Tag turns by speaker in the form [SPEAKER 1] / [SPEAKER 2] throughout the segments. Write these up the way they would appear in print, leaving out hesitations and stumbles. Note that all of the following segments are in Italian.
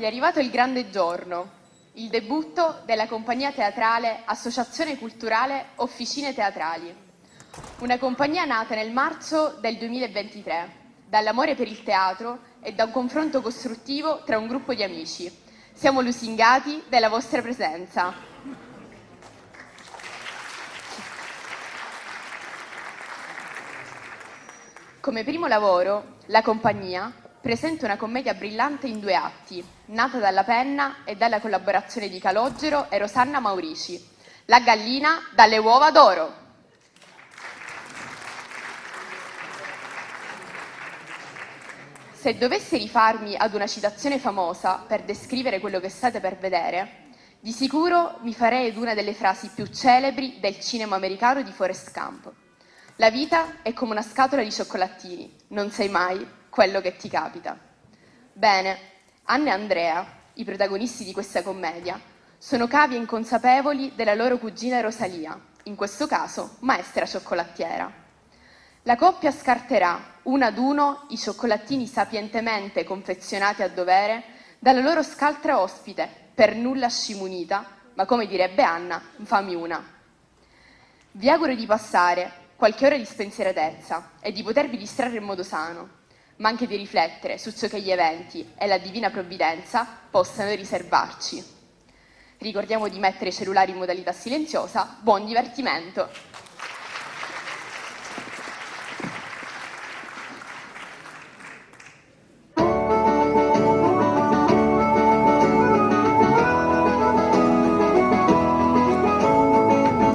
[SPEAKER 1] È arrivato il grande giorno, il debutto della compagnia teatrale Associazione Culturale Officine Teatrali, una compagnia nata nel marzo del 2023, dall'amore per il teatro e da un confronto costruttivo tra un gruppo di amici. Siamo lusingati della vostra presenza. Come primo lavoro, la compagnia presenta una commedia brillante in 2 atti, nata dalla penna e dalla collaborazione di Calogero e Rosanna Maurici, La gallina dalle uova d'oro. Se dovessi rifarmi ad una citazione famosa per descrivere quello che state per vedere, di sicuro mi farei ad una delle frasi più celebri del cinema americano di Forrest Gump. La vita è come una scatola di cioccolatini, non sai mai quello che ti capita. Bene, Anna e Andrea, i protagonisti di questa commedia, sono cavi inconsapevoli della loro cugina Rosalia, in questo caso maestra cioccolattiera. La coppia scarterà uno ad uno i cioccolatini sapientemente confezionati a dovere dalla loro scaltra ospite, per nulla scimunita, ma come direbbe Anna, fammi una. Vi auguro di passare qualche ora di spensieratezza e di potervi distrarre in modo sano, ma anche di riflettere su ciò che gli eventi e la divina provvidenza possano riservarci. Ricordiamo di mettere i cellulari in modalità silenziosa. Buon divertimento!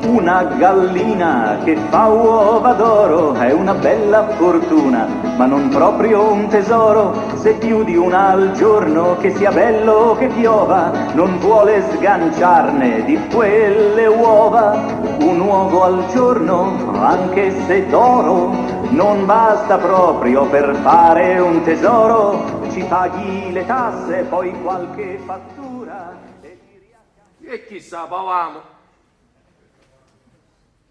[SPEAKER 2] Una gallina che fa uova d'oro è una bella fortuna, ma non proprio un tesoro. Se più di una al giorno, che sia bello che piova, non vuole sganciarne di quelle uova. Un uovo al giorno, anche se d'oro, non basta proprio per fare un tesoro. Ci paghi le tasse, poi qualche fattura
[SPEAKER 3] e chissà, pavamo.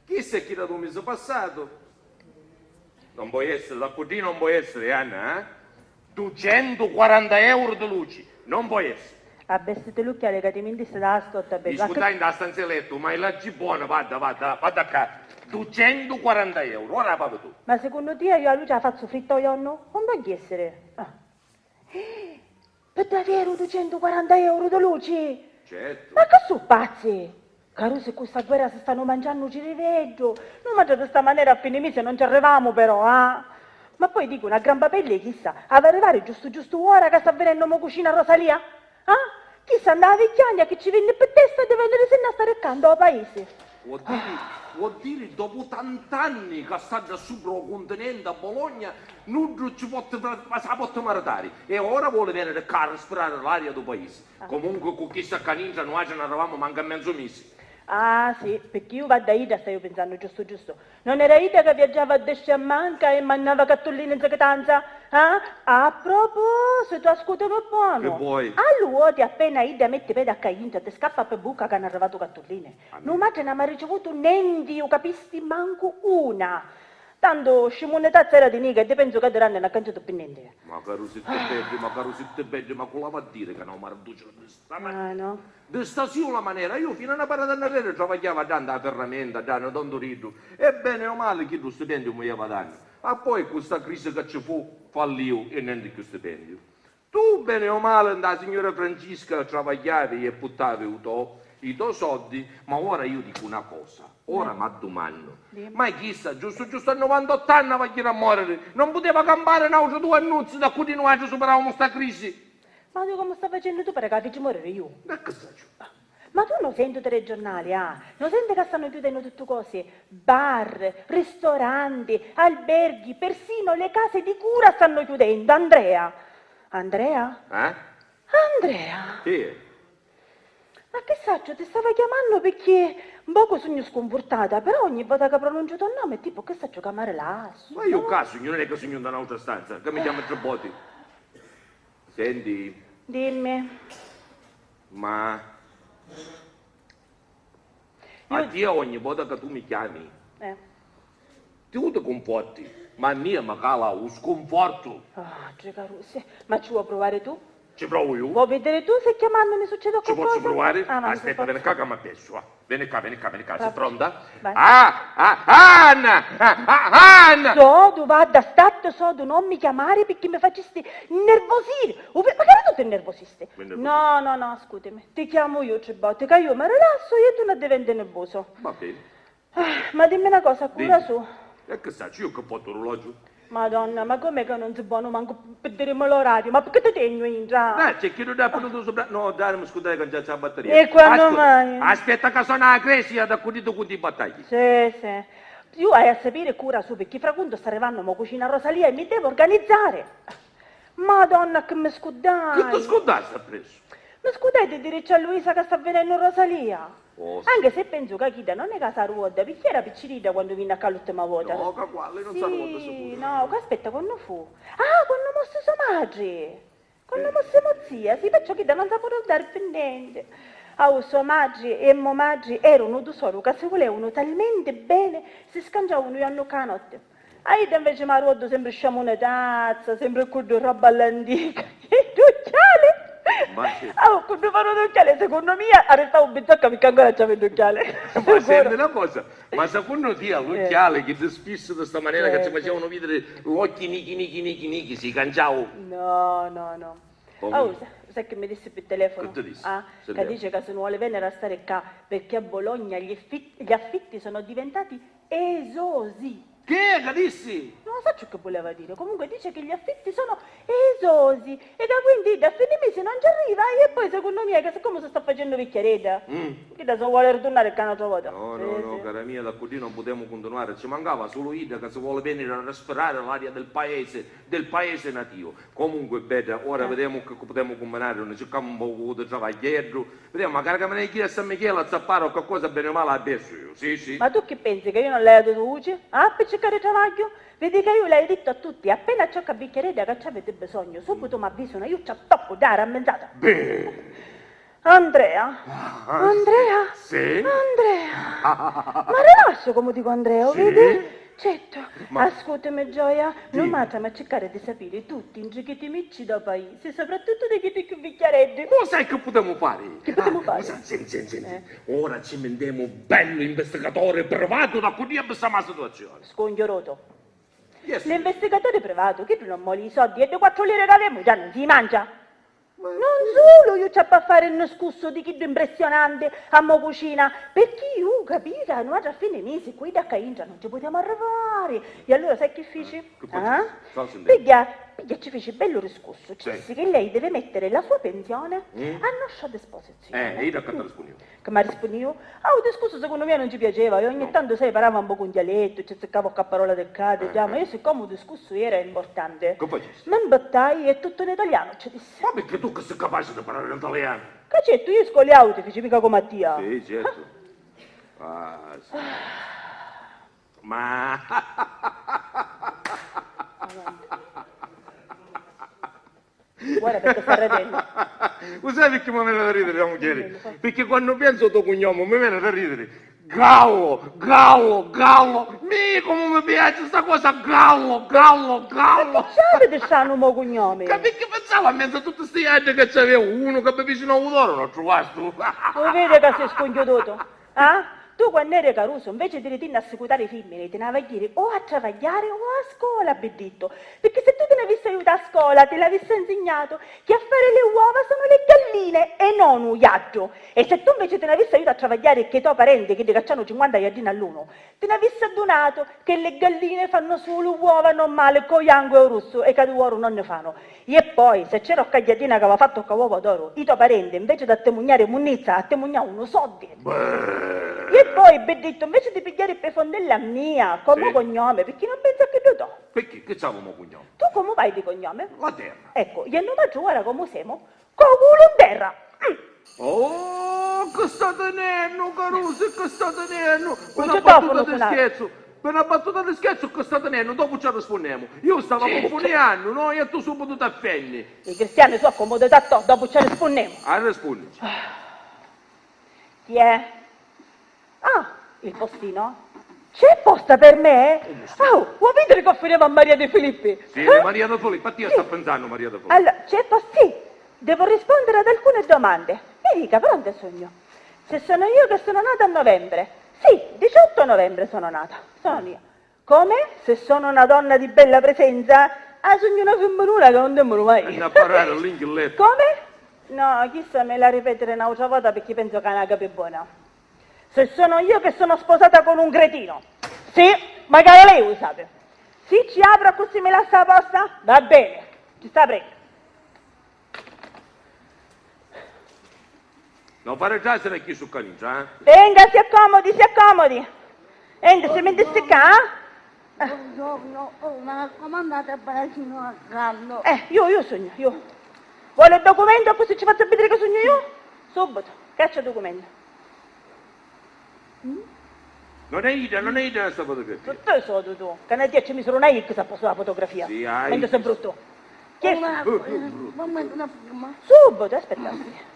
[SPEAKER 3] Chissà chi da tu mese passato? Non può essere, da così non può essere, Anna, eh? 240 euro di luci, non può essere.
[SPEAKER 4] A bestite l'occhiale che ti mintissi da stotta per
[SPEAKER 3] Discutai in da stanza letto, ma è la buona, vada a casa. 240 euro, ora la pago tu.
[SPEAKER 4] Ma secondo te io a luce la faccio fritto io no? Non può essere. Ah. Per davvero 240 euro di luci?
[SPEAKER 3] Certo.
[SPEAKER 4] Ma che sono pazzi? Caro, se questa guerra si stanno mangiando ci riveggio. Non mangiate questa maniera a fine mese, non ci arriviamo però, ah. Ma poi dico, una gran papelle chissà, ad arrivare giusto ora che sta venendo mo cucina Rosalia? Ah? Chissà andava vecchiagna che ci venne per testa e deve venire se ne stare accanto al paese.
[SPEAKER 3] Vuol dire, dopo tant'anni che sta già sopra il continente a Bologna, non ci può maritare. E ora vuole venire qua a respirare l'aria del paese. Comunque con questa caninza noi ce ne eravamo manca mezzo mese.
[SPEAKER 4] Ah sì, perché io vado da Ida, stavo pensando giusto. Non era Ida che viaggiava a destra a manca e mandava cartoline in secatanza? Ah? A proposito, ascoltami buono.
[SPEAKER 3] Che vuoi?
[SPEAKER 4] Allora, appena Ida mette piede a Cainta, ti scappa per buca che hanno arrivato cartoline. Non mi ha ricevuto niente, io capisti manco una. Tanto scimunetazza era di niga e penso che daranno una cangia più niente.
[SPEAKER 3] Ma caro siete belli, ma con la va a dire che non mi riduce questa maniera.
[SPEAKER 4] Ah no?
[SPEAKER 3] Di sta sola maniera, io fino a una parata annarrere travagliavo tanto a ferramenta, tanto tanto rito. E bene o male che lo stipendio mi aveva dato. Ma poi questa crisi che ci fu, fallì e niente più stipendio. Tu bene o male da signora Francesca travagliavi e buttavi i tuoi soldi, ma ora io dico una cosa, ora mi domando, ma chissà, giusto a 98 anni va a morire, non poteva campare un'altra 2 annunzi da cui noi superavamo sta crisi?
[SPEAKER 4] Ma tu come stai facendo tu per che ci morire io?
[SPEAKER 3] Ma che faccio?
[SPEAKER 4] Ma tu non senti i telegiornali, ah? Non senti che stanno chiudendo tutte cose? Bar, ristoranti, alberghi, persino le case di cura stanno chiudendo, Andrea. Andrea? Andrea?
[SPEAKER 3] Sì.
[SPEAKER 4] Ma che saggio, ti stava chiamando perché un poco sogno sconfortata, però ogni volta che pronuncio il tuo nome è tipo che saggio chiamare lasso.
[SPEAKER 3] Ma io caso, non è che sogno da un'altra stanza, che mi chiama tre botti. Senti.
[SPEAKER 4] Dimmi.
[SPEAKER 3] Ma a te ogni volta che tu mi chiami, tu ti comporti, ma a me mi cala lo sconforto.
[SPEAKER 4] Ah, Giacarussi, ma ci vuoi provare tu?
[SPEAKER 3] Ci provo io?
[SPEAKER 4] Vuoi vedere tu se chiamandomi succede
[SPEAKER 3] Ci
[SPEAKER 4] qualcosa?
[SPEAKER 3] posso provare?
[SPEAKER 4] Ah, no,
[SPEAKER 3] Aspetta,
[SPEAKER 4] per
[SPEAKER 3] vieni qua che mi appesso, va. Vieni qua, sei
[SPEAKER 4] Va.
[SPEAKER 3] pronta?
[SPEAKER 4] Vai.
[SPEAKER 3] Anna! Anna!
[SPEAKER 4] Sodu, vada, state sodu, non mi chiamare perché mi facesti innervosire. Magari tu ti innervosiste.
[SPEAKER 3] Mi innervosisco.
[SPEAKER 4] No, scusami. Ti chiamo io, Cibotte, che io mi rilasso e tu non diventi nervoso.
[SPEAKER 3] Va bene.
[SPEAKER 4] Ma dimmi una cosa, cura
[SPEAKER 3] Dimmi.
[SPEAKER 4] su.
[SPEAKER 3] E che sai, io che porto l'orologio?
[SPEAKER 4] Madonna, ma com'è che non si può manco per dirmi l'orario? Ma perché ti tegno in già?
[SPEAKER 3] C'è chi non ha potuto sopra... No, dai, mi scusate che già c'è la batteria.
[SPEAKER 4] E quando
[SPEAKER 3] Ascolta,
[SPEAKER 4] mai?
[SPEAKER 3] Aspetta che sono la Grecia da cui ti battagli.
[SPEAKER 4] Sì. Io hai a sapere cura su, perché fra quando sta arrivando mo cucina Rosalia e mi devo organizzare. Madonna, che mi scudai.
[SPEAKER 3] Che ti scordassi appresso?
[SPEAKER 4] Mi scudai di dire a Luisa che sta venendo Rosalia.
[SPEAKER 3] Oh, sì.
[SPEAKER 4] Anche se penso che Chida non è casa ruoda, perché era piccinita quando venne a casa l'ultima volta.
[SPEAKER 3] No, che qua, lei non sa ruota sicuro.
[SPEAKER 4] No, aspetta, quando fu? Ah, quando mosse sua madre. Quando mosse zia, sì, perciò Chida non sapevo dare per niente. Ah, sua madre e mia madre erano due solo che si volevano talmente bene, si scangiavano io a canotte. A Ida invece mi ha rotto sempre sciamone tazza, sempre con roba all'antica. E tu, Ciale?
[SPEAKER 3] Ma sì.
[SPEAKER 4] Quando farò l'occhiale, secondo me, arrestavo un bizzocca perché ancora c'aveva l'occhiale.
[SPEAKER 3] Ma senti una cosa, ma secondo te l'occhiale che ti spisso di questa maniera che ci facevano vedere l'occhio nichi, si cangiavo?
[SPEAKER 4] No.
[SPEAKER 3] Come?
[SPEAKER 4] Sai che mi disse per telefono?
[SPEAKER 3] Che ti disse?
[SPEAKER 4] Che
[SPEAKER 3] Sentiamo.
[SPEAKER 4] dice che se non vuole venire a stare qua perché a Bologna gli affitti sono diventati esosi.
[SPEAKER 3] Che dissi?
[SPEAKER 4] Non so ciò che voleva dire, comunque dice che gli affitti sono esosi e da quindi da fine mese non ci arriva e poi secondo me che siccome si sta facendo vecchieretta, che da se vuole ritornare che un'altra volta.
[SPEAKER 3] No,
[SPEAKER 4] Sì.
[SPEAKER 3] cara mia, da così non potremo continuare, ci mancava solo Ida che si vuole venire a respirare l'aria del paese nativo. Comunque, bene, ora vediamo che potremo combinare, noi cerchiamo un po' di travaglietto, vediamo, magari che me ne chiede a San Michele a zappare o qualcosa bene o male adesso io, sì.
[SPEAKER 4] Ma tu che pensi che io non le ho dato voce? Per cercare travaglio? Vedi che io le ho detto a tutti, appena ciò che bicchierete che ci avete bisogno, subito mi avvisano, io ci attoppo da rammentata.
[SPEAKER 3] Bene.
[SPEAKER 4] Andrea?
[SPEAKER 3] Sì?
[SPEAKER 4] Andrea? Ma rilascio come dico Andrea,
[SPEAKER 3] Sì?
[SPEAKER 4] vedi? Certo,
[SPEAKER 3] Ma-
[SPEAKER 4] ascoltami Gioia, non
[SPEAKER 3] Dimmi.
[SPEAKER 4] facciamo a cercare di sapere tutti i giochetti micci da paese, soprattutto dei piccoli bicchieretti.
[SPEAKER 3] Lo sai che potremmo fare?
[SPEAKER 4] Che potremmo fare?
[SPEAKER 3] Senti. Ora ci mettiamo bello investigatore privato da così a questa situazione.
[SPEAKER 4] Scongioroto.
[SPEAKER 3] Yes.
[SPEAKER 4] L'investigatore privato, che tu non moli i soldi e 4 lire che abbiamo, già non si mangia.
[SPEAKER 3] Ma-
[SPEAKER 4] Non solo io c'ho a fare un scusso di chi impressionante a mo cucina, perché io capita, noi a fine mese qui da Caingia non ci possiamo arrivare. E allora sai che feci?
[SPEAKER 3] Che faccio? Sto sentendo.
[SPEAKER 4] Piglia ci feci bello riscosso, cioè
[SPEAKER 3] Sì.
[SPEAKER 4] che lei deve mettere la sua pensione
[SPEAKER 3] Mm.
[SPEAKER 4] a nostra disposizione.
[SPEAKER 3] Io da che te rispondo?
[SPEAKER 4] Che mi rispondi io? Il discorso secondo me non ci piaceva, e ogni tanto sai parlava un po' con dialetto, ci zeccavo a parola del cade, ma io siccome il discorso era importante,
[SPEAKER 3] Che facessi?
[SPEAKER 4] mi imbattai e tutto in italiano ci disse.
[SPEAKER 3] Ma perché tu che sei capace di parlare in italiano?
[SPEAKER 4] Cacetto, io scogliavo, ti feci mica come Mattia.
[SPEAKER 3] Sì, certo. Sì. Ma...
[SPEAKER 4] Guarda perché sta ridendo.
[SPEAKER 3] Lo sai perché mi viene da ridere la moglie? Perché quando penso al tuo cognome mi viene da ridere. Gallo! Mi come mi piace sta cosa, gallo!
[SPEAKER 4] Ciao di sanno mo cognome.
[SPEAKER 3] Che perché pensavo a mezzo a tutti questi anni che c'avevo uno che mi vicino a un oro, non trovato.
[SPEAKER 4] Lo vedi che sei scongiuto? Tu quando eri Caruso, invece di ritornare a seguitare i femmini, te ne avevi o a travagliare o a scuola, beditto. Perché se tu te ne avessi aiutato a scuola, te l'avessi insegnato che a fare le uova sono le galline e non un iaddo. E se tu invece te ne avessi aiutato a travagliare che tuo parente, che ti cacciano 50 iardini all'uno, te ne avessi addonato che le galline fanno solo uova normali, con bianco e rosso, e che di uovo non ne fanno. E poi, se c'era una cagliatina che aveva fatto con uova d'oro, i tuoi parenti, invece di attemugnare munnizza, attemugnavano uno soldi. E poi, bedetto, invece di pigliare per fondella mia, come
[SPEAKER 3] Sì.
[SPEAKER 4] cognome, perché non pensa che lo do.
[SPEAKER 3] Perché? Che c'avevamo cognome?
[SPEAKER 4] Tu come vai di cognome?
[SPEAKER 3] La terra.
[SPEAKER 4] Ecco, e non maggiore ora come siamo, con culo in terra.
[SPEAKER 3] Oh, che sta tenendo, Caruso, che sta tenendo? Per
[SPEAKER 4] Un
[SPEAKER 3] una
[SPEAKER 4] citofono
[SPEAKER 3] battuta di
[SPEAKER 4] suonato.
[SPEAKER 3] scherzo, per una battuta di scherzo che sta tenendo, dopo ci rispondiamo. Io stavo confonendo, no? E tu subito ti affendi.
[SPEAKER 4] I cristiani sono accomodati a to, dopo ci rispondiamo.
[SPEAKER 3] Rispondici.
[SPEAKER 4] Chi è? Il postino? C'è posta per me? Vuoi vedere che offriva a Maria De Filippi?
[SPEAKER 3] Sì, Maria da Filippo, a te sta pensando Maria da Filippo.
[SPEAKER 4] Allora, c'è posta? Sì. devo rispondere ad alcune domande. Mi dica, pronto sogno? Se sono io che sono nata a novembre. Sì, 18 novembre sono nata. Sono io. Come? Se sono una donna di bella presenza? Ah, sogno una femminura che non demoro mai.
[SPEAKER 3] Andiamo a parlare all'inghiletto.
[SPEAKER 4] Come? No, chissà, me la ripetere un'altra volta perché penso che è una capi buona. Se sono io che sono sposata con un cretino. Sì, magari lei lo sa. Sì, ci apro così me la sta a posta? Va bene, ci sta prego.
[SPEAKER 3] Non fare già se ne chi su camicia, eh?
[SPEAKER 4] Venga, si accomodi, si accomodi. Entra, si mette qua?
[SPEAKER 5] Buongiorno, mi raccomandate bacino a caldo.
[SPEAKER 4] Io sogno, io. Vuole il documento così ci faccio vedere che sogno io? Subito, caccia il documento.
[SPEAKER 3] Non è idea questa fotografia.
[SPEAKER 4] Tutto è sodo tu, che ne dici mi sono una X a posto la fotografia.
[SPEAKER 3] Sì, hai.
[SPEAKER 4] Mentre sei brutto. Chi è?
[SPEAKER 5] Mamma una firma.
[SPEAKER 4] Subito, aspettate.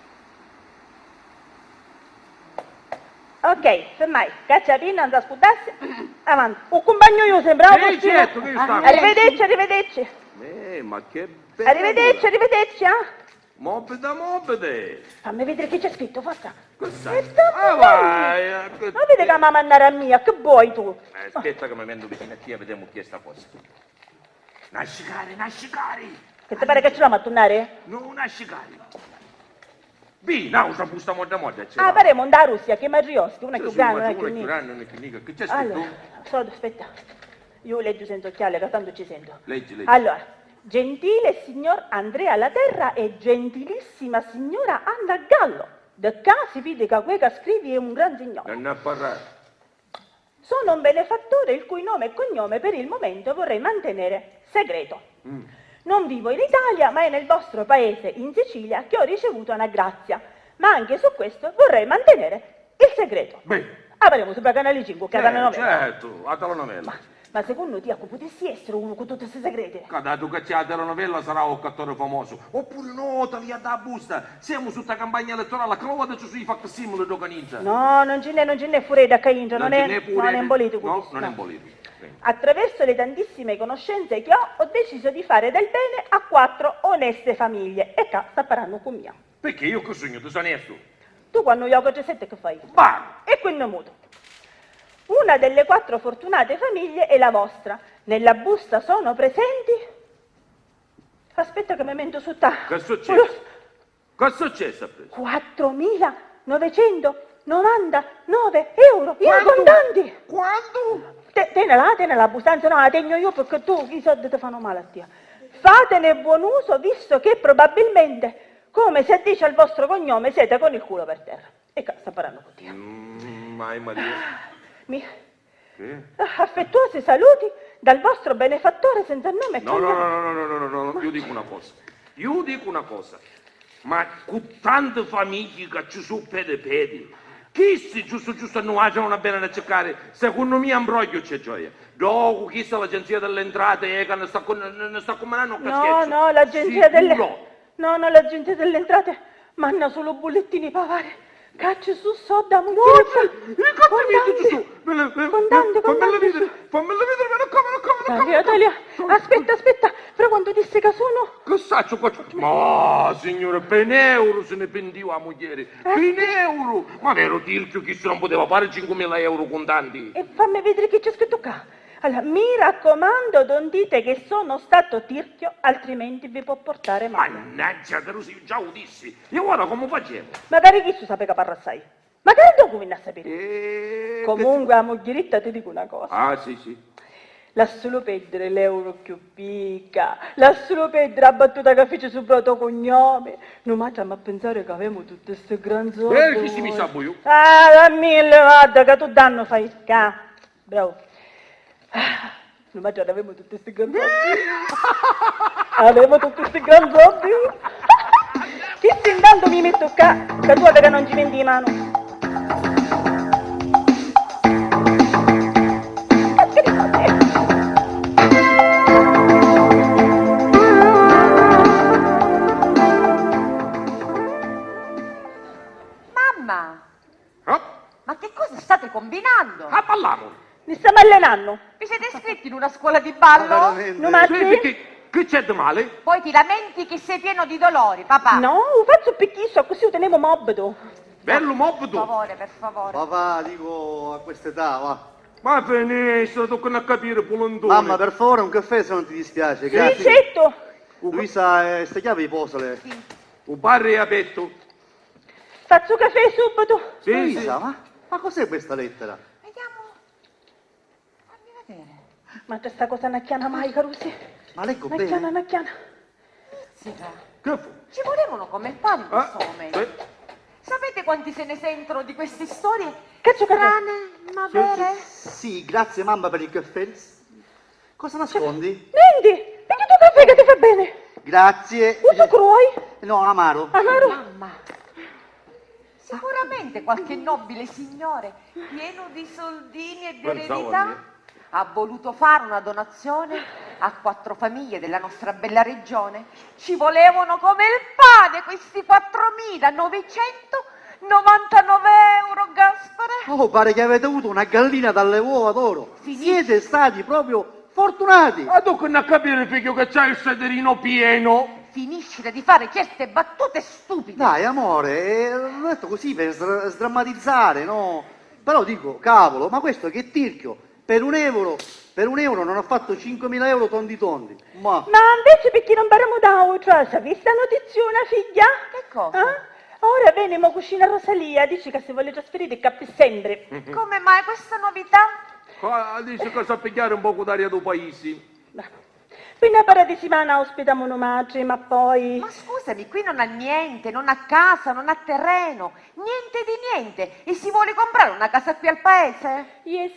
[SPEAKER 4] Ok, fermai, caccia la pinna, non da sputarsi. Avanti. Un compagno io sembrava
[SPEAKER 3] Sì,
[SPEAKER 4] postino.
[SPEAKER 3] certo, che io stavo.
[SPEAKER 4] Arrivederci, arrivederci.
[SPEAKER 3] Ma che bello.
[SPEAKER 4] Arrivederci, arrivederci,
[SPEAKER 3] Mobile.
[SPEAKER 4] Fammi vedere che c'è scritto, forza.
[SPEAKER 3] Cos'è?
[SPEAKER 4] Ma
[SPEAKER 3] Vai.
[SPEAKER 4] vedi che mamma andare mia, che vuoi tu?
[SPEAKER 3] Aspetta che mi vengo vicino a te e vediamo chi è sta cosa. Nascicari.
[SPEAKER 4] Che ti pare che ce l'ho a tornare?
[SPEAKER 3] No, nascicari. Bi, no, sta busta moda.
[SPEAKER 4] Ah, faremo da Russia, che Marioschi, una più grande, una più
[SPEAKER 3] più
[SPEAKER 4] unica.
[SPEAKER 3] grande, una più unica. Che c'è scritto?
[SPEAKER 4] Allora, sodo, aspetta. Io leggo senza occhiali, che tanto ci sento.
[SPEAKER 3] Leggi.
[SPEAKER 4] Allora, gentile signor Andrea Laterra e gentilissima signora Anna Gallo. Da qua si vede che quel che scrivi è un gran signore.
[SPEAKER 3] Non ne parlare.
[SPEAKER 4] Sono un benefattore il cui nome e cognome per il momento vorrei mantenere segreto. Non vivo in Italia, ma è nel vostro paese, in Sicilia, che ho ricevuto una grazia. Ma anche su questo vorrei mantenere il segreto.
[SPEAKER 3] Bene.
[SPEAKER 4] Avremo sopra Canale 5, che è la novella.
[SPEAKER 3] Certo, a telenovela.
[SPEAKER 4] Ma secondo te, potessi essere uno con tutte queste segrete?
[SPEAKER 3] Dato che c'è la telenovela sarà un cattore famoso. Oppure no, te via da busta. Siamo su sta campagna elettorale, che lo vado sui facsimili d'organizza.
[SPEAKER 4] No, non ce n'è pure da Caingia, non è in politico.
[SPEAKER 3] No,
[SPEAKER 4] questo,
[SPEAKER 3] non è in politico.
[SPEAKER 4] Attraverso le tantissime conoscenze che ho deciso di fare del bene a 4 oneste famiglie. E qua sta parlando con mia.
[SPEAKER 3] Perché io che sogno, tu sei onesto?
[SPEAKER 4] Tu quando io ho 7 che fai?
[SPEAKER 3] Va!
[SPEAKER 4] E quindi muto. Una delle 4 fortunate famiglie è la vostra. Nella busta sono presenti... Aspetta che mi mento su ta.
[SPEAKER 3] Che è successo? Che è successo?
[SPEAKER 4] 4.999 euro in contanti.
[SPEAKER 3] Quando?
[SPEAKER 4] Tenela la busta, anzi no, la tengo io perché tu i soldi ti fanno male a te. Fatene buon uso visto che probabilmente, come si addice al vostro cognome, siete con il culo per terra. E qua sta parlando con te.
[SPEAKER 3] Mai Maria.
[SPEAKER 4] Affettuosi saluti dal vostro benefattore senza nome e cognome.
[SPEAKER 3] No, io dico una cosa. Ma con tante famiglie che ci sono pedi, chi si giusto non hanno una bene da cercare, secondo me ambroglio c'è gioia. Dopo chi sta l'agenzia delle entrate che ne sta comandando
[SPEAKER 4] No, l'agenzia delle... No, l'agenzia delle entrate manna solo bollettini pavare. Caccia su sodda mugliezza. Contanti.
[SPEAKER 3] Fammela vedere,
[SPEAKER 4] Talia. Aspetta, però quando disse che sono...
[SPEAKER 3] Che saccio qua? Ma signore, per euro se ne pendiva la moglie. Per euro! Ma vero Tirchio, chi se non poteva fare 5.000 euro contanti?
[SPEAKER 4] E fammi vedere che c'è scritto qua. Allora, mi raccomando, non dite che sono stato Tirchio, altrimenti vi può portare male.
[SPEAKER 3] Mannaggia, te lo sei già lo dissi. Io guarda come facevo.
[SPEAKER 4] Magari chi tu sape che parla assai. Magari dopo vieni a sapere. Comunque, a moglieritta ti dico una cosa.
[SPEAKER 3] Ah, sì.
[SPEAKER 4] Lascialo perdere l'euro più picca. Lascialo perdere la battuta che fece sul proprio cognome. Non facciamo a pensare che avevamo tutte queste gran soldi.
[SPEAKER 3] Chi si mi sa buio?
[SPEAKER 4] Ah, dammi il guarda che tu danno fai. Bravo. Non ma già avevo tutti questi gran soldi. Avevo tutti questi gran soldi. Chi se intanto mi metto qua, che tu che non ci metti in mano.
[SPEAKER 6] Mamma,
[SPEAKER 3] Ah,
[SPEAKER 6] ma che cosa state combinando?
[SPEAKER 3] parliamo.
[SPEAKER 4] Mi stiamo allenando.
[SPEAKER 6] Vi siete iscritti in una scuola di ballo?
[SPEAKER 4] Non ma
[SPEAKER 3] Sì, perché Che c'è di male?
[SPEAKER 6] Poi ti lamenti che sei pieno di dolori, papà.
[SPEAKER 4] No, lo faccio picchissimo, così lo tenevo morbido.
[SPEAKER 3] Bello
[SPEAKER 6] Per
[SPEAKER 3] mobile.
[SPEAKER 6] favore, per favore.
[SPEAKER 7] Papà, dico, a quest'età, va.
[SPEAKER 3] Ma finisce, toccano a capire polondone.
[SPEAKER 7] Mamma, per favore, un caffè se non ti dispiace,
[SPEAKER 4] Sì,
[SPEAKER 7] grazie.
[SPEAKER 4] certo.
[SPEAKER 7] Luisa, ste chiavi posale.
[SPEAKER 3] Un bar è aperto.
[SPEAKER 4] Faccio caffè subito.
[SPEAKER 3] Sì,
[SPEAKER 7] Luisa,
[SPEAKER 3] sì.
[SPEAKER 7] ma cos'è questa lettera?
[SPEAKER 6] Vediamo. Fammi vedere.
[SPEAKER 4] Ma questa cosa non chiama mai, Carusi.
[SPEAKER 7] Ma leggo
[SPEAKER 4] Non chiama,
[SPEAKER 7] bene.
[SPEAKER 4] non chiama.
[SPEAKER 3] Che fu?
[SPEAKER 6] Ci volevano commentare in questo
[SPEAKER 3] Ah,
[SPEAKER 6] momento.
[SPEAKER 3] sì.
[SPEAKER 6] Sapete quanti se ne sentono di queste storie?
[SPEAKER 4] Cazzo,
[SPEAKER 6] Strane, ma vere?
[SPEAKER 7] Sì, grazie mamma per il caffè. Cosa nascondi?
[SPEAKER 4] Niente, prendi tu caffè che ti fa bene.
[SPEAKER 7] Grazie.
[SPEAKER 4] Uso cruoi?
[SPEAKER 7] No, amaro.
[SPEAKER 4] Amaro?
[SPEAKER 6] Mamma. Sicuramente qualche nobile signore pieno di soldini e di
[SPEAKER 3] Pensavo a
[SPEAKER 6] eredità
[SPEAKER 3] me.
[SPEAKER 6] ha voluto fare una donazione a 4 famiglie della nostra bella regione. Ci volevano come il pane questi 4.999 euro, Gaspare.
[SPEAKER 7] Oh, pare che avete avuto una gallina dalle uova d'oro. Siete stati proprio fortunati.
[SPEAKER 3] Ma tu che non capire, figlio, che c'hai il sederino pieno.
[SPEAKER 6] Finiscila di fare certe battute stupide.
[SPEAKER 7] Dai, amore, l'ho detto così per sdrammatizzare, no? Però dico, cavolo, ma questo che tirchio? Per un euro non ho fatto 5.000 euro tondi tondi. Ma
[SPEAKER 4] Ma invece perché non parliamo d'altro? C'ha visto notiziona, figlia?
[SPEAKER 6] Che cosa?
[SPEAKER 4] Ora venimo cucina Rosalia, dice che si vuole trasferire il capo sempre.
[SPEAKER 6] Come mai questa novità?
[SPEAKER 3] Dice che sa pigliare un poco d'aria dei paesi.
[SPEAKER 4] Quindi a Paradisimana ospitiamo una madre, ma poi...
[SPEAKER 6] Ma scusami, qui non ha niente, non ha casa, non ha terreno, niente di niente. E si vuole comprare una casa qui al paese?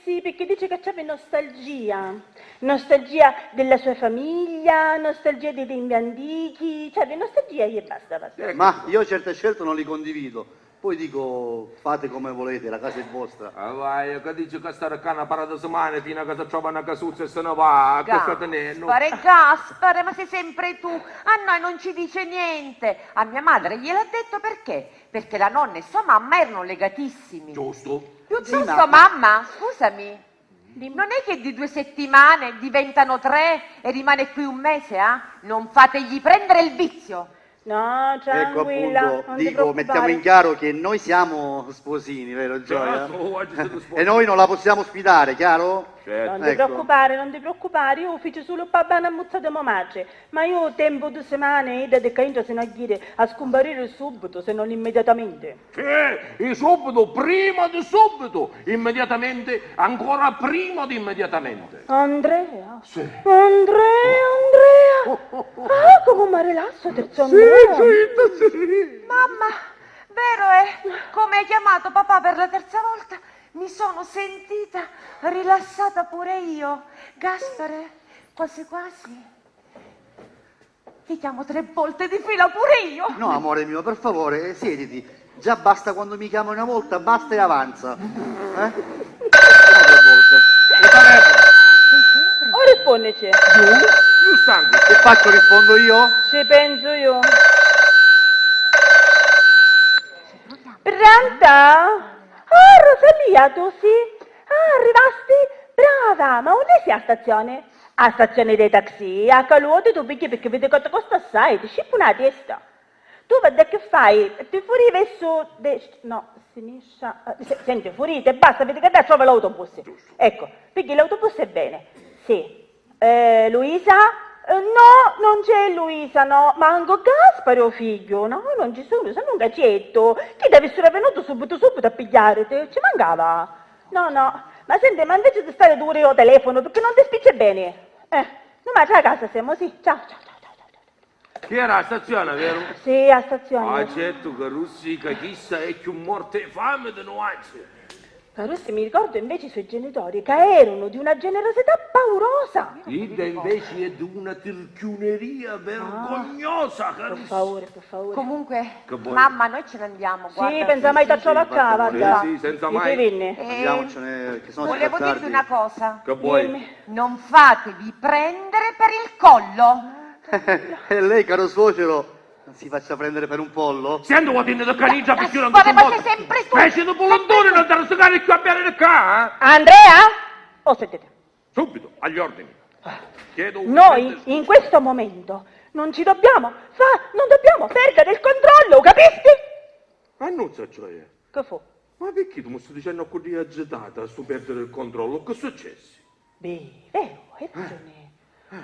[SPEAKER 4] Sì, perché dice che c'è nostalgia. Nostalgia della sua famiglia, nostalgia dei tempi antichi, cioè nostalgia e basta.
[SPEAKER 7] Ma io certe scelte non li condivido. Poi dico, fate come volete, la casa è vostra.
[SPEAKER 3] Ah, vai, che dice che sta recando una parata settimana fino a che si trova una casuzza e se ne va. Che sta tenendo?
[SPEAKER 6] Gaspare, ma sei sempre tu. A noi non ci dice niente. A mia madre gliel'ha detto perché? Perché la nonna e sua mamma erano legatissimi.
[SPEAKER 3] Giusto?
[SPEAKER 6] Piuttosto,
[SPEAKER 7] ma-
[SPEAKER 6] mamma, scusami, non è che di 2 settimane diventano 3 e rimane qui un mese, Non fategli prendere il vizio.
[SPEAKER 4] No,
[SPEAKER 7] Ecco
[SPEAKER 4] tranquilla,
[SPEAKER 7] appunto,
[SPEAKER 4] non ti
[SPEAKER 7] dico, mettiamo
[SPEAKER 4] preoccupare.
[SPEAKER 7] in chiaro che noi siamo sposini, vero Gioia?
[SPEAKER 3] Oh, oggi siete
[SPEAKER 7] E
[SPEAKER 3] sposi.
[SPEAKER 7] noi non la possiamo ospitare, chiaro?
[SPEAKER 3] Certo.
[SPEAKER 4] Non ti
[SPEAKER 7] Ecco.
[SPEAKER 4] preoccupare, non ti preoccupare, io faccio solo babana muzzata di madre, ma io ho tempo 2 settimane da decadenza se non dire a scomparire subito, se non immediatamente.
[SPEAKER 3] E subito, prima di subito, immediatamente, ancora prima di immediatamente.
[SPEAKER 4] Andrea?
[SPEAKER 3] Sì.
[SPEAKER 4] Andrea! Ah, come mi rilasso, terzo Andrea!
[SPEAKER 6] Mamma, vero è, come hai chiamato papà per la terza volta, mi sono sentita rilassata pure io. Gaspare, quasi quasi. Ti chiamo 3 volte di fila pure io.
[SPEAKER 7] No, amore mio, per favore, siediti. Già basta quando mi chiamo una volta, basta e avanza. No, 3 volte.
[SPEAKER 3] E telefono.
[SPEAKER 4] O rispondeci,
[SPEAKER 3] Io stanco.
[SPEAKER 7] Che faccio, rispondo io?
[SPEAKER 4] ci penso io. Pronta? Ah, Rosalia, tu sì? Ah, arrivasti? Brava, ma dove sei a stazione? A stazione dei taxi, a Caluote tu picchi perché vedi quanto costa assai, ti scippa una testa. Tu vedi che fai? Ti fuori verso no, sinistra, senti, fuorite, basta, vedi che da trova l'autobus. Ecco, perché l'autobus è bene. Sì. Luisa? No, non c'è Luisa, no, manco Gaspare, figlio, no, non ci sono, sono un gacetto, che deve essere venuto subito a pigliare, ci mancava. No, ma senti, ma invece di stare 2 ore al telefono, perché non ti spicci bene? No, ma già a casa siamo, sì, ciao.
[SPEAKER 3] Chi era a stazione, vero?
[SPEAKER 4] Sì, a stazione.
[SPEAKER 3] Ah, certo, che russi, che chissà è più morte e fame di noi.
[SPEAKER 4] Carossi, mi ricordo invece i suoi genitori che erano di una generosità paurosa.
[SPEAKER 3] Ida invece è di una tirchioneria vergognosa,
[SPEAKER 4] Per
[SPEAKER 3] carissimo.
[SPEAKER 4] favore.
[SPEAKER 6] Comunque,
[SPEAKER 3] Che vuoi?
[SPEAKER 6] mamma, noi ce ne andiamo, guarda.
[SPEAKER 4] Sì, pensa mai da trovare a casa,
[SPEAKER 7] sì,
[SPEAKER 4] guarda.
[SPEAKER 3] sì, senza
[SPEAKER 4] I
[SPEAKER 3] mai.
[SPEAKER 4] tuoi vinni.
[SPEAKER 7] Andiamocene, che sono
[SPEAKER 6] Volevo dirvi
[SPEAKER 7] tardi.
[SPEAKER 6] una cosa.
[SPEAKER 3] Che vuoi?
[SPEAKER 4] Dimmi.
[SPEAKER 6] Non fatevi prendere per il collo.
[SPEAKER 7] E lei, caro suocero, non si faccia prendere per un pollo?
[SPEAKER 3] Sento vuoi tenere da canigia perché io non
[SPEAKER 6] Gaspare,
[SPEAKER 3] ti
[SPEAKER 6] ma sei sempre tu.
[SPEAKER 3] Specie di polondone non te lo sagare più a bere qua,
[SPEAKER 4] Andrea? Oh, sentite.
[SPEAKER 3] Subito, agli ordini. Chiedo
[SPEAKER 4] Noi
[SPEAKER 3] umilmente
[SPEAKER 4] in questo momento non dobbiamo perdere il controllo, capisci?
[SPEAKER 3] Annunzia, cioè.
[SPEAKER 4] Che fu?
[SPEAKER 3] Ma perché tu mi stai dicendo così agitata su perdere il controllo? Che è successo?
[SPEAKER 4] Beh, vero, hai ragione.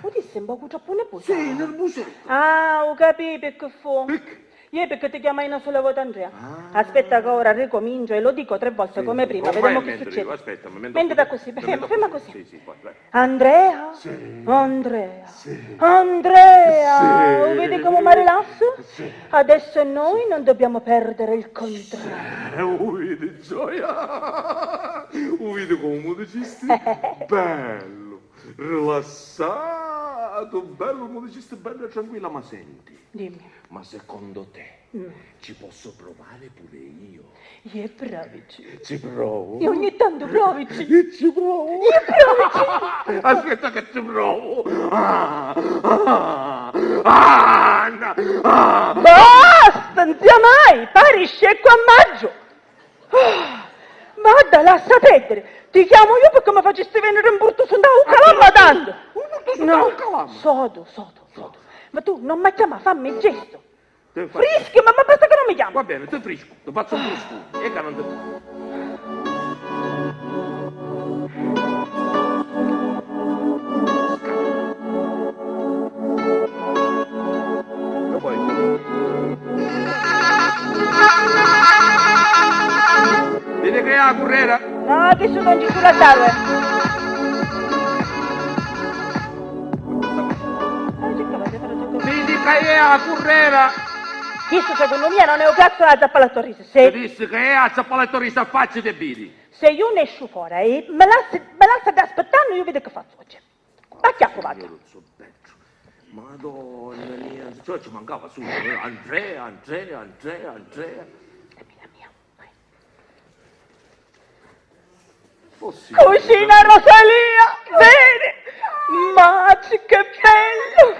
[SPEAKER 4] Lo disse un po' troppo nervoso.
[SPEAKER 3] Sì, nervosetto.
[SPEAKER 4] Ah, ho capito perché fu.
[SPEAKER 3] Perché?
[SPEAKER 4] Io perché ti chiamai una sola volta Andrea. Aspetta che ora ricomincio e lo dico 3 volte come prima, vediamo che succede.
[SPEAKER 3] Aspetta,
[SPEAKER 4] Mentre va così, ferma così.
[SPEAKER 3] Sì, sì, vai.
[SPEAKER 4] Andrea?
[SPEAKER 3] Sì.
[SPEAKER 4] Andrea?
[SPEAKER 3] Sì.
[SPEAKER 4] Andrea?
[SPEAKER 3] Sì.
[SPEAKER 4] Vedi come mi rilasso?
[SPEAKER 3] Sì.
[SPEAKER 4] Adesso noi non dobbiamo perdere il controllo.
[SPEAKER 3] Vedi, gioia! Vedi come musicista? Bello, rilassato, bello musicista, bello e tranquilla, ma senti,
[SPEAKER 4] Dimmi.
[SPEAKER 3] ma secondo te ci posso provare pure io?
[SPEAKER 4] Io provici.
[SPEAKER 3] Ci provo?
[SPEAKER 4] E ogni tanto provici.
[SPEAKER 3] Ci provo?
[SPEAKER 4] Io provici.
[SPEAKER 3] Aspetta che ci provo! Anna!
[SPEAKER 4] Basta, non sia mai! Pari scecco a maggio! Vada, lascia perdere! Ti chiamo io perché mi facessi venire in brutto su da un calamma tanto! No, sodo. Ma tu non mi chiama, fammi il gesto! Frischi, ma basta che non mi chiami!
[SPEAKER 3] Va bene, ti frisco, ti faccio un brusco. E che non ti... E poi... Vedi che è la currera?
[SPEAKER 4] No, adesso non ci sulla tavola!
[SPEAKER 3] Vedi che è la currera?
[SPEAKER 4] Questo secondo me non è un cazzo da zappalato riso.
[SPEAKER 3] Ti
[SPEAKER 4] Se
[SPEAKER 3] disse che è la zappaletto risa a faccia di bidi.
[SPEAKER 4] io ne esco fuori e me lascia da aspettando, io vedo che faccio oggi. Ma chiappo vado.
[SPEAKER 3] Io non so peggio. Madonna mia, cioè ci mancava subito. Andrea.
[SPEAKER 4] Mia. Vai. Cucina Rosalia, bene! Ma che bello!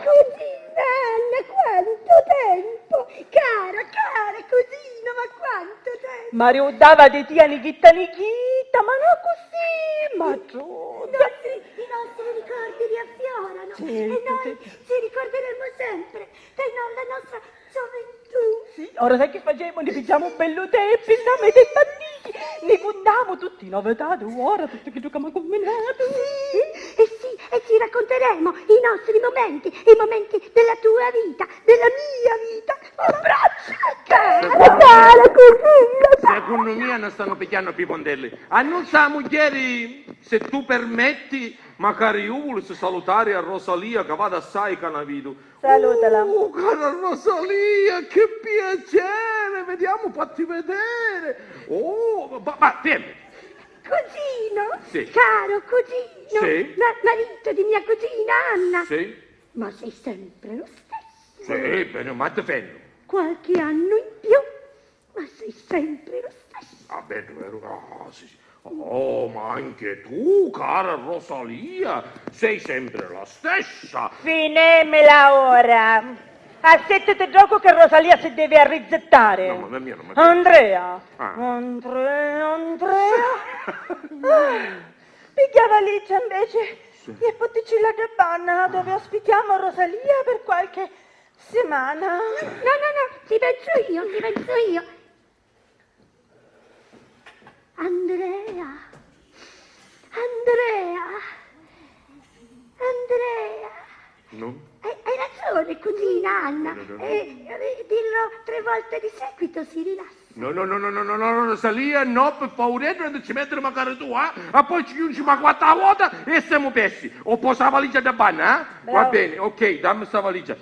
[SPEAKER 5] Anna, quanto tempo! Cara cosina, ma quanto tempo!
[SPEAKER 4] Mario dava di tia nichita, ma non così, ma tu...
[SPEAKER 5] I nostri ricordi riaffiorano
[SPEAKER 4] Sì,
[SPEAKER 5] e noi
[SPEAKER 4] sì.
[SPEAKER 5] ci ricorderemo sempre la nostra gioventù.
[SPEAKER 4] Sì, ora sai che facciamo? Ne pigliamo un bello tè, pensiamo dei bambini, ne contiamo tutti i novetà, ora tutti che giochiamo a combinato.
[SPEAKER 5] E ci racconteremo i nostri momenti, i momenti della tua vita, della mia vita. Abbraccia, cara cosina.
[SPEAKER 3] Secondo me ne stanno picchiando più pondelli. Annunciamo ieri, se tu permetti, magari io volessi salutare a Rosalia che vado assai canavido.
[SPEAKER 4] Salutala.
[SPEAKER 3] Cara Rosalia, che piacere, vediamo, fatti vedere. Oh, ma fermi.
[SPEAKER 5] Cugino,
[SPEAKER 3] Sì.
[SPEAKER 5] caro cugino,
[SPEAKER 3] Sì.
[SPEAKER 5] marito di mia cugina Anna.
[SPEAKER 3] Sì?
[SPEAKER 5] Ma sei sempre lo stesso.
[SPEAKER 3] Sì, bene, ma te fendo.
[SPEAKER 5] Qualche anno in più, ma sei sempre lo stesso.
[SPEAKER 3] Ah, bene, sì. Oh, ma anche tu, cara Rosalia, sei sempre la stessa.
[SPEAKER 4] Finemela ora. A 7 te gioco che Rosalia si deve arrizzettare.
[SPEAKER 3] No, mamma mia, non mi
[SPEAKER 4] Andrea.
[SPEAKER 3] Ah.
[SPEAKER 4] Andrea. Piglia valigia invece e potticilla de panna dove ospitiamo Rosalia per qualche settimana.
[SPEAKER 5] No, ci penso io. Andrea.
[SPEAKER 3] No?
[SPEAKER 5] Hai ragione, cugina Anna.
[SPEAKER 3] No.
[SPEAKER 5] Dirlo 3 volte di seguito si rilassa.
[SPEAKER 3] No, Rosalia, no, per favore, non ci mettere magari tu, e poi ci giungi ma 4 volte e siamo persi. O posa la valigia da panna, Va
[SPEAKER 4] Bravo.
[SPEAKER 3] bene, ok, dammi sta valigia.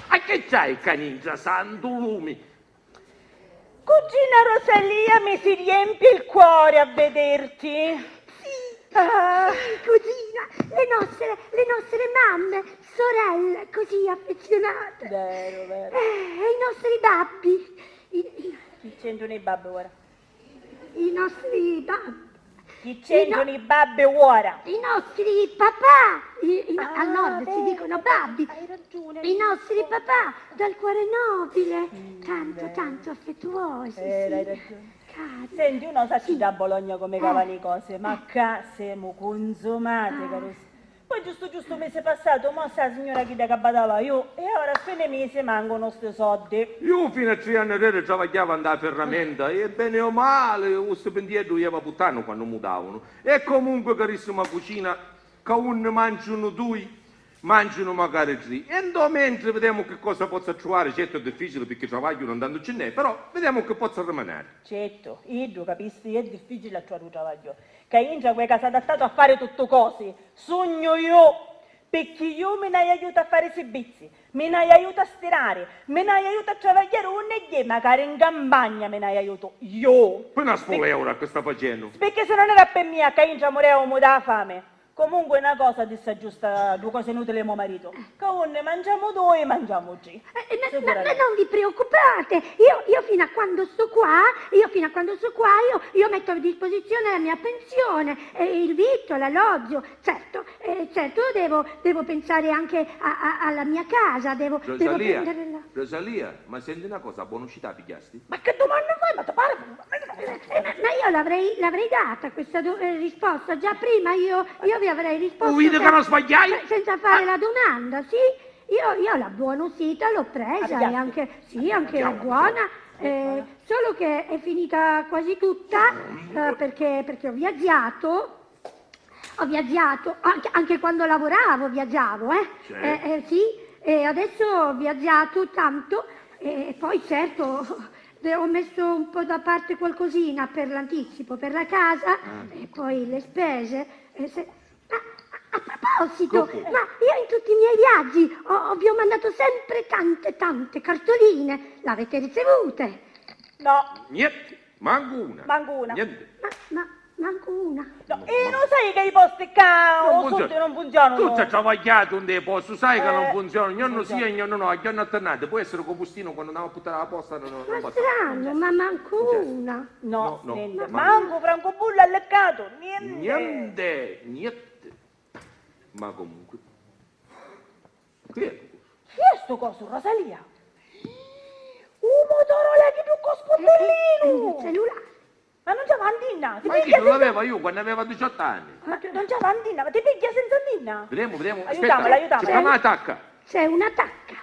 [SPEAKER 3] Ma che c'hai, caninza, santo lumi?
[SPEAKER 4] Cugina Rosalia, mi si riempie il cuore a vederti. Ah.
[SPEAKER 5] Sì, cugina, le nostre mamme, sorelle così affezionate.
[SPEAKER 4] Vero.
[SPEAKER 5] I nostri babbi.
[SPEAKER 4] Chi c'entrano i babbi ora?
[SPEAKER 5] I nostri babbi.
[SPEAKER 4] Chi c'entrano i babbi ora?
[SPEAKER 5] I nostri papà.
[SPEAKER 4] Ah,
[SPEAKER 5] Al nord si
[SPEAKER 4] vero.
[SPEAKER 5] dicono babbi.
[SPEAKER 4] Hai ragione.
[SPEAKER 5] I nostri papà, dal cuore nobile, tanto affettuosi.
[SPEAKER 4] Hai
[SPEAKER 5] Sì.
[SPEAKER 4] ragione.
[SPEAKER 5] Cari.
[SPEAKER 4] Senti, uno sa da Bologna come cavano le cose, ma qua siamo consumate, caro. Poi giusto mese passato, mo sta la signora che da badava io, e ora a fine mese mancano sti soldi.
[SPEAKER 3] Io fino a 3 anni era travagliavo andare a ferramenta e bene o male lo stipendietto io avevo puttano quando mutavano. E comunque carissima cucina, che uno mangiano due, mangiano magari 3. E mentre vediamo che cosa possa trovare, certo è difficile perché travaglio non tanto ce n'è, però vediamo che possa rimanere.
[SPEAKER 4] Certo, io capisci, è difficile a trovare un travaglio. Che io già quella casa adattato a fare tutte cose, sogno io. Perché io me ne aiuto a fare i servizi, me ne aiuto a stirare, me ne aiuto a travagliare un e magari in campagna me ne aiuto io.
[SPEAKER 3] Poi una euro che sta facendo.
[SPEAKER 4] Perché se non era per mia che io già morivo da fame. Comunque una cosa disse giusta, 2 cose inutili mio marito. Che un ne mangiamo 2 e mangiamo 3.
[SPEAKER 5] Ma non vi preoccupate, io fino a quando sto qua, io metto a disposizione la mia pensione, il vitto, l'alloggio, certo, devo pensare anche alla mia casa, devo prendere la...
[SPEAKER 3] Rosalia, ma senti una cosa, buona uscita pigliasti?
[SPEAKER 4] Ma che domanda fai? Ma ti pare?
[SPEAKER 5] Ma io l'avrei data questa risposta, già prima io vi avrei risposto
[SPEAKER 3] Vedi che non sbagliai?
[SPEAKER 5] senza fare la domanda, sì, io la buona uscita l'ho presa e anche la buona, solo che è finita quasi tutta perché ho viaggiato, anche quando lavoravo viaggiavo, sì, e adesso ho viaggiato tanto e poi certo ho messo un po' da parte qualcosina per l'anticipo, per la casa e poi le spese. A proposito, ma io in tutti i miei viaggi vi ho mandato sempre tante cartoline, l'avete ricevute?
[SPEAKER 4] No.
[SPEAKER 3] Niente, manco una. Niente.
[SPEAKER 5] Ma manco una.
[SPEAKER 4] No, e non sai che i posti sotto non funzionano?
[SPEAKER 3] Tu ci hai travagliato un dei posti, sai che non funziona, ognuno sì e ognuno no, ognuno alternate. Può essere compostino quando andiamo a buttare la posta non
[SPEAKER 5] Ma strano, ma manco una.
[SPEAKER 4] No,
[SPEAKER 3] No,
[SPEAKER 4] niente.
[SPEAKER 3] no.
[SPEAKER 4] Manco francobollo alleccato, niente.
[SPEAKER 3] Niente. Ma comunque. Che è?
[SPEAKER 4] Chi è sto coso, Rosalia? Un Motorola che tu con spondellino!
[SPEAKER 5] Il cellulare.
[SPEAKER 4] Ma non c'è vandina!
[SPEAKER 3] Ma chi non l'aveva io quando aveva 18 anni?
[SPEAKER 4] Ma non c'è vandina, ma ti piglia senza vandina?
[SPEAKER 3] Vediamo.
[SPEAKER 4] Aiutamola.
[SPEAKER 3] Ci fa una tacca.
[SPEAKER 5] C'è una tacca.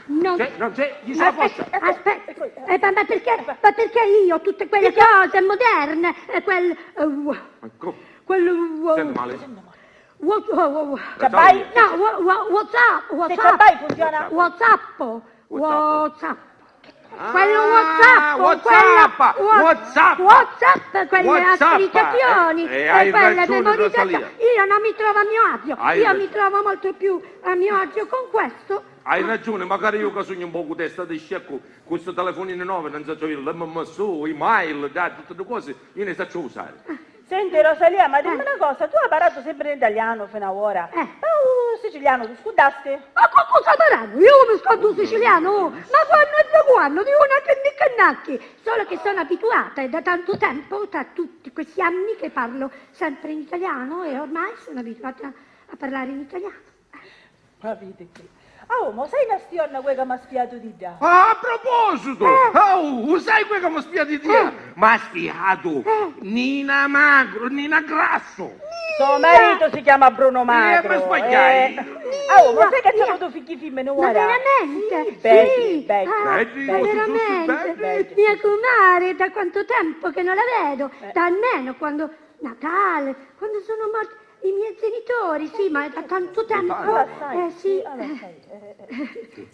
[SPEAKER 5] Non
[SPEAKER 3] c'è, gli sulla posta.
[SPEAKER 5] Aspetta, ma perché io tutte quelle cose moderne,
[SPEAKER 3] Ecco.
[SPEAKER 5] WhatsApp.
[SPEAKER 3] Sento male.
[SPEAKER 4] Capai?
[SPEAKER 5] No,
[SPEAKER 4] Se Capai funziona?
[SPEAKER 5] WhatsApp. Quello WhatsApp, quelle applicazioni e quelle memorizzate. Io non mi trovo a mio agio, io mi trovo molto più a mio agio con questo.
[SPEAKER 3] Hai ragione, magari io che sogno un po' con testa di scecco, questo telefonino nuovo, non so l'MMS, email, tutte le cose, io ne so usare.
[SPEAKER 4] Senti Rosalia, ma dimmi una cosa, tu hai parlato sempre in italiano fino a ora, ma siciliano tu scudaste?
[SPEAKER 5] Ma cosa parlando? Io come scontro siciliano? Ma quando? Di una che mi cannacchi. Solo che sono abituata e da tanto tempo, tra tutti questi anni che parlo sempre in italiano e ormai sono abituata a parlare in italiano.
[SPEAKER 4] Capite che? Oh, ma sai la stionna quella che mi ha spiato di te?
[SPEAKER 3] Ah, a proposito! Sai quel che mi ha spiato di te? Mi ha spiato Nina Magro, Nina Grasso!
[SPEAKER 4] Suo marito si chiama Bruno Magro.
[SPEAKER 3] Ma sbagliai!
[SPEAKER 4] Ma sai che c'è avuto figli femmine
[SPEAKER 5] Ma
[SPEAKER 4] ora?
[SPEAKER 5] veramente?
[SPEAKER 4] Belli.
[SPEAKER 5] Veramente? Mia comare, da quanto tempo che non la vedo? Da almeno quando Natale, quando sono morti i miei genitori, sì, ma è da tanto tempo. Sì.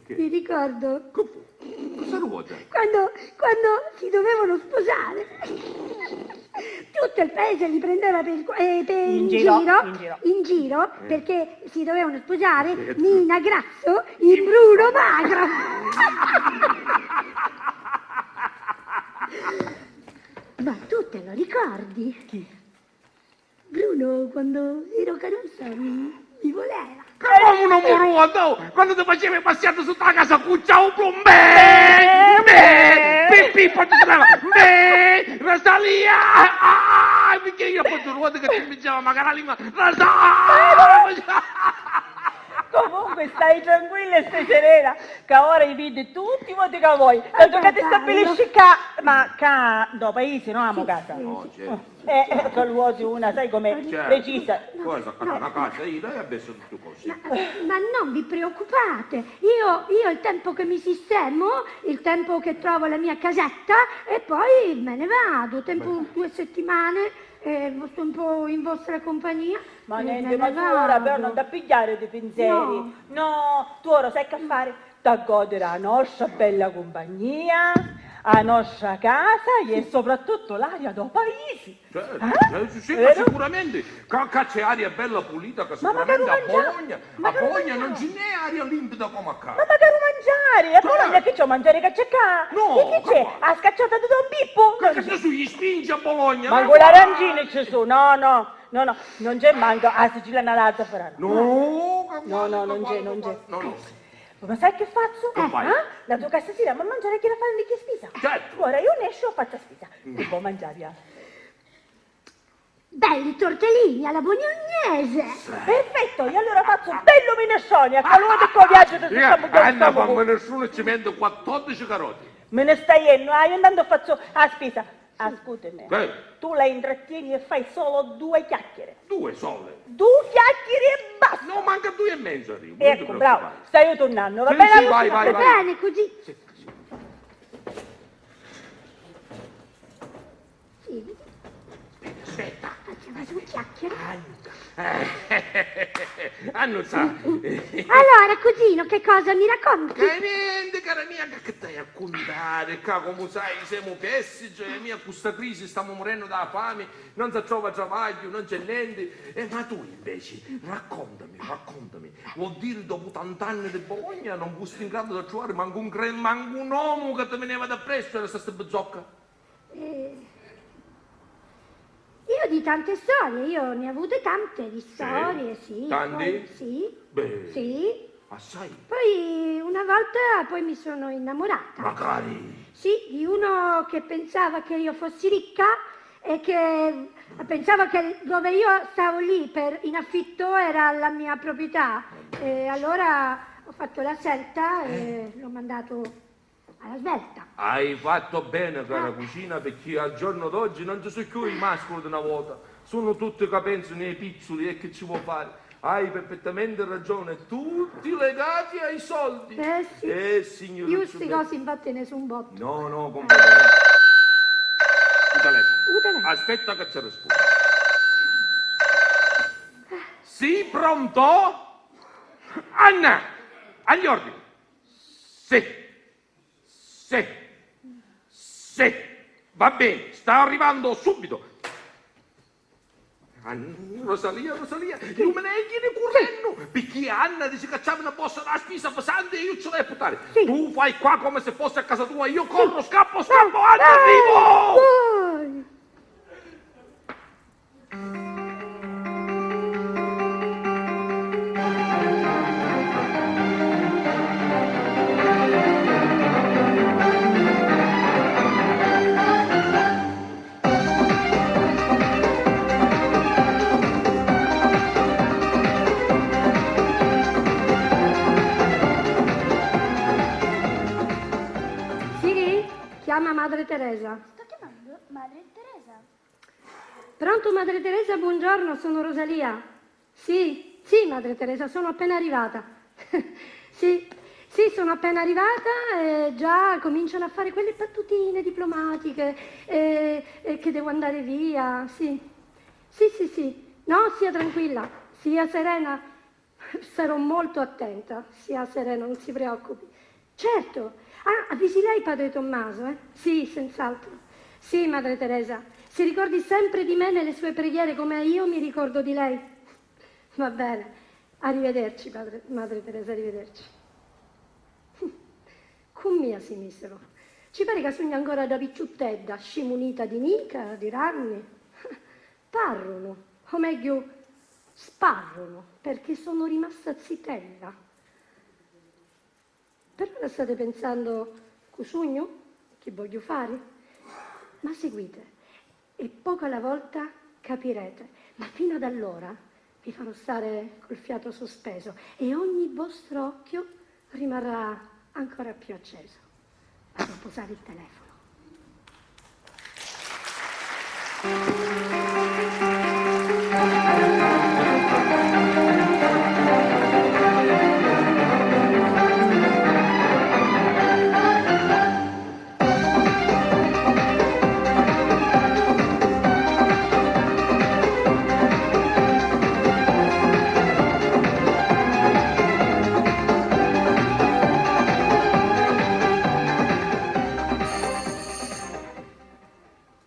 [SPEAKER 5] Mi ricordo.
[SPEAKER 3] Cosa ruota?
[SPEAKER 5] Quando si dovevano sposare, tutto il paese li prendeva in giro perché si dovevano sposare Nina Grasso in Bruno Magro. Ma tu te lo ricordi? Chi? Bruno, quando ero carusa, mi voleva.
[SPEAKER 3] Come un amoroso! Quando ti facevi passare sotto la casa cuccia un plombe! Pippi, poi ti chiamava! Rosalia! Perché io poi ti ruoto che ti piaceva magari la lingua! Rosalia!
[SPEAKER 4] Comunque stai tranquilla e stai serena, che ora i vedi tutti i modi che vuoi. Tanto che ti stabilisci no, paese, no, amo casa.
[SPEAKER 3] No, certo.
[SPEAKER 4] Che vuoti una, sai com'è,
[SPEAKER 3] Certo.
[SPEAKER 4] precisa.
[SPEAKER 3] Poi si accade una casa, io e adesso tutto così.
[SPEAKER 5] Ma non vi preoccupate, io il tempo che mi sistemo, il tempo che trovo la mia casetta e poi me ne vado, tempo 2 settimane, sto un po' in vostra compagnia.
[SPEAKER 4] Ma
[SPEAKER 5] e
[SPEAKER 4] niente,
[SPEAKER 5] me
[SPEAKER 4] ma
[SPEAKER 5] ne
[SPEAKER 4] tu ora però
[SPEAKER 5] vado.
[SPEAKER 4] non da pigliare dei pensieri. No, tu ora sai che fare? Da godere la nostra bella compagnia, la nostra casa e soprattutto l'aria del paese.
[SPEAKER 3] Certo, sì, ma
[SPEAKER 4] Vero?
[SPEAKER 3] sicuramente, c'è aria bella pulita, che
[SPEAKER 4] Ma
[SPEAKER 3] sicuramente
[SPEAKER 4] magari
[SPEAKER 3] a
[SPEAKER 4] mangiare,
[SPEAKER 3] Bologna, non c'è né aria limpida come a
[SPEAKER 4] Ma
[SPEAKER 3] casa.
[SPEAKER 4] magari mangiare, e poi non è che c'ho mangiare che c'è qua.
[SPEAKER 3] No,
[SPEAKER 4] E chi c'è?
[SPEAKER 3] come?
[SPEAKER 4] Ha scacciata da Don Pippo?
[SPEAKER 3] Ma che se su gli spingi a Bologna?
[SPEAKER 4] Ma con l'arancino ci sono, no, non c'è manco, a Siciliana la zafferana.
[SPEAKER 3] No,
[SPEAKER 4] Non c'è.
[SPEAKER 3] No.
[SPEAKER 4] Ma sai che faccio?
[SPEAKER 3] Che fai?
[SPEAKER 4] La tua casa sera, ma mangiare chi la fa di che spesa?
[SPEAKER 3] Certo.
[SPEAKER 4] Ora io ne esco e faccio spesa. Tu puoi mangiare,
[SPEAKER 5] Belli tortellini alla bolognese.
[SPEAKER 4] Perfetto, io allora faccio bello minestrone, a calore di quel viaggio che stiamo
[SPEAKER 3] Anna,
[SPEAKER 4] facendo.
[SPEAKER 3] ma nessuno ci mette 14 carote.
[SPEAKER 4] Me ne stai io andando faccio la spesa. Ascoltami, tu la intrattieni e fai solo 2 chiacchiere.
[SPEAKER 3] 2 sole.
[SPEAKER 4] 2 chiacchiere e basta.
[SPEAKER 3] No, manca 2 e mezzo arrivo.
[SPEAKER 4] Ecco, bravo, stai tornando, va
[SPEAKER 3] Sì,
[SPEAKER 4] bene?
[SPEAKER 3] sì, vai.
[SPEAKER 5] Va bene così. Sì,
[SPEAKER 3] Aspetta.
[SPEAKER 5] facciamo su chiacchiere.
[SPEAKER 3] Anno sa.
[SPEAKER 5] Allora, cugino, che cosa mi racconti?
[SPEAKER 3] Che niente, cara mia, che stai a contare? Come sai, siamo pessimi, mia, questa crisi, stiamo morendo da fame, non si trova lavoro, non c'è niente. Ma tu invece, raccontami, vuol dire dopo 80 anni di Bologna non fosti in grado di trovare manco un uomo che ti veniva da presto e questa bezzocca?
[SPEAKER 5] Io di tante storie, io ne ho avute tante di storie, sì.
[SPEAKER 3] Tanti?
[SPEAKER 5] Poi, sì.
[SPEAKER 3] Beh.
[SPEAKER 5] Sì.
[SPEAKER 3] Assai.
[SPEAKER 5] Poi una volta poi mi sono innamorata.
[SPEAKER 3] Magari.
[SPEAKER 5] Sì, di uno che pensava che io fossi ricca e che pensava che dove io stavo lì in affitto era la mia proprietà. E allora ho fatto la scelta e l'ho mandato alla svelta.
[SPEAKER 3] Hai fatto bene, cara cugina, perché al giorno d'oggi non ci sono più i mascoli di una volta. Sono tutti che pensano nei piccoli e che ci vuoi fare. Hai perfettamente ragione, tutti legati ai soldi.
[SPEAKER 5] Sì.
[SPEAKER 3] Signore.
[SPEAKER 5] Io queste cose infatti ne sono un botto.
[SPEAKER 3] No, completamente. Il telefono. Aspetta che ci rispondo. Sì, pronto? Anna, agli ordini. Sì, va bene, sta arrivando subito. Rosalia, io me ne vieni correndo, perché Anna dice che c'è una borsa da spesa pesante e io ce l'ho a buttare. Tu fai qua come se fosse a casa tua, io corro, scappo, Anna, arrivo!
[SPEAKER 5] Chiama Madre Teresa.
[SPEAKER 8] Sto chiamando Madre Teresa.
[SPEAKER 5] Pronto, Madre Teresa, buongiorno, sono Rosalia. Sì, Madre Teresa, sono appena arrivata. Sì, sono appena arrivata e già cominciano a fare quelle battutine diplomatiche e che devo andare via. Sì. No, sia tranquilla, sia serena. Sarò molto attenta. Sia serena, non si preoccupi. Certo. Avvisi lei padre Tommaso, eh? Sì, senz'altro. Sì, Madre Teresa, si ricordi sempre di me nelle sue preghiere come io mi ricordo di lei. Va bene, arrivederci, Madre Teresa, arrivederci. Con mia si misero. Ci pare che sogna ancora da picciuttedda, scimunita di nica, di ranni. Parrono, o meglio, sparrono, perché sono rimasta zitella. Per ora state pensando, cusugno, che voglio fare? Ma seguite, e poco alla volta capirete. Ma fino ad allora vi farò stare col fiato sospeso e ogni vostro occhio rimarrà ancora più acceso. Vado a posare il telefono.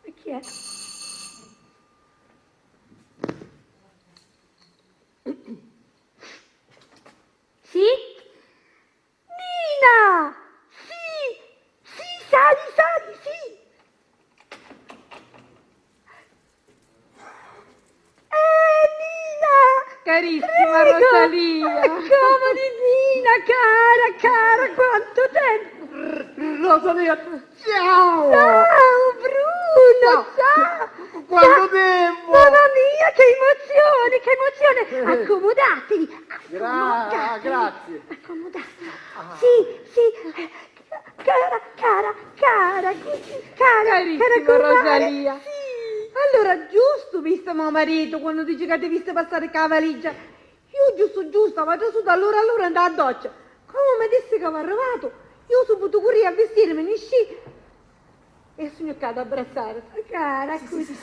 [SPEAKER 5] E chi è? Sì? Nina! Sì! Sì, sali, sì! Nina!
[SPEAKER 4] Carissima
[SPEAKER 5] Prego!
[SPEAKER 4] Rosalia!
[SPEAKER 5] Comodi, Nina, cara, quanto tempo!
[SPEAKER 7] Rosalia, ciao!
[SPEAKER 5] Ciao, Bruno! Ciao!
[SPEAKER 7] Quanto tempo!
[SPEAKER 5] Mamma mia, che emozione! Accomodatevi!
[SPEAKER 7] Grazie.
[SPEAKER 5] Accomodatevi! Sì, cara,
[SPEAKER 4] Carissima
[SPEAKER 5] comare,
[SPEAKER 4] Rosalia.
[SPEAKER 5] sì!
[SPEAKER 4] Allora, giusto visto mio marito quando dice che ti visto passare con la valigia. Io giusto, vado su allora andavo a doccia. Come mi disse che avevo arrivato, io subito corri a vestirmi in sci e sono caduta ad abbracciare.
[SPEAKER 5] Cara, così.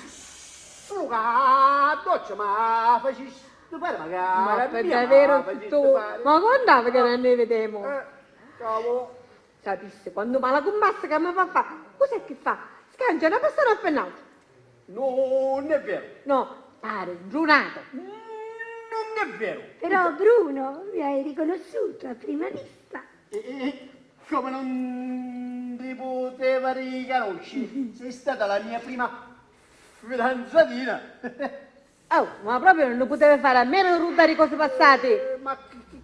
[SPEAKER 7] Luca, doccia, ma facessi fare magari.
[SPEAKER 4] Ma per davvero tu, ma quando andava che non ne vedemo?
[SPEAKER 7] Cavolo.
[SPEAKER 4] Sapesse, quando me la combassa che mi fa fare, cos'è che fa? Scancia una persona a pennato.
[SPEAKER 7] Non è vero.
[SPEAKER 4] No, pare, giurato.
[SPEAKER 7] Non è vero.
[SPEAKER 5] Però Bruno, mi hai riconosciuto a prima vista.
[SPEAKER 7] E come non ti poteva riconoscere? Sei stata la mia prima fidanzatina.
[SPEAKER 4] Oh, ma proprio non lo poteva fare a meno di rubare cose passate.
[SPEAKER 7] Ma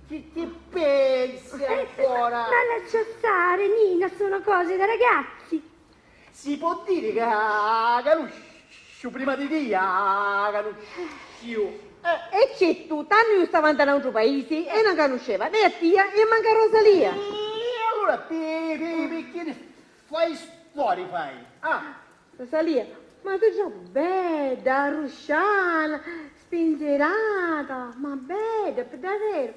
[SPEAKER 7] che pensi ancora?
[SPEAKER 5] Ma lascia stare, Nina, sono cose da ragazzi.
[SPEAKER 7] Si può dire che conosci prima di te, conosci io.
[SPEAKER 4] E c'è tu, tanto io stavo andando a un altro paese e non conosceva né a tia e manca Rosalia.
[SPEAKER 7] E allora perché fai storie fai? Ah,
[SPEAKER 4] Rosalia, ma tu già bella, rusciana, spingerata, ma bella, per davvero.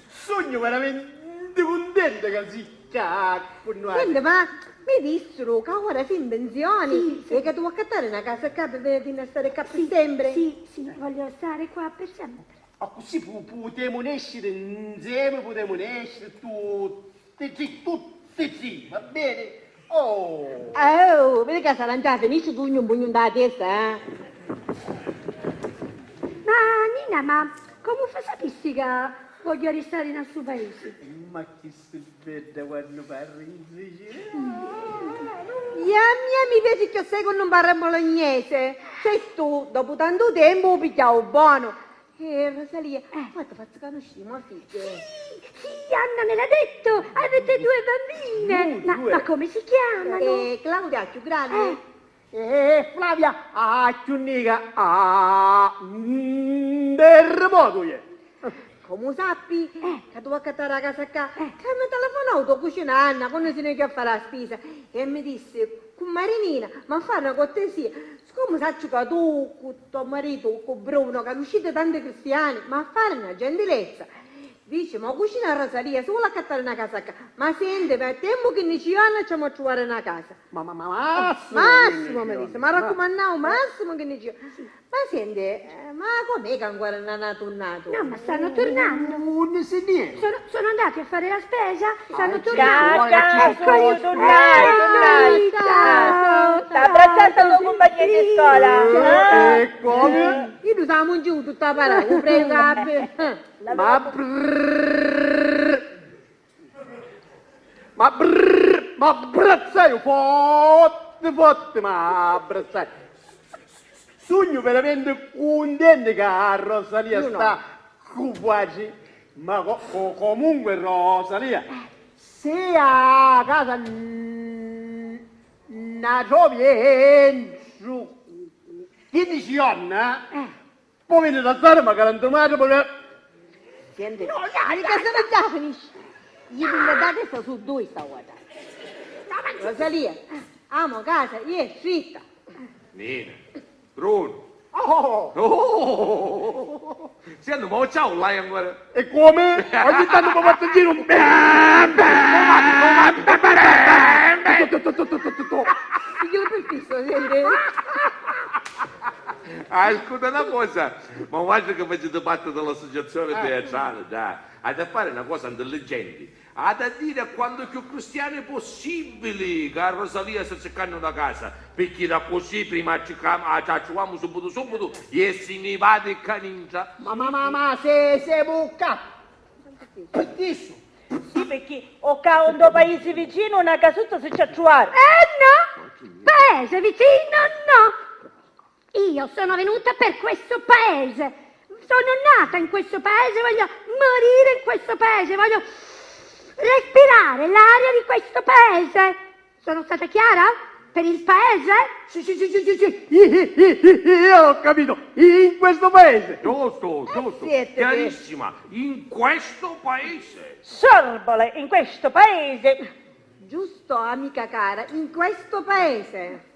[SPEAKER 7] sogno veramente contento che si cacconuate.
[SPEAKER 4] Senti, ma mi dissero che ora sei in pensione
[SPEAKER 5] Sì, sì.
[SPEAKER 4] e che tu vuoi accattare una casa qua per venire a stare qua per sempre?
[SPEAKER 5] Sì, voglio stare qua per sempre.
[SPEAKER 7] Ma così potremo escere insieme, potremo escere tutti, va bene? Oh!
[SPEAKER 4] Oh, vedi che sarà già finisce tu un pugno da testa, eh?
[SPEAKER 5] Ma Nina, ma come fa sapessi che voglio restare nel suo paese?
[SPEAKER 7] Ma che bella quando parli in Sicilia?
[SPEAKER 4] Mi piace che sei con un barra bolognese. Sei tu, dopo tanto tempo, pigliavo buono. Rosalia, ma ti faccio conoscere mia figlia.
[SPEAKER 5] Sì, Anna me l'ha detto, avete due bambine. Ma come si chiamano?
[SPEAKER 4] Claudia, più grande.
[SPEAKER 7] Flavia, più nega, terremoto è.
[SPEAKER 4] Come sappi che tu vuoi accattare la casa qua? Che mi telefonato a cucina Anna quando se ne che a fare la spesa e mi disse, con Marinina, ma fai una cortesia, siccome saccio che tu, con tuo marito, con Bruno, che uscite tanti cristiani, ma fare una gentilezza. Dice, ma cucina a Rosalia, se vuole accattare una casa qua, ma senti, per tempo che ne ci vanno ci a trovare una casa. Massimo mi disse, ma raccomandavo Massimo che ne ci ma senti, ma com'è che ancora non è tornato?
[SPEAKER 5] No, ma stanno tornando.
[SPEAKER 7] Non si niente.
[SPEAKER 5] Sono andati a fare la spesa, stanno
[SPEAKER 6] Ciao,
[SPEAKER 5] tornando.
[SPEAKER 6] ciao, tornai.
[SPEAKER 5] Ciao.
[SPEAKER 6] Sta abbracciando il tuo compagno di scuola.
[SPEAKER 7] E come?
[SPEAKER 4] Io tu siamo giù tutta la parola, prego,
[SPEAKER 7] Ma abbrazzai forte, ma abbrazzai. Sogno veramente contento che a Rosalia sta cupaci, ma comunque Rosalia, se a casa non trovi entro 15 anni,
[SPEAKER 9] Poi viene da stare, ma garantomare, poi...
[SPEAKER 4] Senti, no, dai, che se ne già finisce. Gli pillotate sta su due sta guardando. Rosalia, amo casa, io è fritta.
[SPEAKER 3] Nina, Bruno.
[SPEAKER 9] Oh!
[SPEAKER 3] Oh! Senti, ma ciao là ancora.
[SPEAKER 9] E come? Ogni tanto mi faccio giro un...
[SPEAKER 4] Io per fisso, senti?
[SPEAKER 3] Ascolta una cosa, ma guarda che facete parte dell'associazione teatrale, dai. Ha da fare una cosa intelligente. Ha da dire a quanto più cristiani possibili che a Rosalia sta cercando una casa. Perché da così prima ci facciamo subito e se ne va di caningia.
[SPEAKER 9] Ma, se bucca! Perdisso!
[SPEAKER 4] Sì, perché ho caondo paesi vicino una casutta si c'è trovare.
[SPEAKER 5] No! Paese vicino, no! Io sono venuta per questo paese. Sono nata in questo paese, voglio morire in questo paese, voglio respirare l'aria di questo paese. Sono stata chiara? Per il paese?
[SPEAKER 9] Sì. Io ho capito. In questo paese.
[SPEAKER 3] Giusto.
[SPEAKER 4] siete
[SPEAKER 3] Chiarissima. In questo paese.
[SPEAKER 4] Sorbole in questo paese.
[SPEAKER 10] Giusto, amica cara, in questo paese.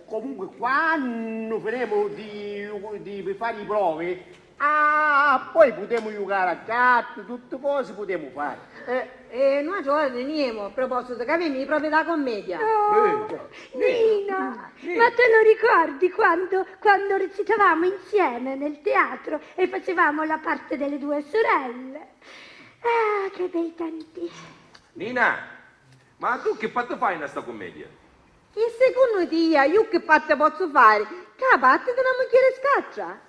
[SPEAKER 9] Comunque, quando finiremo di fare le prove, poi potremo giocare a carte, tutte cose potremo fare.
[SPEAKER 10] Noi già veniamo a proposito che avevi proprio da commedia.
[SPEAKER 5] Oh, Nina, ma te lo ricordi quando recitavamo insieme nel teatro e facevamo la parte delle due sorelle? Ah, che bei tempi.
[SPEAKER 3] Nina, ma tu che parte fai in questa commedia?
[SPEAKER 10] E secondo te io che parte posso fare? Che la parte della moglie scaccia?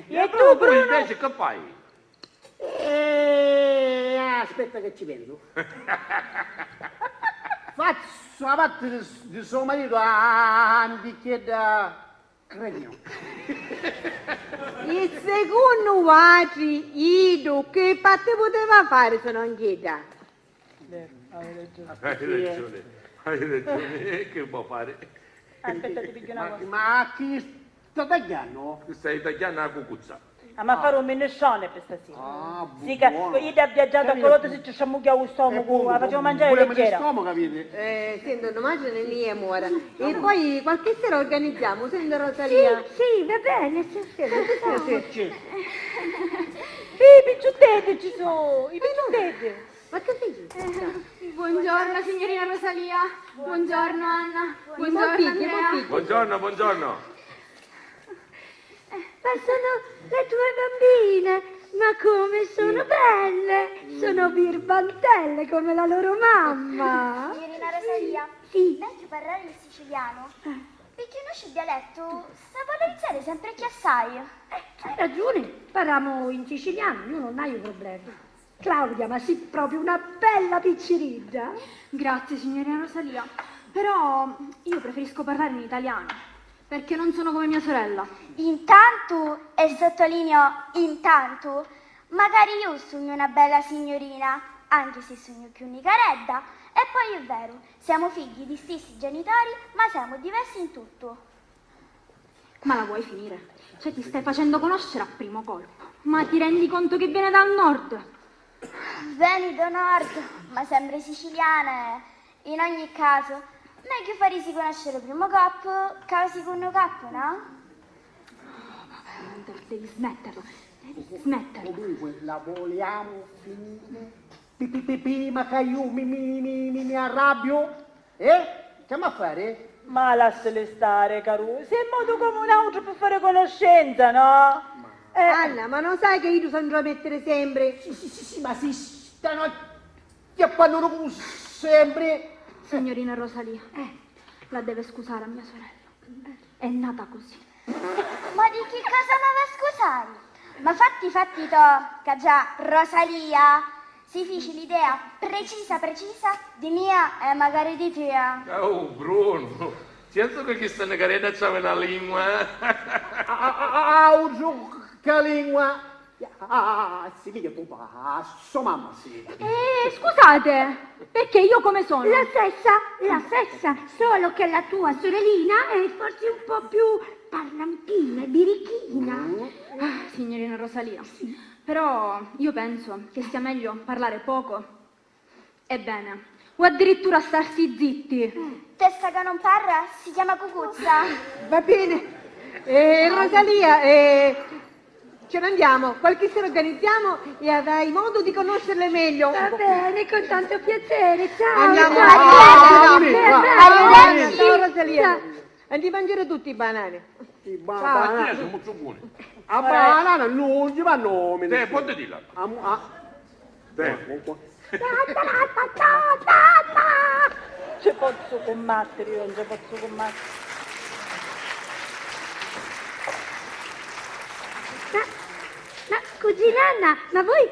[SPEAKER 4] E tu, Bruno?
[SPEAKER 3] Invece che fai?
[SPEAKER 9] Aspetta che ci penso. Faccio la parte di suo marito a un bicchiere da cregno.
[SPEAKER 10] E secondo voi io che parte poteva fare se non chieda?
[SPEAKER 3] Hai ragione, che può fare?
[SPEAKER 4] Aspetta, ti piglio una cosa.
[SPEAKER 9] Ma chi sta tagliando?
[SPEAKER 3] Stai tagliando la cucuzza.
[SPEAKER 4] Ma fare un minescione per stasera. Sì, che
[SPEAKER 9] buono.
[SPEAKER 4] io da viaggiato a Coloto se ci sciammucchia lo stomaco, la facciamo mangiare
[SPEAKER 9] pure
[SPEAKER 4] leggera.
[SPEAKER 9] stomaco, capite?
[SPEAKER 10] Sento, non mangia né mia amore. E poi qualche sera organizziamo, sento Rosalia.
[SPEAKER 5] Sì, va bene, sì.
[SPEAKER 4] I picciutteti ci sono, i picciutteti.
[SPEAKER 10] Ma che fai?
[SPEAKER 1] Buongiorno signorina Rosalia, buongiorno Anna, buongiorno
[SPEAKER 10] Buon
[SPEAKER 1] Andrea.
[SPEAKER 3] Buongiorno.
[SPEAKER 5] Ma sono le tue bambine, ma come sono belle! Sono birbantelle come la loro mamma.
[SPEAKER 8] Signorina Rosalia,
[SPEAKER 5] Sì.
[SPEAKER 8] lei ci parlare il siciliano? Perché il nostro dialetto sa valorizzare sempre chi assai.
[SPEAKER 5] Hai ragione, parliamo in siciliano, io non ho problemi. Claudia, ma sei proprio una bella picciriglia.
[SPEAKER 1] Grazie signorina Rosalia, però io preferisco parlare in italiano, perché non sono come mia sorella.
[SPEAKER 8] Intanto, e sottolineo intanto, magari io sogno una bella signorina, anche se sogno più nicaredda, e poi è vero, siamo figli di stessi genitori, ma siamo diversi in tutto.
[SPEAKER 1] Ma la vuoi finire? Cioè ti stai facendo conoscere a primo colpo, ma ti rendi conto che viene dal nord?
[SPEAKER 8] Vieni da nord, ma sembri siciliana. In ogni caso, meglio farsi conoscere primo capo che il secondo capo, no?
[SPEAKER 5] Devi smetterla, devi smetterla.
[SPEAKER 9] Comunque, la vogliamo finire? Prima che io mi arrabbio? Che a fare?
[SPEAKER 4] Ma lasciale stare, caro. Sei in modo come un altro per fare conoscenza, no?
[SPEAKER 10] Anna, ma non sai che io sono già a mettere sempre?
[SPEAKER 9] Sì, ma si stanno chiappando come sempre.
[SPEAKER 1] Signorina Rosalia, la deve scusare a mia sorella. È nata così.
[SPEAKER 8] Ma di che cosa mi va scusare? Ma fatti to, che già Rosalia si fece l'idea precisa di mia e magari di te.
[SPEAKER 3] Oh Bruno, sento che questa negaretta c'ha una lingua.
[SPEAKER 9] Che lingua? Sì, mica tu passo, mamma, sì.
[SPEAKER 10] Scusate, perché io come sono?
[SPEAKER 5] La stessa, solo che la tua sorellina è forse un po' più parlantina, birichina.
[SPEAKER 10] Signorina Rosalia, però io penso che sia meglio parlare poco e bene, o addirittura starsi zitti.
[SPEAKER 8] Testa che non parla si chiama cucuzza.
[SPEAKER 10] Va bene. Rosalia, ce ne andiamo. Qualche sera organizziamo e avrai modo di conoscerle meglio.
[SPEAKER 5] Va bene, con tanto piacere, ciao.
[SPEAKER 10] Andiamo.
[SPEAKER 8] Arrivederci.
[SPEAKER 10] Ciao Rosalia. Andiamo a mangiare tutti i banani.
[SPEAKER 9] I
[SPEAKER 3] Ma
[SPEAKER 9] banani.
[SPEAKER 3] sono molto buoni.
[SPEAKER 9] A banana non ci va nome.
[SPEAKER 3] Te, ponte di là. Te.
[SPEAKER 4] Ci posso combattere, io non ci posso combattere.
[SPEAKER 5] Ma cugina Anna, ma voi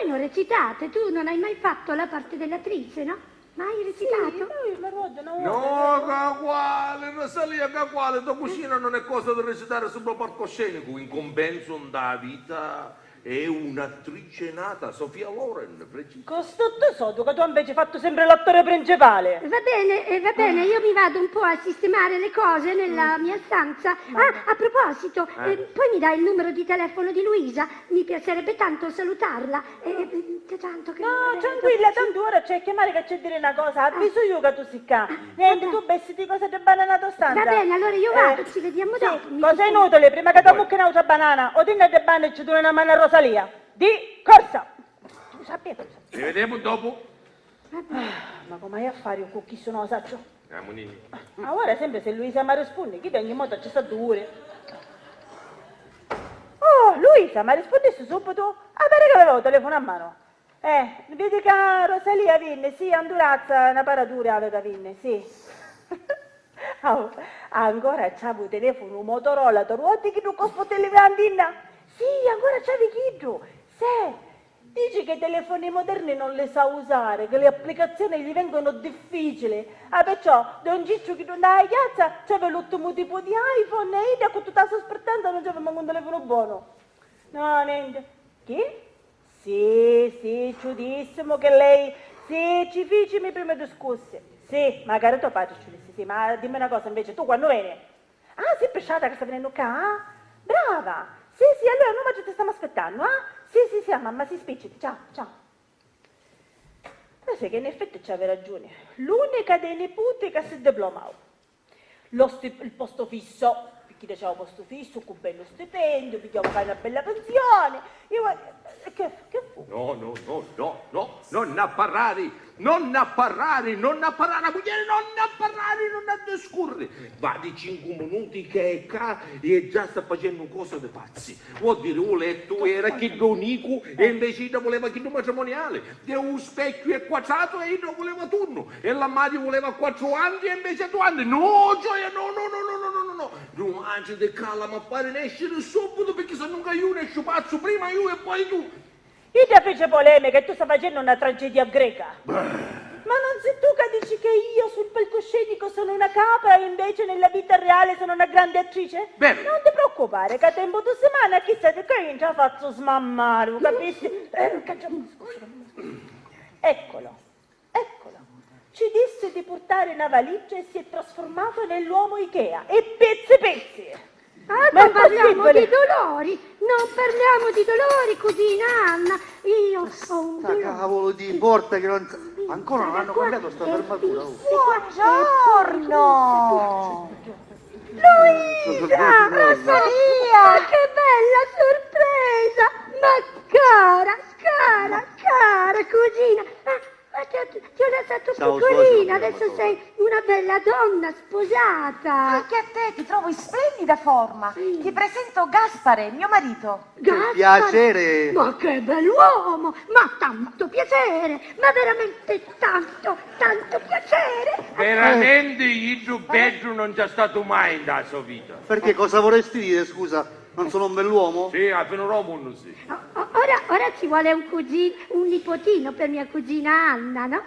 [SPEAKER 5] non recitate? Tu non hai mai fatto la parte dell'attrice, no? Mai recitato?
[SPEAKER 3] No, Caquale, Rosalia, Caquale, tua cucina non è cosa da recitare sul palcoscenico. In compenso, da vita è un'attrice nata, Sofia Loren, preciso.
[SPEAKER 4] Con tutto sodo che tu invece hai fatto sempre l'attore principale.
[SPEAKER 5] Va bene, io mi vado un po' a sistemare le cose nella mia stanza. A proposito, poi mi dai il numero di telefono di Luisa? Mi piacerebbe tanto salutarla. Tanto che
[SPEAKER 4] No, tranquilla, tanto ora c'è chiamare che c'è dire una cosa. Avviso io che tu si qua. Niente, tu vestiti cosa di bananato stanza.
[SPEAKER 5] Va bene, allora io vado, ci vediamo dopo.
[SPEAKER 4] Cosa è inutile, prima che ti mucchi un'altra banana, o dinne de banne e ci dura una mano a Rosalia. Di corsa! Tu sappi cosa.
[SPEAKER 3] Ci vediamo dopo.
[SPEAKER 4] Ma come hai a fare io con chi sono saccio?
[SPEAKER 3] Monini.
[SPEAKER 4] Ma ora sempre se Luisa mi risponde, chi da ogni modo ci sta dure. Oh, Luisa, ma rispondessi subito? Ah, pare che avevo il telefono a mano. Vedi che Rosalia vinne, sì, Andurazza, una paratura aveva vinne, sì. Oh, ancora c'avevo il telefono Motorola, tu ruoti che non costa telefonina? Sì, ancora c'avevi chiedo. Sì, dici che i telefoni moderni non le sa usare, che le applicazioni gli vengono difficili. Ah, perciò, da un ciccio che non ha la piazza, c'aveva l'ultimo tipo di iPhone e io con tutta la sospettante non c'aveva manco un telefono buono. No, niente. Chi? Sì, giudissimo che lei, sì, ci ficimi prima discusse. Sì, magari tuo padre ci disse, sì, ma dimmi una cosa invece, tu quando vieni? Ah, sei pesciata che sta venendo qua? Brava! Sì, allora noi oggi ti stiamo aspettando, Sì, mamma si spicciti, ciao. Ma sai che in effetti c'aveva ragione, l'unica dei nipoti che si è diplomato. Il posto fisso, chi diceva posto fisso, con bello stipendio, pigliavo una bella pensione, che fu?
[SPEAKER 3] No, non a parlare, a mugliere, non a parlare, non a discorrere. Va di 5 minuti che è qua e già sta facendo cose di pazzi. Vuol dire, o letto era che donico e invece io voleva che tu matrimoniale. E un specchio è quadrato e io voleva turno. E la madre voleva 4 anni e invece 2 anni. No, gioia, no. Non anzi di cala, ma fare nascere subito perché se non io ne pazzo prima io e poi tu.
[SPEAKER 4] Io ti fece polemica e tu stai facendo una tragedia greca. Ma non sei tu che dici che io sul palcoscenico sono una capra e invece nella vita reale sono una grande attrice?
[SPEAKER 3] Bene.
[SPEAKER 4] Non ti preoccupare, che a tempo 2 settimane chissà che io ci ha fatto smammare, capisci? Eccolo. Ci disse di portare una valigia e si è trasformato nell'uomo Ikea. E pezzi.
[SPEAKER 5] Non parliamo di dolori, cugina Anna. Io ho un
[SPEAKER 7] Sta cavolo di porta che non... Ancora non hanno cambiato sta fermatura.
[SPEAKER 6] Buongiorno!
[SPEAKER 5] Luisa! Rosalia! Che bella sorpresa! Ma cara cugina! Ma ti ho lasciato
[SPEAKER 7] Ciao,
[SPEAKER 5] piccolina,
[SPEAKER 7] suocero,
[SPEAKER 5] adesso sei una bella donna sposata.
[SPEAKER 6] Anche a te ti trovo in splendida forma. Ti presento Gaspare, mio marito.
[SPEAKER 5] Gaspare.
[SPEAKER 7] Piacere.
[SPEAKER 5] Ma che bell'uomo, ma tanto piacere, ma veramente tanto piacere.
[SPEAKER 3] Veramente io peggio non c'è stato mai in la sua vita.
[SPEAKER 7] Perché cosa vorresti dire, scusa? Non sono un bell'uomo?
[SPEAKER 3] Sì, a Fenoromo non sì.
[SPEAKER 5] Ora ci vuole un nipotino per mia cugina Anna, no?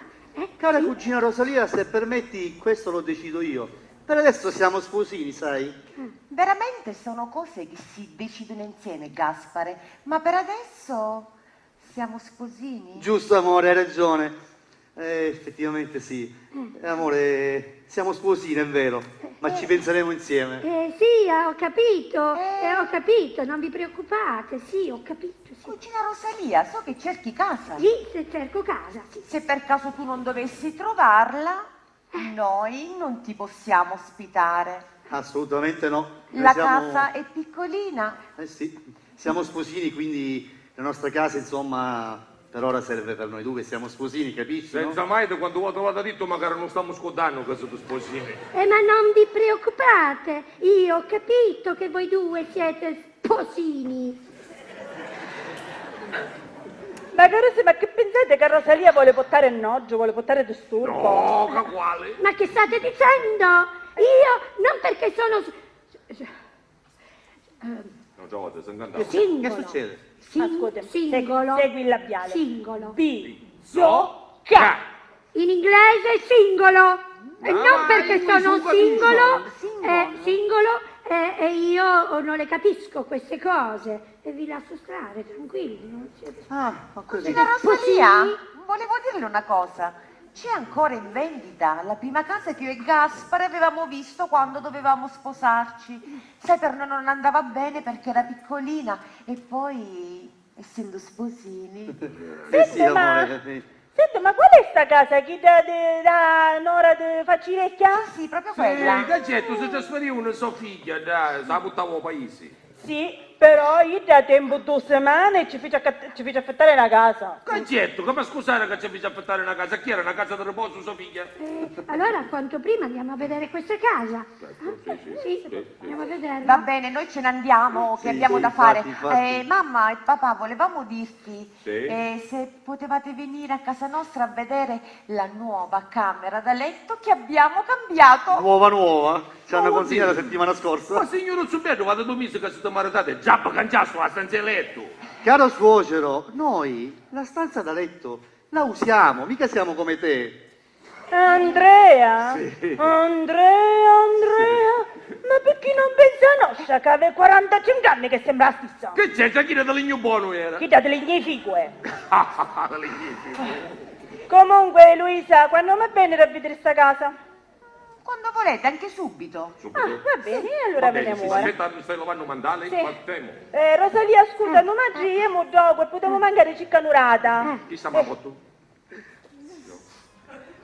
[SPEAKER 7] Cara cugina Rosalia, se permetti, questo lo decido io. Per adesso siamo sposini, sai?
[SPEAKER 6] Veramente sono cose che si decidono insieme, Gaspare, ma per adesso siamo sposini.
[SPEAKER 7] Giusto, amore, hai ragione. Effettivamente sì. Amore, siamo sposini, è vero, ma ci penseremo insieme.
[SPEAKER 5] Sì, ho capito, non vi preoccupate, sì, ho capito, sì.
[SPEAKER 6] Cugina Rosalia, so che cerchi casa.
[SPEAKER 5] Sì, se cerco casa, sì.
[SPEAKER 6] Se per caso tu non dovessi trovarla, noi non ti possiamo ospitare.
[SPEAKER 7] Assolutamente no. Noi
[SPEAKER 6] La
[SPEAKER 7] siamo-
[SPEAKER 6] casa è piccolina.
[SPEAKER 7] Eh sì, siamo sposini, quindi la nostra casa, insomma, per ora serve per noi due, siamo sposini, capisci? no?
[SPEAKER 3] Senza mai, da quando ho trovato detto, magari non stiamo scordando che siete sposini.
[SPEAKER 5] Ma non vi preoccupate, io ho capito che voi due siete sposini.
[SPEAKER 4] Ma carossi, ma che pensate che Rosalia vuole portare noggio, vuole portare disturbo?
[SPEAKER 3] No, che quale?
[SPEAKER 5] Ma che state dicendo? Io, non perché sono
[SPEAKER 3] Non c'ho voglia, sono incantato.
[SPEAKER 7] Che
[SPEAKER 5] singolo.
[SPEAKER 7] succede?
[SPEAKER 4] Ascoltami,
[SPEAKER 5] Singolo.
[SPEAKER 4] segui il labiale.
[SPEAKER 5] Singolo.
[SPEAKER 4] Bisoca.
[SPEAKER 5] In inglese singolo. E non perché
[SPEAKER 3] io
[SPEAKER 5] sono
[SPEAKER 3] sono
[SPEAKER 5] singolo e io non le capisco queste cose. E vi lascio stare, tranquilli. Non siete...
[SPEAKER 7] Ah, ho capito.
[SPEAKER 6] Cugina Rosalia, volevo dirle una cosa. C'è ancora in vendita la prima casa che io e Gaspare avevamo visto quando dovevamo sposarci. Sai, per noi non andava bene perché era piccolina e poi, essendo sposini...
[SPEAKER 7] Sì, amore.
[SPEAKER 4] Senti, ma qual è sta casa? Chi da Nora di Facirecchia?
[SPEAKER 6] Sì, proprio
[SPEAKER 3] Sì,
[SPEAKER 6] quella.
[SPEAKER 3] Gagetto, se trasferiva una sua figlia, dai, la buttavo a paese.
[SPEAKER 4] Sì, però io da tempo 2 settimane ci fece affittare la casa.
[SPEAKER 3] Gagetto, come scusare che ci fece affittare una casa? Chi era una casa di riposo sua figlia?
[SPEAKER 5] Allora, quanto prima andiamo a vedere questa casa. Sì, andiamo a vederla.
[SPEAKER 6] Va bene, noi ce ne andiamo, che
[SPEAKER 7] Sì,
[SPEAKER 6] abbiamo
[SPEAKER 7] sì,
[SPEAKER 6] da fare.
[SPEAKER 7] infatti.
[SPEAKER 6] Mamma e papà, volevamo dirti
[SPEAKER 3] Sì.
[SPEAKER 6] se potevate venire a casa nostra a vedere la nuova camera da letto che abbiamo cambiato.
[SPEAKER 7] Nuova? Ci hanno
[SPEAKER 3] No,
[SPEAKER 7] consegnato la
[SPEAKER 3] oddio.
[SPEAKER 7] settimana
[SPEAKER 3] Ma
[SPEAKER 7] scorsa.
[SPEAKER 3] signor Zubetto, vado 2 mesi che siete maritati, già cangiato la stanza di letto.
[SPEAKER 7] Caro suocero, noi la stanza da letto la usiamo, mica siamo come te.
[SPEAKER 4] Andrea?
[SPEAKER 7] Sì.
[SPEAKER 4] Andrea? Ma perché non pensa a nostra che aveva 45 anni che sembra la stessa?
[SPEAKER 3] Che c'è? Già chi era del legno buono era?
[SPEAKER 4] Chi dà delle mie figue?
[SPEAKER 3] Del legno.
[SPEAKER 4] Comunque, Luisa, quando mi viene a vedere sta casa?
[SPEAKER 6] Quando volete, anche subito.
[SPEAKER 4] Ah, va bene, allora veniamo ora.
[SPEAKER 3] Aspetta, mi stai lavando mandale?
[SPEAKER 4] Sì.
[SPEAKER 3] Partiamo.
[SPEAKER 4] Rosalia, scusa, non mangiamo dopo e potevo mangiare ciccanurata.
[SPEAKER 3] Chi sta tu?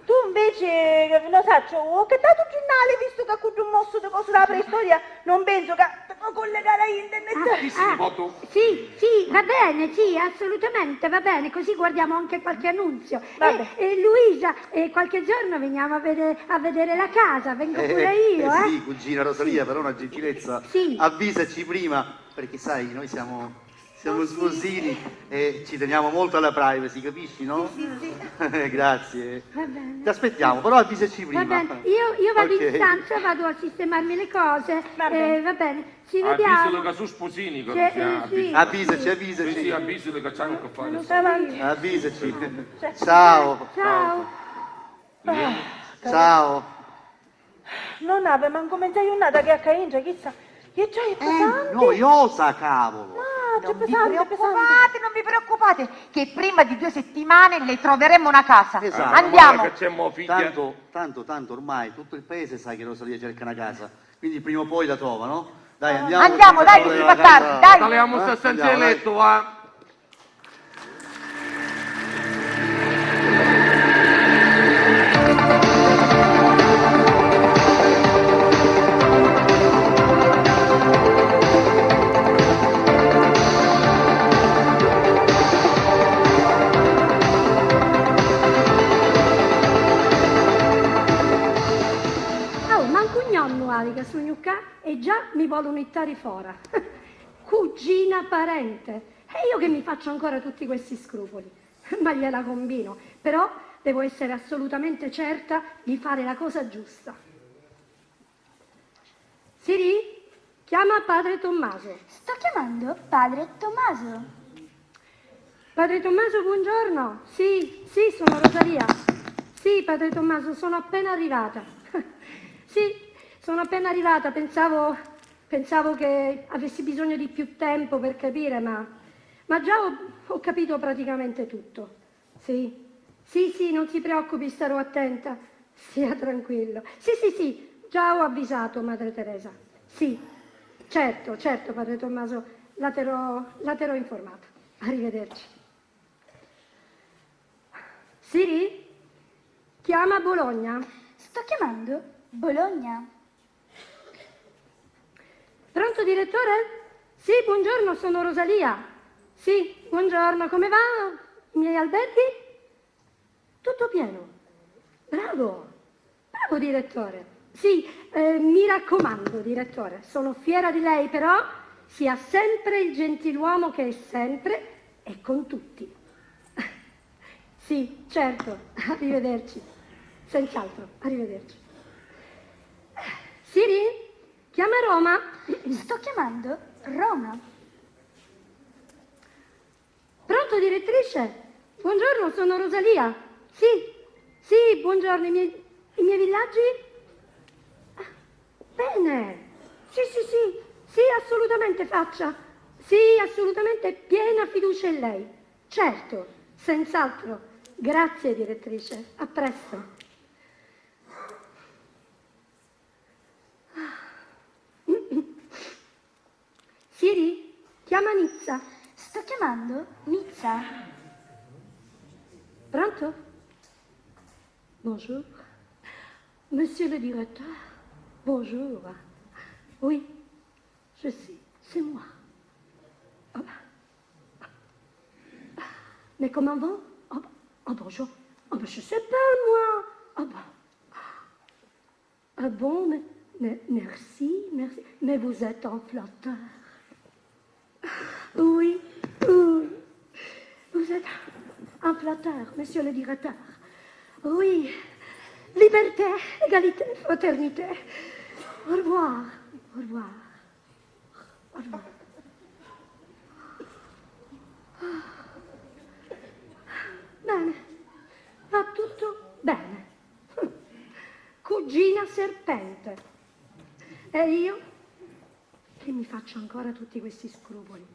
[SPEAKER 4] Tu invece, non so, ho cattato il giornale visto che ha avuto un mosso di cose della preistoria, non penso che devo collegare a internet.
[SPEAKER 3] Chi si voto?
[SPEAKER 5] Sì, va bene, sì, assolutamente, va bene, così guardiamo anche qualche annunzio.
[SPEAKER 4] Vabbè.
[SPEAKER 5] Luisa, qualche giorno veniamo a vedere la casa, vengo pure io,
[SPEAKER 7] Sì, cugina Rosalia, però una gentilezza.
[SPEAKER 5] Sì.
[SPEAKER 7] Avvisaci prima, perché sai, noi siamo sposini e ci teniamo molto alla privacy, capisci, no? Sì. Grazie.
[SPEAKER 5] Va bene.
[SPEAKER 7] Ti aspettiamo, però avvisaci prima.
[SPEAKER 5] Va bene, io vado
[SPEAKER 7] Ok.
[SPEAKER 5] in stanza, vado a sistemarmi le cose.
[SPEAKER 4] Va bene.
[SPEAKER 5] Va bene, ci
[SPEAKER 3] Avvisale
[SPEAKER 5] vediamo.
[SPEAKER 3] che sono sposini. Che
[SPEAKER 5] Sì,
[SPEAKER 3] non si
[SPEAKER 5] sì.
[SPEAKER 7] Avvisaci.
[SPEAKER 3] Sì, sì, avvisale che c'hanno che fare.
[SPEAKER 4] Avanti.
[SPEAKER 7] Avvisaci. Ciao.
[SPEAKER 5] Ciao.
[SPEAKER 7] Ciao.
[SPEAKER 4] Non ave, manco mezza giornata che a Caingia, chissà. Che già è pesante.
[SPEAKER 7] Noiosa, cavolo.
[SPEAKER 4] Ah, c'è
[SPEAKER 6] Non vi
[SPEAKER 4] pesante, pesante.
[SPEAKER 6] preoccupate, non vi preoccupate, che prima di 2 settimane le troveremo una casa.
[SPEAKER 7] Esatto.
[SPEAKER 6] Andiamo.
[SPEAKER 3] Che c'è mo figlia.
[SPEAKER 7] Tanto ormai tutto il paese sa che Rosalia cerca una casa, quindi prima o poi la trova, no? Dai,
[SPEAKER 6] Andiamo, dai, che si fa tardi, dai.
[SPEAKER 3] Saliamo sta stanza di
[SPEAKER 7] Andiamo, dai.
[SPEAKER 3] letto, va.
[SPEAKER 5] Oh, manco un nonno ali che sogno qua e già mi vogliono ittare fuori. Cugina parente. E io che mi faccio ancora tutti questi scrupoli. Ma gliela combino. Però devo essere assolutamente certa di fare la cosa giusta. Siri, chiama padre Tommaso.
[SPEAKER 8] Sto chiamando padre Tommaso.
[SPEAKER 5] Padre Tommaso, buongiorno. Sì, sono Rosalia. Sì, padre Tommaso, sono appena arrivata. Sì, sono appena arrivata, pensavo Pensavo che avessi bisogno di più tempo per capire, ma già ho capito praticamente tutto. Sì, non si preoccupi, starò attenta. Stia tranquillo. Sì, già ho avvisato Madre Teresa. Sì, certo, Padre Tommaso, la terrò informata. Arrivederci. Siri? Chiama Bologna.
[SPEAKER 8] Sto chiamando Bologna.
[SPEAKER 5] Pronto, direttore? Sì, buongiorno, sono Rosalia. Sì, buongiorno, come va? I miei alberghi? Tutto pieno. Bravo, direttore. Sì, mi raccomando, direttore, sono fiera di lei, però sia sempre il gentiluomo che è sempre e con tutti. Sì, certo, arrivederci. Senz'altro, arrivederci. Siri? Chiama Roma.
[SPEAKER 8] Sto chiamando Roma.
[SPEAKER 5] Pronto, direttrice? Buongiorno, sono Rosalia. Sì, buongiorno, i miei villaggi? Ah, bene. Sì, assolutamente faccia. Sì, assolutamente piena fiducia in lei. Certo, senz'altro. Grazie, direttrice. A presto. Siri, chiama Nizza.
[SPEAKER 8] Sto chiamando Nizza.
[SPEAKER 5] Pronto? Bonjour. Monsieur le directeur. Bonjour. Oui, je sais, c'est moi. Oh, mais comment va? Bonjour. Oh, ben, je sais pas, moi. Oh, ben. Ah bon, mais merci. Mais vous êtes un flatteur. Oui. Vous êtes un flatteur, monsieur le directeur. Oui. Liberté, égalité, fraternité. Au revoir. Bene, va tutto bene. Cugina serpente. E io che mi faccio ancora tutti questi scrupoli.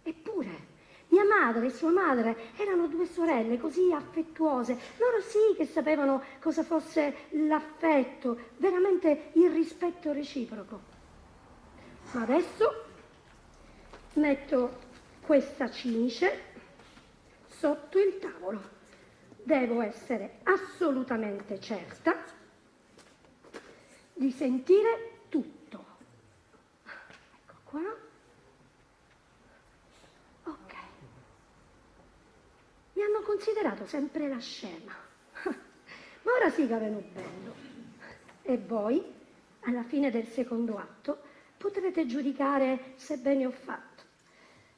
[SPEAKER 5] Eppure mia madre e sua madre erano due sorelle così affettuose. Loro sì che sapevano cosa fosse l'affetto, veramente il rispetto reciproco. Ma adesso metto questa cimice sotto il tavolo. Devo essere assolutamente certa di sentire tutto. Ecco qua. Ok. Mi hanno considerato sempre la scema. Ma ora sì che avevano bello. E voi, alla fine del secondo atto, potrete giudicare se bene ho fatto.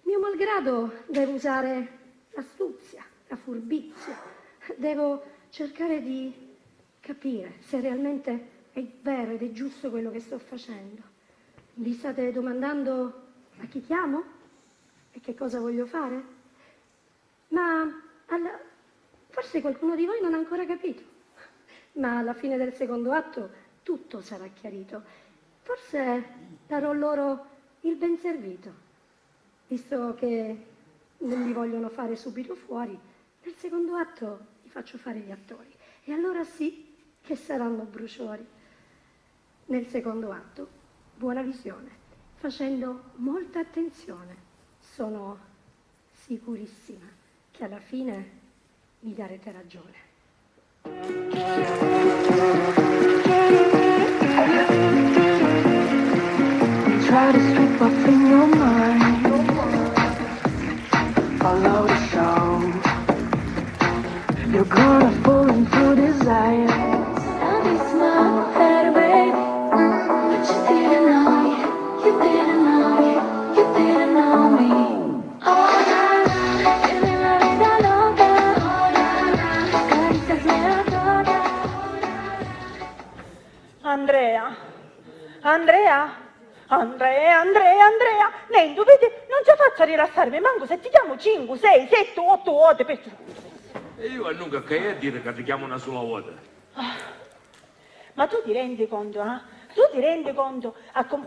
[SPEAKER 5] Mio malgrado devo usare l'astuzia, la furbizia. Devo cercare di capire se realmente è vero ed è giusto quello che sto facendo. Vi state domandando a chi chiamo? E che cosa voglio fare? Ma forse qualcuno di voi non ha ancora capito. Ma alla fine del secondo atto tutto sarà chiarito. Forse darò loro il ben servito, visto che non mi vogliono fare subito fuori. Nel secondo atto li faccio fare gli attori. E allora sì che saranno bruciori. Nel secondo atto, buona visione, facendo molta attenzione. Sono sicurissima che alla fine mi darete ragione.
[SPEAKER 11] Try to strip off in your mind. Follow the show. You're gonna fall into desire. I'll be smart, better babe. But you didn't know me. You didn't know me. You didn't know me. Oh, na na, feeling la vida loca. Oh, na na, caricias me la toda.
[SPEAKER 4] Andrea, lei dovete, non ci faccia rilassarmi, manco se ti chiamo 5, 6, 7, 8 volte per...
[SPEAKER 3] E io nunca che dire che ti chiamo una sola volta.
[SPEAKER 4] Ma tu ti rendi conto, Tu ti rendi conto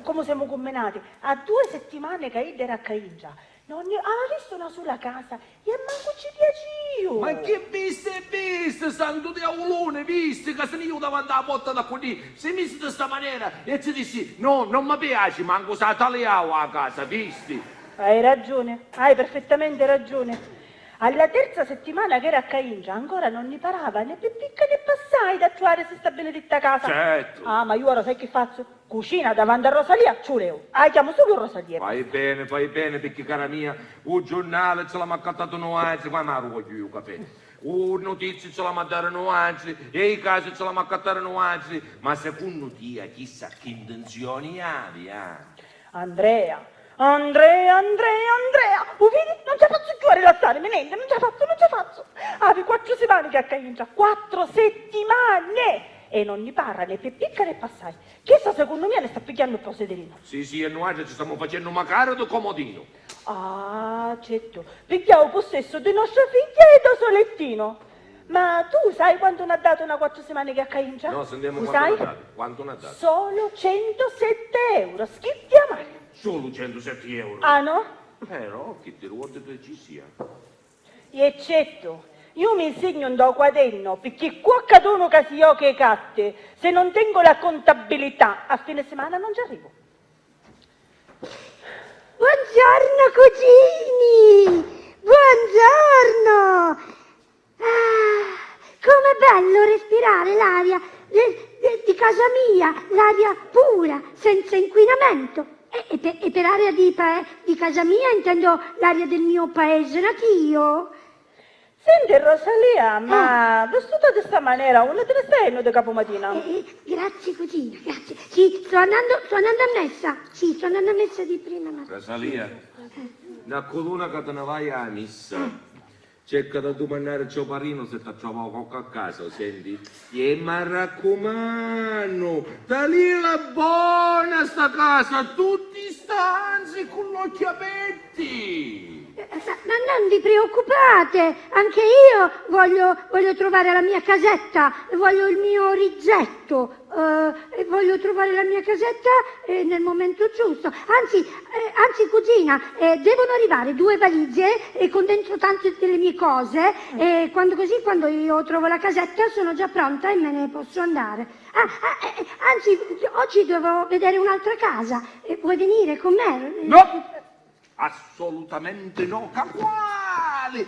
[SPEAKER 4] come siamo combinati? A 2 settimane che io ero a Caingia, non aveva visto una sola casa e manco ci piace io.
[SPEAKER 3] Ma che viste, santo di aulone, viste, che se io davanti alla porta da qui, si mise di questa maniera e ci dissi, no, non mi piace, manco sa tagliavo a casa, visti?
[SPEAKER 4] Hai ragione, hai perfettamente ragione. Alla terza settimana che era a Caingia ancora non ne parava né per picca né passai da trovare questa benedetta casa.
[SPEAKER 3] Certo.
[SPEAKER 4] Ah, ma io ora sai che faccio? Cucina davanti a Rosalia, ciuleo. Ah, chiamo solo Rosalia.
[SPEAKER 3] Fai bene, perché cara mia, un giornale ce l'ha accattato nuanze, ma non voglio io capire. Notizie ce l'ha mandato nuanze, e i casi ce l'ha accattato nuanze, ma secondo te chissà che intenzioni hai,
[SPEAKER 4] Andrea, vedi? Non ci faccio più a rilassare, niente, non ci faccio. Avevi 4 settimane che a Caingia, 4 settimane! E non ne parla né per picca né passai. Chissà, secondo me ne sta picchiando il posederino.
[SPEAKER 3] Sì, e noi ci stiamo facendo una cara di comodino.
[SPEAKER 4] Ah, certo, picchiamo possesso di nostra figlia e da solettino. Ma tu sai quanto ne ha dato una 4 settimane che a Caingia?
[SPEAKER 3] No, sentiamo
[SPEAKER 4] Tu
[SPEAKER 3] quanto
[SPEAKER 4] sai?
[SPEAKER 3] ne ha dato. Quanto ne ha dato?
[SPEAKER 4] Solo 107 euro, schitti a mano.
[SPEAKER 3] Solo 107 euro.
[SPEAKER 4] Ah no?
[SPEAKER 3] No, che ti ruote precisia.
[SPEAKER 4] E certo, io mi insegno un do quaderno, perché qua cadono che si io che catte, se non tengo la contabilità, a fine settimana non ci arrivo.
[SPEAKER 5] Buongiorno cugini! Buongiorno! Ah, com'è bello respirare l'aria di casa mia, l'aria pura, senza inquinamento. E per aria di casa mia intendo l'aria del mio paese natio.
[SPEAKER 4] Senti Rosalia, ma vestita di questa maniera, uno te ne stai di capomattina?
[SPEAKER 5] Grazie cugina, grazie. Sì, sto andando a messa. Sì, sto andando a messa di prima mattina.
[SPEAKER 3] Rosalia, da coluna che te ne vai a messa, cerca di domandare il parino se ti trova qualche a casa, senti? E mi raccomando, da lì la buona sta casa, tutti stanzi con gli occhi aperti.
[SPEAKER 5] Ma non vi preoccupate, anche io voglio trovare la mia casetta, voglio il mio rigetto, voglio trovare la mia casetta nel momento giusto. Anzi cugina, devono arrivare 2 valigie con dentro tante delle mie cose e quando io trovo la casetta sono già pronta e me ne posso andare. Anzi, oggi devo vedere un'altra casa, vuoi venire con me?
[SPEAKER 3] No! Assolutamente no, Caguale,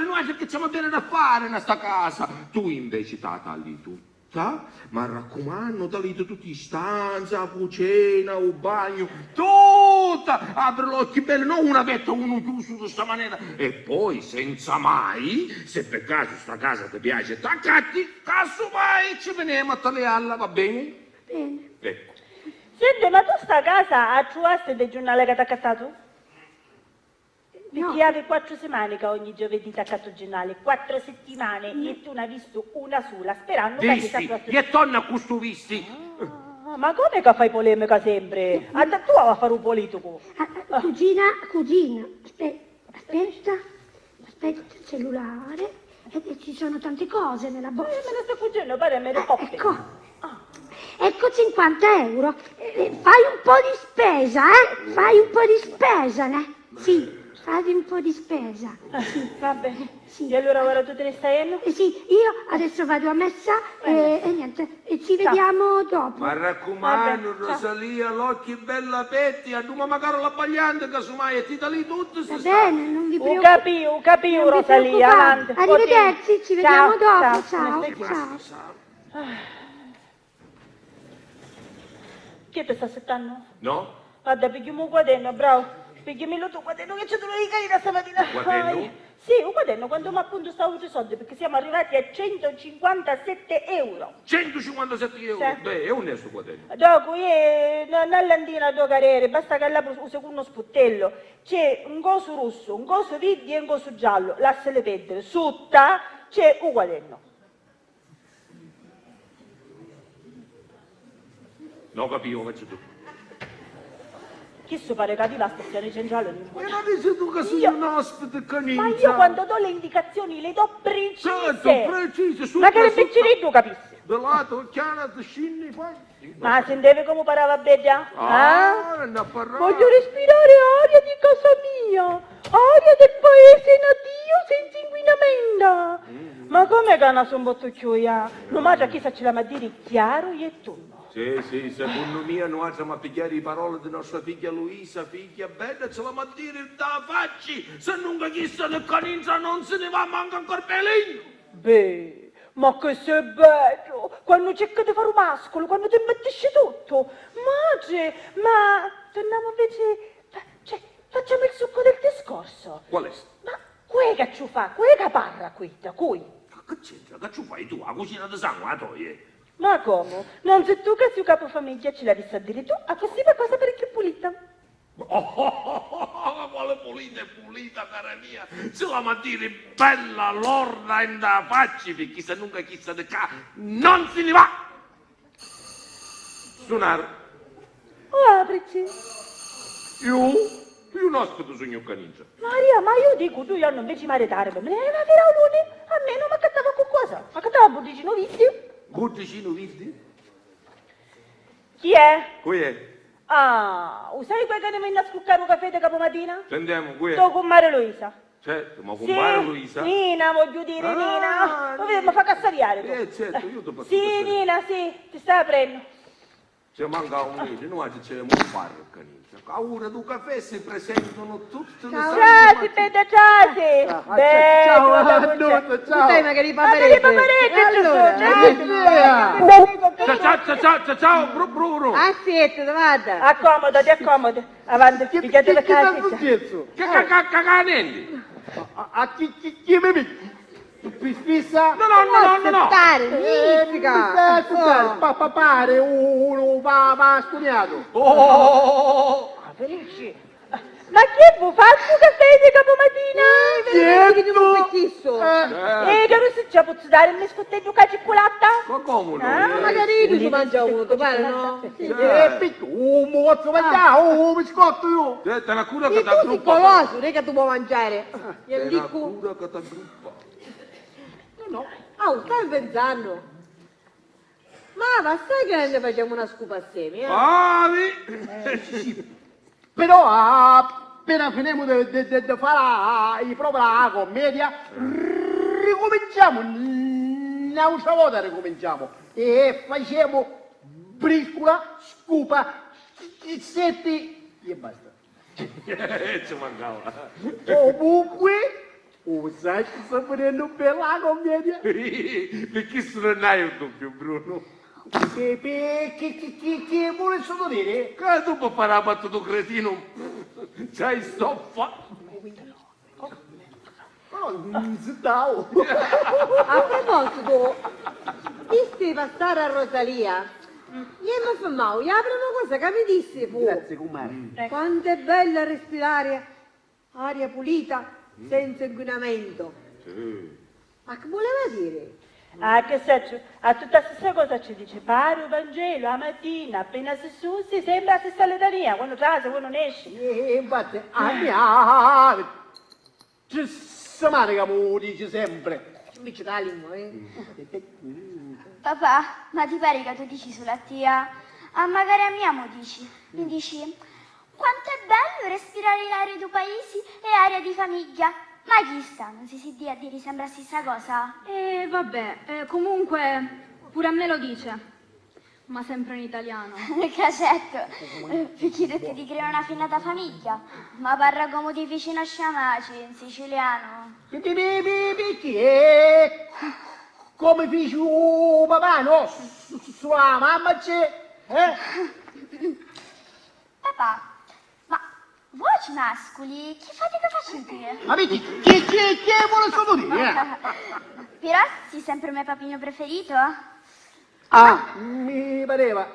[SPEAKER 3] noi che c'è bene da fare in sta casa. Tu invece tagli tutta, ma raccomando, tagli tutti i stanze, la cucina, il bagno, tutta, apri gli occhi belli, non una vetta, uno chiuso di questa maniera. E poi, senza mai, se per caso sta casa ti piace, t'accatti, casomai ci veniamo a tagliarla, va bene?
[SPEAKER 5] Bene.
[SPEAKER 3] Ecco.
[SPEAKER 4] Senti, ma tu sta casa a trovaste del giornale che ti ha accattato? Perché avevi 4 settimane che ogni giovedì ti accatto il giornale, 4 settimane e tu ne hai visto una sola, sperando che ti
[SPEAKER 3] Visti, e torna a questo visti.
[SPEAKER 4] Ma come che fai polemica sempre? Andà tu a fare un politico.
[SPEAKER 5] Cugina, aspetta il cellulare, e ci sono tante cose nella borsa.
[SPEAKER 4] Me ne sto fuggendo, pare me ne poppe.
[SPEAKER 5] Ecco 50 euro. Fai un po' di spesa, Fai un po' di spesa, né? Sì. Fai un po' di spesa.
[SPEAKER 4] Sì, va bene. Sì. E allora ora tu te ne stai?
[SPEAKER 5] Sì, io adesso vado a messa e niente, e ci vediamo dopo.
[SPEAKER 3] Ma raccomando,
[SPEAKER 4] Vabbè,
[SPEAKER 3] Rosalia, l'occhio bello aperti, a duma magari la pagliante casomai e ti da lì tutto.
[SPEAKER 5] Va bene, non vi preoccupate.
[SPEAKER 4] Ho capito, Rosalia, avanti.
[SPEAKER 5] Arrivederci, ci vediamo dopo.
[SPEAKER 4] Ciao.
[SPEAKER 5] Ciao.
[SPEAKER 4] Chi ti sta aspettando?
[SPEAKER 3] No?
[SPEAKER 4] Guarda, pigliami un quaderno, bravo. Pigliami il tuo quaderno che c'è tu di carina stamattina.
[SPEAKER 3] Quaderno?
[SPEAKER 4] Sì, un quaderno, quando mi appunto stavo i soldi, perché siamo arrivati a 157 euro.
[SPEAKER 3] 157 euro?
[SPEAKER 4] Sì.
[SPEAKER 3] Beh, è onesto quaderno.
[SPEAKER 4] Dopo, una landina do carriere, basta che la uso con uno sputtello. C'è un coso rosso, un coso verde e un coso giallo. Lasciale perdere. Sotto c'è un quaderno.
[SPEAKER 3] Non capivo, faccio tu.
[SPEAKER 4] Chi so pare capiva la stazione centrale?
[SPEAKER 3] Ma non dici tu che sei un ospite canizza?
[SPEAKER 4] Ma io quando do le indicazioni le do precise.
[SPEAKER 3] Certo, precise.
[SPEAKER 4] Ma che le piccine tu capisci?
[SPEAKER 3] Da lato, chiana, scinni, poi.
[SPEAKER 4] Ma sentite come parava Beggia?
[SPEAKER 3] Non a parlare.
[SPEAKER 4] Voglio respirare aria di casa mia, aria del paese natio senza inquinamento. Ma come che non sono bottucchioia? Non mangia chi sa ce la dire chiaro e tondo.
[SPEAKER 3] Sì, secondo me noi siamo a pigliare le parole di nostra figlia Luisa, figlia bella, ce la ma dire da facci, se non chissà del caninza non se ne va manca ancora pelino.
[SPEAKER 4] Beh, ma che sei bello, quando cerca di fare un mascolo, quando ti imbattisci tutto. Ma torniamo invece, cioè, facciamo il succo del discorso.
[SPEAKER 3] Qual è?
[SPEAKER 4] Ma quei che ci fa, quei che parla qui, da cui?
[SPEAKER 3] Che c'entra? Che ci fai tu? La cucina di sangue, toglie?
[SPEAKER 4] Ma come? Non sei tu che sei capofamiglia, ce l'hai a dire tu, a così per cosa per più pulita.
[SPEAKER 3] Quale pulita, cara mia! Se la mattina bella, lorda e da facci, perché se non chissà di qua, non si ne va! Suonare.
[SPEAKER 4] Aprici.
[SPEAKER 3] Io non aspetto sogno caninza.
[SPEAKER 4] Maria, ma io dico, tu io non invece maritare, me ne va a dire a me non mi accattava qualcosa, ma accattava budicino visti.
[SPEAKER 3] Budicino visti?
[SPEAKER 4] Chi è?
[SPEAKER 3] Qui è.
[SPEAKER 4] Ah, sai quel che ne viene a scuccare un caffè di capomattina?
[SPEAKER 3] Sentiamo, qui è.
[SPEAKER 4] Sto con Maria Luisa.
[SPEAKER 3] Certo, ma compare Luisa?
[SPEAKER 4] Nina, voglio dire, Nina. Mi fa cassariare tu.
[SPEAKER 3] Certo, io ti posso
[SPEAKER 4] Sì, Nina, sì, ti stai aprendo.
[SPEAKER 3] Se manca un mese, noi ci c'è un parco caninza. A ora del caffè si presentano tutte le
[SPEAKER 4] Ciao, si vede ciao.
[SPEAKER 9] Ciao, Annuta, ciao.
[SPEAKER 6] Dai, magari paperette.
[SPEAKER 3] Ciao, Bruno.
[SPEAKER 6] Aspetta, vada.
[SPEAKER 4] Accomodati. Avanti, pigliate la casa.
[SPEAKER 3] Che caganelli?
[SPEAKER 9] A chi mi picchi? Fissa?
[SPEAKER 3] No.
[SPEAKER 9] Pare uno va studiato.
[SPEAKER 4] Felice. Ma che vuoi fare il caffè di capomattina?
[SPEAKER 6] Che non vuoi chisso?
[SPEAKER 4] Che non si c'è posso dare il biscotteggio con la cioccolata?
[SPEAKER 3] Ma come
[SPEAKER 6] Magari tu si mangia uno, tu pare, no?
[SPEAKER 9] Picco, un mozzo mangiare, un biscotto io.
[SPEAKER 3] Te la cura
[SPEAKER 6] E
[SPEAKER 3] che ti
[SPEAKER 6] tu sei
[SPEAKER 3] aggruppa.
[SPEAKER 6] coloso, non è che tu puoi mangiare.
[SPEAKER 3] Te
[SPEAKER 6] Io
[SPEAKER 3] la
[SPEAKER 6] dico,
[SPEAKER 3] cura che ti aggruppa.
[SPEAKER 6] stai pensando? Ma sai che ne facciamo una scupa assieme,
[SPEAKER 9] Però appena finiamo di fare i prove la commedia, ricominciamo, un'altra volta ricominciamo e facciamo briscola, scupa, setti e basta.
[SPEAKER 3] Ci mancava.
[SPEAKER 9] Comunque, sai che sta venendo bella la commedia?
[SPEAKER 3] Perché se non hai un dubbio, Bruno?
[SPEAKER 9] Che vuole solo dire?
[SPEAKER 3] Che tu puoi fare la battuta cretino? C'hai stoffa?
[SPEAKER 9] Non si dà.
[SPEAKER 6] a proposito, disse passare a Rosalia. Io mi fermavo, la prima cosa che mi disse fu
[SPEAKER 9] Grazie, comare.
[SPEAKER 6] quanto è bello respirare aria pulita senza inquinamento. Ma che voleva dire?
[SPEAKER 4] Ah, che se a tutta stessa cosa ci dice, pare il Vangelo, la mattina, appena si sussi, sembra la stessa letania, quando trase, quando non esce.
[SPEAKER 9] E infatti, a mia, ci settimane che mi dice sempre.
[SPEAKER 6] Invece la lingua,
[SPEAKER 8] Papà, ma ti pare che tu dici sulla tia? Ah, magari a mia mo dici. Mi dici, quanto è bello respirare l'aria dei paesi e aria di famiglia. Ma chi sta? Non si dia a dire sembra la stessa cosa?
[SPEAKER 10] Vabbè, comunque pure a me lo dice, ma sempre in italiano.
[SPEAKER 8] Cacetto, perché tutti ti creano una finata famiglia? Ma parla come di vicino a Sciamaci, in siciliano.
[SPEAKER 9] Perché? Come fece un papà, no? Sua mamma c'è,
[SPEAKER 8] Papà, ma voci mascoli, che fate che facete?
[SPEAKER 9] Ma vedi, che vuole solo dire?
[SPEAKER 8] Però sei sempre il mio papino preferito?
[SPEAKER 9] Ah, mi pareva.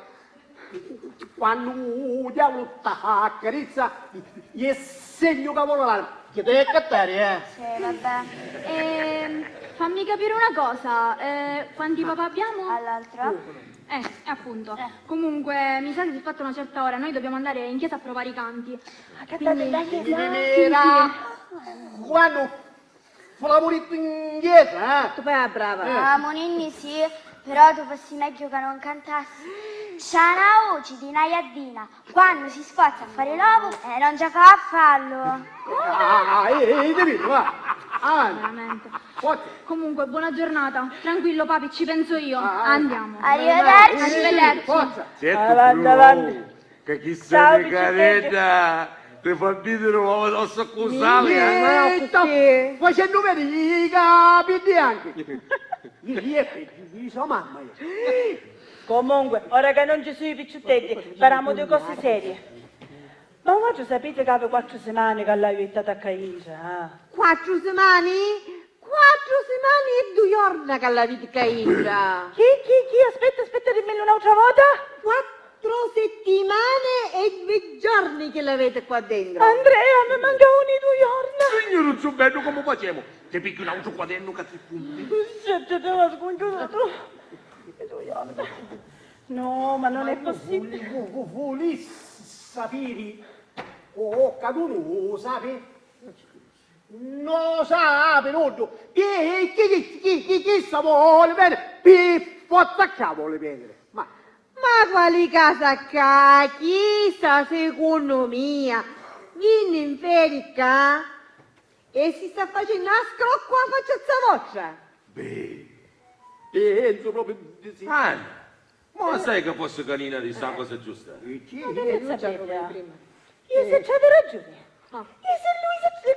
[SPEAKER 9] Quando il diavolo t'accarezza, gli segno cavolare. Che devi cattare,
[SPEAKER 8] Sì, vabbè.
[SPEAKER 10] Fammi capire una cosa, quanti papà abbiamo?
[SPEAKER 8] All'altra?
[SPEAKER 10] Appunto. Comunque, mi sa che si è fatta una certa ora, noi dobbiamo andare in chiesa a provare i canti.
[SPEAKER 9] Quando fu la morita in chiesa,
[SPEAKER 6] Tu fai la brava.
[SPEAKER 8] Ah, Moninni sì, Però tu fossi meglio che non cantassi. C'ha una voce di Naiaddina, quando si sforza a fare l'uovo e non già fa a farlo.
[SPEAKER 9] Capito, va. Avanti.
[SPEAKER 10] Veramente.
[SPEAKER 9] Forza.
[SPEAKER 10] Comunque, buona giornata. Tranquillo, papi, ci penso io. Andiamo.
[SPEAKER 8] Arrivederci.
[SPEAKER 10] Arrivederci.
[SPEAKER 9] Forza.
[SPEAKER 4] Avanti, avanti.
[SPEAKER 3] Che chi
[SPEAKER 4] Ciao,
[SPEAKER 3] se ne
[SPEAKER 4] Picciotteggio.
[SPEAKER 3] caretta, ti fa vedere un lo so cos'ale,
[SPEAKER 9] Ma sto facendo vedere i capiti anche. Io sono mamma io.
[SPEAKER 4] Comunque, ora che non ci sono i picciottini, faremo due cose serie. Ma oggi sapete che avevo 4 settimane che l'hai aiutato a caire,
[SPEAKER 12] 4 settimane? 4 settimane e 2 giorni che la vita caisce.
[SPEAKER 4] Chi? Aspetta, dimmelo un'altra volta.
[SPEAKER 12] 4 settimane e 2 giorni che l'avete qua dentro.
[SPEAKER 4] Andrea, mi mancavano i 2 giorni.
[SPEAKER 3] Signore Zubello, come facciamo? Ti picchi un altro quaderno che ti punti.
[SPEAKER 4] Senti, te l'ho scongiurato. No, ma non è possibile.
[SPEAKER 9] Vuoi sapere? Oh, caduto, sape? Non sape, non. Chi sa vuole bene? Forza che vuole bene. Ma
[SPEAKER 12] quali casa qua? Chissà, secondo mia. Vieni in verica e si sta facendo una scrocco a faccia vostra.
[SPEAKER 9] penso proprio di sì.
[SPEAKER 3] Ma sai che fosse canina di sta cosa giusta?
[SPEAKER 4] Io se c'avete ragione. Io se lui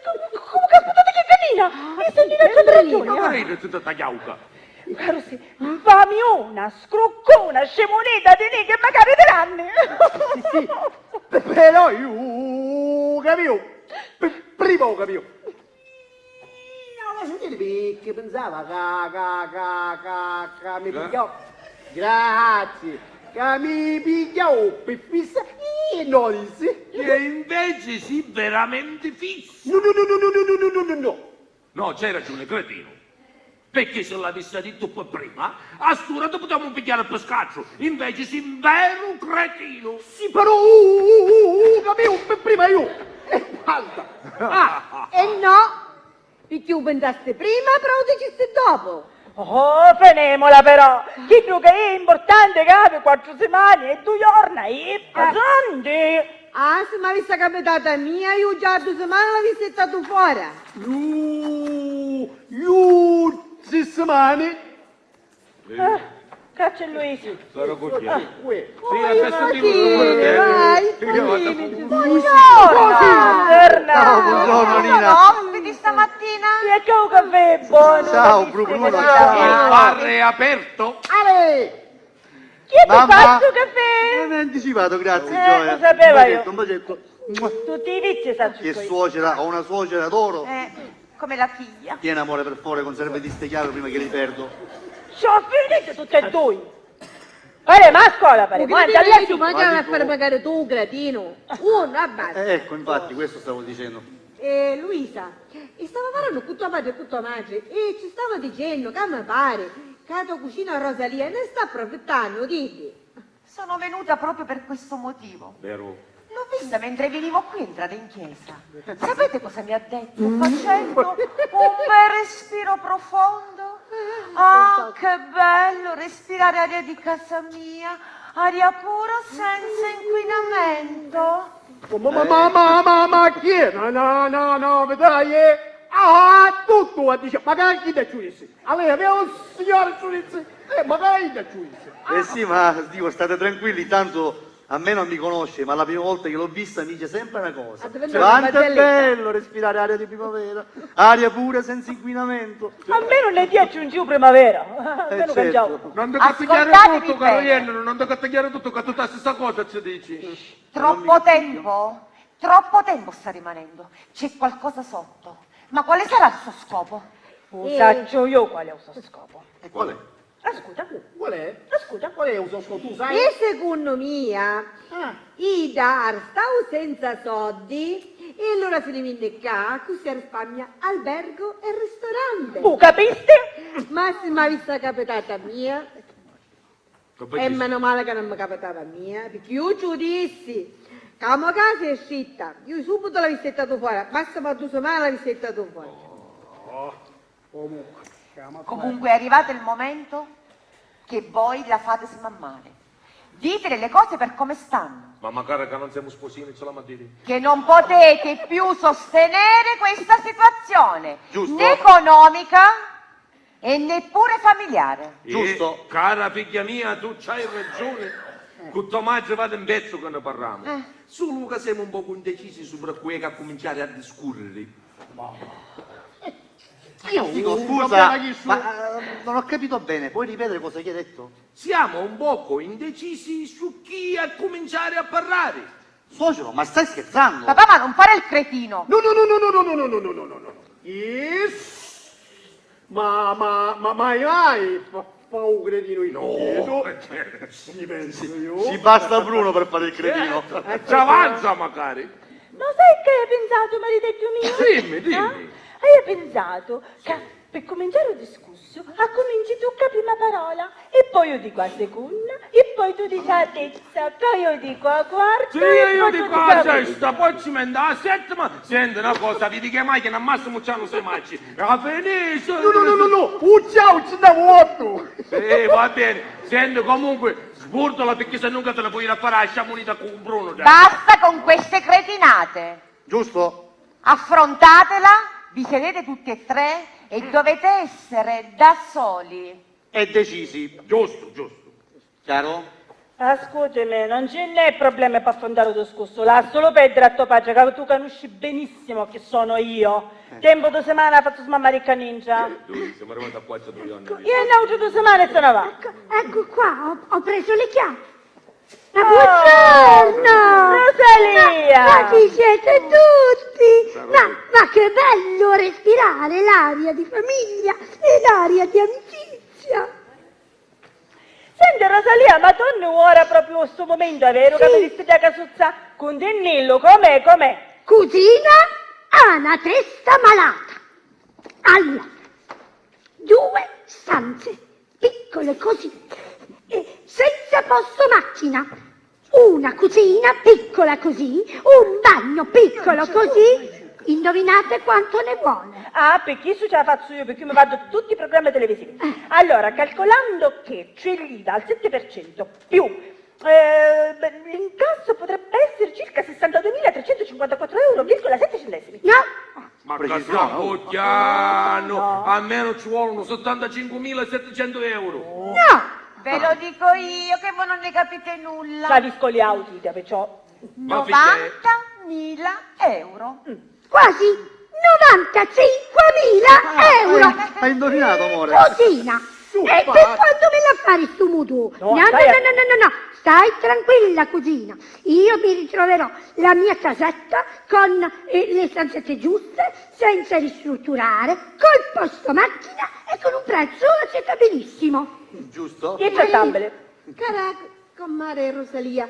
[SPEAKER 4] come caputate che canina. Io se c'avete ragione.
[SPEAKER 3] Ma ride tutta tagliauca.
[SPEAKER 4] Caro sì, fammi una scroccona scemoneta di lì che magari te l'hanno.
[SPEAKER 9] Però io capivo. Prima ho capito. Non lo so perché pensava che mi pigliavo. Grazie. Che mi pigliavo per fissa e non disse.
[SPEAKER 3] E invece sì, veramente fisso.
[SPEAKER 9] No.
[SPEAKER 3] No, c'hai ragione, cretino. Perché se l'avessi detto poi prima, a stura ti potevamo pigliare per scaccio. Invece sei un vero cretino.
[SPEAKER 9] Sì, però capivo per prima io. E basta.
[SPEAKER 12] E no, perché lo pensaste prima, però lo diceste dopo.
[SPEAKER 4] Oh, fenemola però. Chi tu che è importante che avevi 4 settimane e 2 giorni, è pesante.
[SPEAKER 12] Se mi avesse capitata mia, io già 2 settimane l'avessi stato fuori.
[SPEAKER 9] Io 6 settimane.
[SPEAKER 4] Caccia Luigi.
[SPEAKER 3] Sarò così.
[SPEAKER 12] Vai,
[SPEAKER 7] Buongiorno Nina.
[SPEAKER 6] Ospiti stamattina?
[SPEAKER 4] Ti ecco un caffè buono.
[SPEAKER 7] Ciao, Bruno.
[SPEAKER 3] Il bar è aperto?
[SPEAKER 9] Ale!
[SPEAKER 4] Chi è che fa il caffè?
[SPEAKER 7] Non è anticipato, grazie Gioia.
[SPEAKER 4] lo sapevo io.
[SPEAKER 7] Un bacetto.
[SPEAKER 4] Tutti i vizi sanno
[SPEAKER 7] Che suocera, ho una suocera d'oro.
[SPEAKER 6] Come la figlia.
[SPEAKER 7] Tieni amore per favore, conserva di ste chiave prima che li perdo.
[SPEAKER 4] Sono finite tutte e due. Guarda, ma a scuola pare, quanto alle
[SPEAKER 12] Tu mangiare a fare pagare tu, cretino. Uno, abbassa.
[SPEAKER 7] Ecco, infatti, questo stavo dicendo.
[SPEAKER 12] Luisa, e stava parlando con tua padre e con tua madre e ci stava dicendo che mi pare che la tua cucina Rosalia ne sta approfittando, dite.
[SPEAKER 6] Sono venuta proprio per questo motivo.
[SPEAKER 3] Vero.
[SPEAKER 6] L'ho vista mentre venivo qui entrare in chiesa. Sapete cosa mi ha detto? Facendo un bel respiro profondo. Ah, che bello respirare aria di casa mia, aria pura senza inquinamento.
[SPEAKER 9] Ma chi è? No, vedrai. Tutto a dice, magari chi da giudice? Allora, abbiamo un signore giudice, magari da giudice.
[SPEAKER 7] Sì, ma dico, state tranquilli, tanto a me non mi conosce, ma la prima volta che l'ho vista mi dice sempre una cosa. Quanto è bello respirare aria di primavera, aria pura senza inquinamento.
[SPEAKER 4] A me non ne ti aggiungi primavera. Almeno che già.
[SPEAKER 3] Non devo tagliare
[SPEAKER 6] Ascoltatevi
[SPEAKER 3] tutto, caro
[SPEAKER 6] bene.
[SPEAKER 3] Iennero, non devo tagliare tutto, che tutta la stessa cosa ci dici.
[SPEAKER 6] Troppo tempo sta rimanendo. C'è qualcosa sotto. Ma quale sarà il suo scopo?
[SPEAKER 4] Saggio io qual è il suo scopo.
[SPEAKER 7] E qual è?
[SPEAKER 4] Ascolta,
[SPEAKER 9] Qual è? Qual è un sosco, tu sai?
[SPEAKER 12] E secondo mia, i dar stavo senza soldi e allora se ne viene qua, così risparmia albergo e ristorante.
[SPEAKER 4] tu capisti?
[SPEAKER 12] Ma se mi avesse capitata mia, e meno male che non mi capitava mia, perché io ci dissi, che la mia casa è scitta, io subito l'avessi settato fuori, basta ma 2 settimane l'avessi settato fuori.
[SPEAKER 9] Comunque.
[SPEAKER 6] Comunque è arrivato il momento che voi la fate smammare. Ditele le cose per come stanno.
[SPEAKER 3] Ma magari che non siamo sposini, ce la mattina.
[SPEAKER 6] Che non potete più sostenere questa situazione,
[SPEAKER 7] Giusto.
[SPEAKER 6] né economica e neppure familiare.
[SPEAKER 7] Giusto.
[SPEAKER 3] Cara figlia mia, tu c'hai ragione. Con Tommaso vado in pezzo che ne parliamo. Solo che siamo un po' indecisi su cui che cominciare a discorrere.
[SPEAKER 7] Io dico, scusa, ma non ho capito bene, puoi ripetere cosa che hai detto?
[SPEAKER 3] Siamo un poco indecisi su chi a cominciare a parlare.
[SPEAKER 7] Suocero, ma stai scherzando?
[SPEAKER 6] Papà, ma non fare il cretino.
[SPEAKER 9] No. Yes. Ma mai fa un cretino in
[SPEAKER 3] No,
[SPEAKER 9] Mi penso io.
[SPEAKER 7] Ci basta Bruno per fare il cretino.
[SPEAKER 3] ci avanza magari.
[SPEAKER 4] Ma sai che hai pensato, maridetto mio?
[SPEAKER 3] Dimmi.
[SPEAKER 4] Hai pensato che per cominciare il discorso, cominci tu a prima parola, e poi io dico a seconda, e poi tu dici a terza, poi io dico a quarta,
[SPEAKER 3] Sì,
[SPEAKER 4] e
[SPEAKER 3] io
[SPEAKER 4] poi tu
[SPEAKER 3] dico
[SPEAKER 4] dici
[SPEAKER 3] la
[SPEAKER 4] a
[SPEAKER 3] sesta, poi ci manda la settima. Senti una cosa, vedi che macchina al massimo c'hanno 6 marci. A Venezia.
[SPEAKER 9] No. Ciao, ci da vuoto.
[SPEAKER 3] Sì, va bene. Senti, comunque, sbordala perché se non te la puoi fare a sciamonita con Bruno. dai.
[SPEAKER 6] Basta con queste cretinate.
[SPEAKER 7] Giusto?
[SPEAKER 6] Affrontatela, vi sedete tutti e tre e dovete essere da soli.
[SPEAKER 7] E decisi.
[SPEAKER 3] Giusto.
[SPEAKER 7] Chiaro?
[SPEAKER 4] Scusami, non ce n'è problema per affrontare il discorso, la solo perdere a tuo padre, che tu conosci benissimo chi sono io. Tempo 2 settimane ha fatto smammare il caningia.
[SPEAKER 3] Siamo arrivati a 4 milioni.
[SPEAKER 4] Io ne ho avuto 2 settimane e se ne va.
[SPEAKER 5] Ecco qua, ho preso le chiavi. Ma buongiorno!
[SPEAKER 4] Rosalia!
[SPEAKER 5] Ma chi siete tutti? Ma che bello respirare l'aria di famiglia e l'aria di amicizia!
[SPEAKER 4] Senti Rosalia, ma tu non ora proprio questo momento, è vero che mi diste da casuzza con Dennillo, com'è?
[SPEAKER 5] Cugina ha una testa malata. Allora, 2 stanze piccole così, e senza posto macchina. Una cucina piccola così, un bagno piccolo così. Indovinate quanto ne vuole?
[SPEAKER 4] Perché isso ce la faccio io, perché mi vado tutti i programmi televisivi. Allora, calcolando che c'è l'IVA al 7% più l'incasso potrebbe essere circa 62.354,7 centesimi.
[SPEAKER 5] No,
[SPEAKER 3] Ma che stiamo piano? Almeno ci vogliono 75.700 euro.
[SPEAKER 5] no,
[SPEAKER 6] Ve lo dico io che voi non ne capite nulla.
[SPEAKER 4] Capisco gli auditi, perciò...
[SPEAKER 3] Ma figlia,
[SPEAKER 6] 90.000 euro.
[SPEAKER 5] quasi 95.000 euro.
[SPEAKER 7] Hai indovinato, amore?
[SPEAKER 5] Cosina. E per quanto me la fare sto mutuo?
[SPEAKER 4] No,
[SPEAKER 5] No, stai tranquilla, cugina. Io mi ritroverò la mia casetta con le stanzette giuste, senza ristrutturare, col posto macchina e con un prezzo accettabilissimo.
[SPEAKER 7] Giusto?
[SPEAKER 4] Che accettabile?
[SPEAKER 12] Cara comare Rosalia,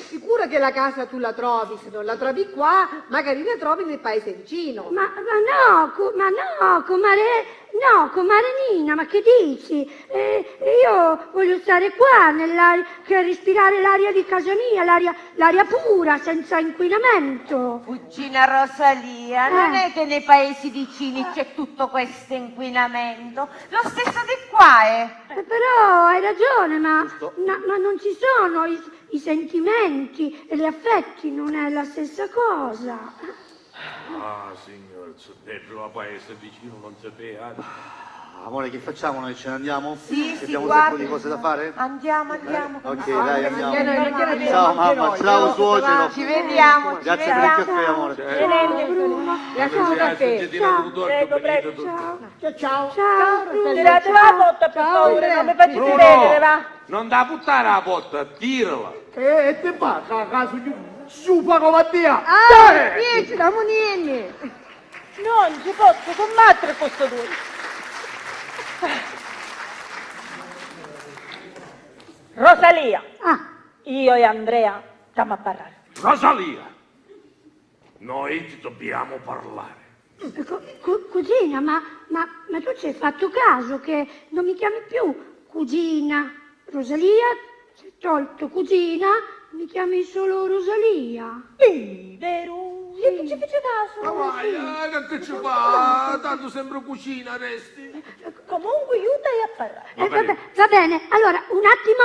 [SPEAKER 12] sicuro che la casa tu la trovi, se non la trovi qua, magari la trovi nel paese vicino.
[SPEAKER 5] Ma comare Nina, ma che dici? Io voglio stare qua, per respirare l'aria di casa mia, l'aria pura, senza inquinamento.
[SPEAKER 6] Cugina Rosalia, non è che nei paesi vicini c'è tutto questo inquinamento. Lo stesso di qua,
[SPEAKER 5] Però hai ragione, ma non ci sono i sentimenti e gli affetti, non è la stessa cosa.
[SPEAKER 3] signore, dentro la paese vicino non sapeva.
[SPEAKER 7] Amore, che facciamo? Noi ce ne andiamo?
[SPEAKER 6] Sì,
[SPEAKER 7] Che
[SPEAKER 6] sì,
[SPEAKER 7] abbiamo un sacco
[SPEAKER 6] guardi.
[SPEAKER 7] di cose da fare?
[SPEAKER 6] Andiamo.
[SPEAKER 7] Ok, dai, andiamo.
[SPEAKER 12] Andiamo.
[SPEAKER 7] Ciao mamma, ciao suocero.
[SPEAKER 6] Ci vediamo,
[SPEAKER 7] Grazie per il caffè, amore.
[SPEAKER 12] Grazie per il caffè.
[SPEAKER 4] Ciao.
[SPEAKER 5] Ciao,
[SPEAKER 4] Tirate la botta, per favore, non mi faccio vedere, va?
[SPEAKER 3] Non da buttare la porta, tirala.
[SPEAKER 9] E te fa, caso su pagolattia.
[SPEAKER 12] Vieni, da Munieni.
[SPEAKER 4] Non ci posso combattere questo due. Rosalia, io e Andrea stiamo a parlare.
[SPEAKER 3] Rosalia, noi ti dobbiamo parlare.
[SPEAKER 5] Cugina, ma tu ci hai fatto caso che non mi chiami più cugina? Rosalia, si è tolto cugina, mi chiami solo Rosalia.
[SPEAKER 4] Vero? Io che ci fece caso?
[SPEAKER 3] Ma vai, che ci fa? Tanto sembra cucina, resti.
[SPEAKER 4] comunque io dai a parlare.
[SPEAKER 5] Va bene, allora un attimo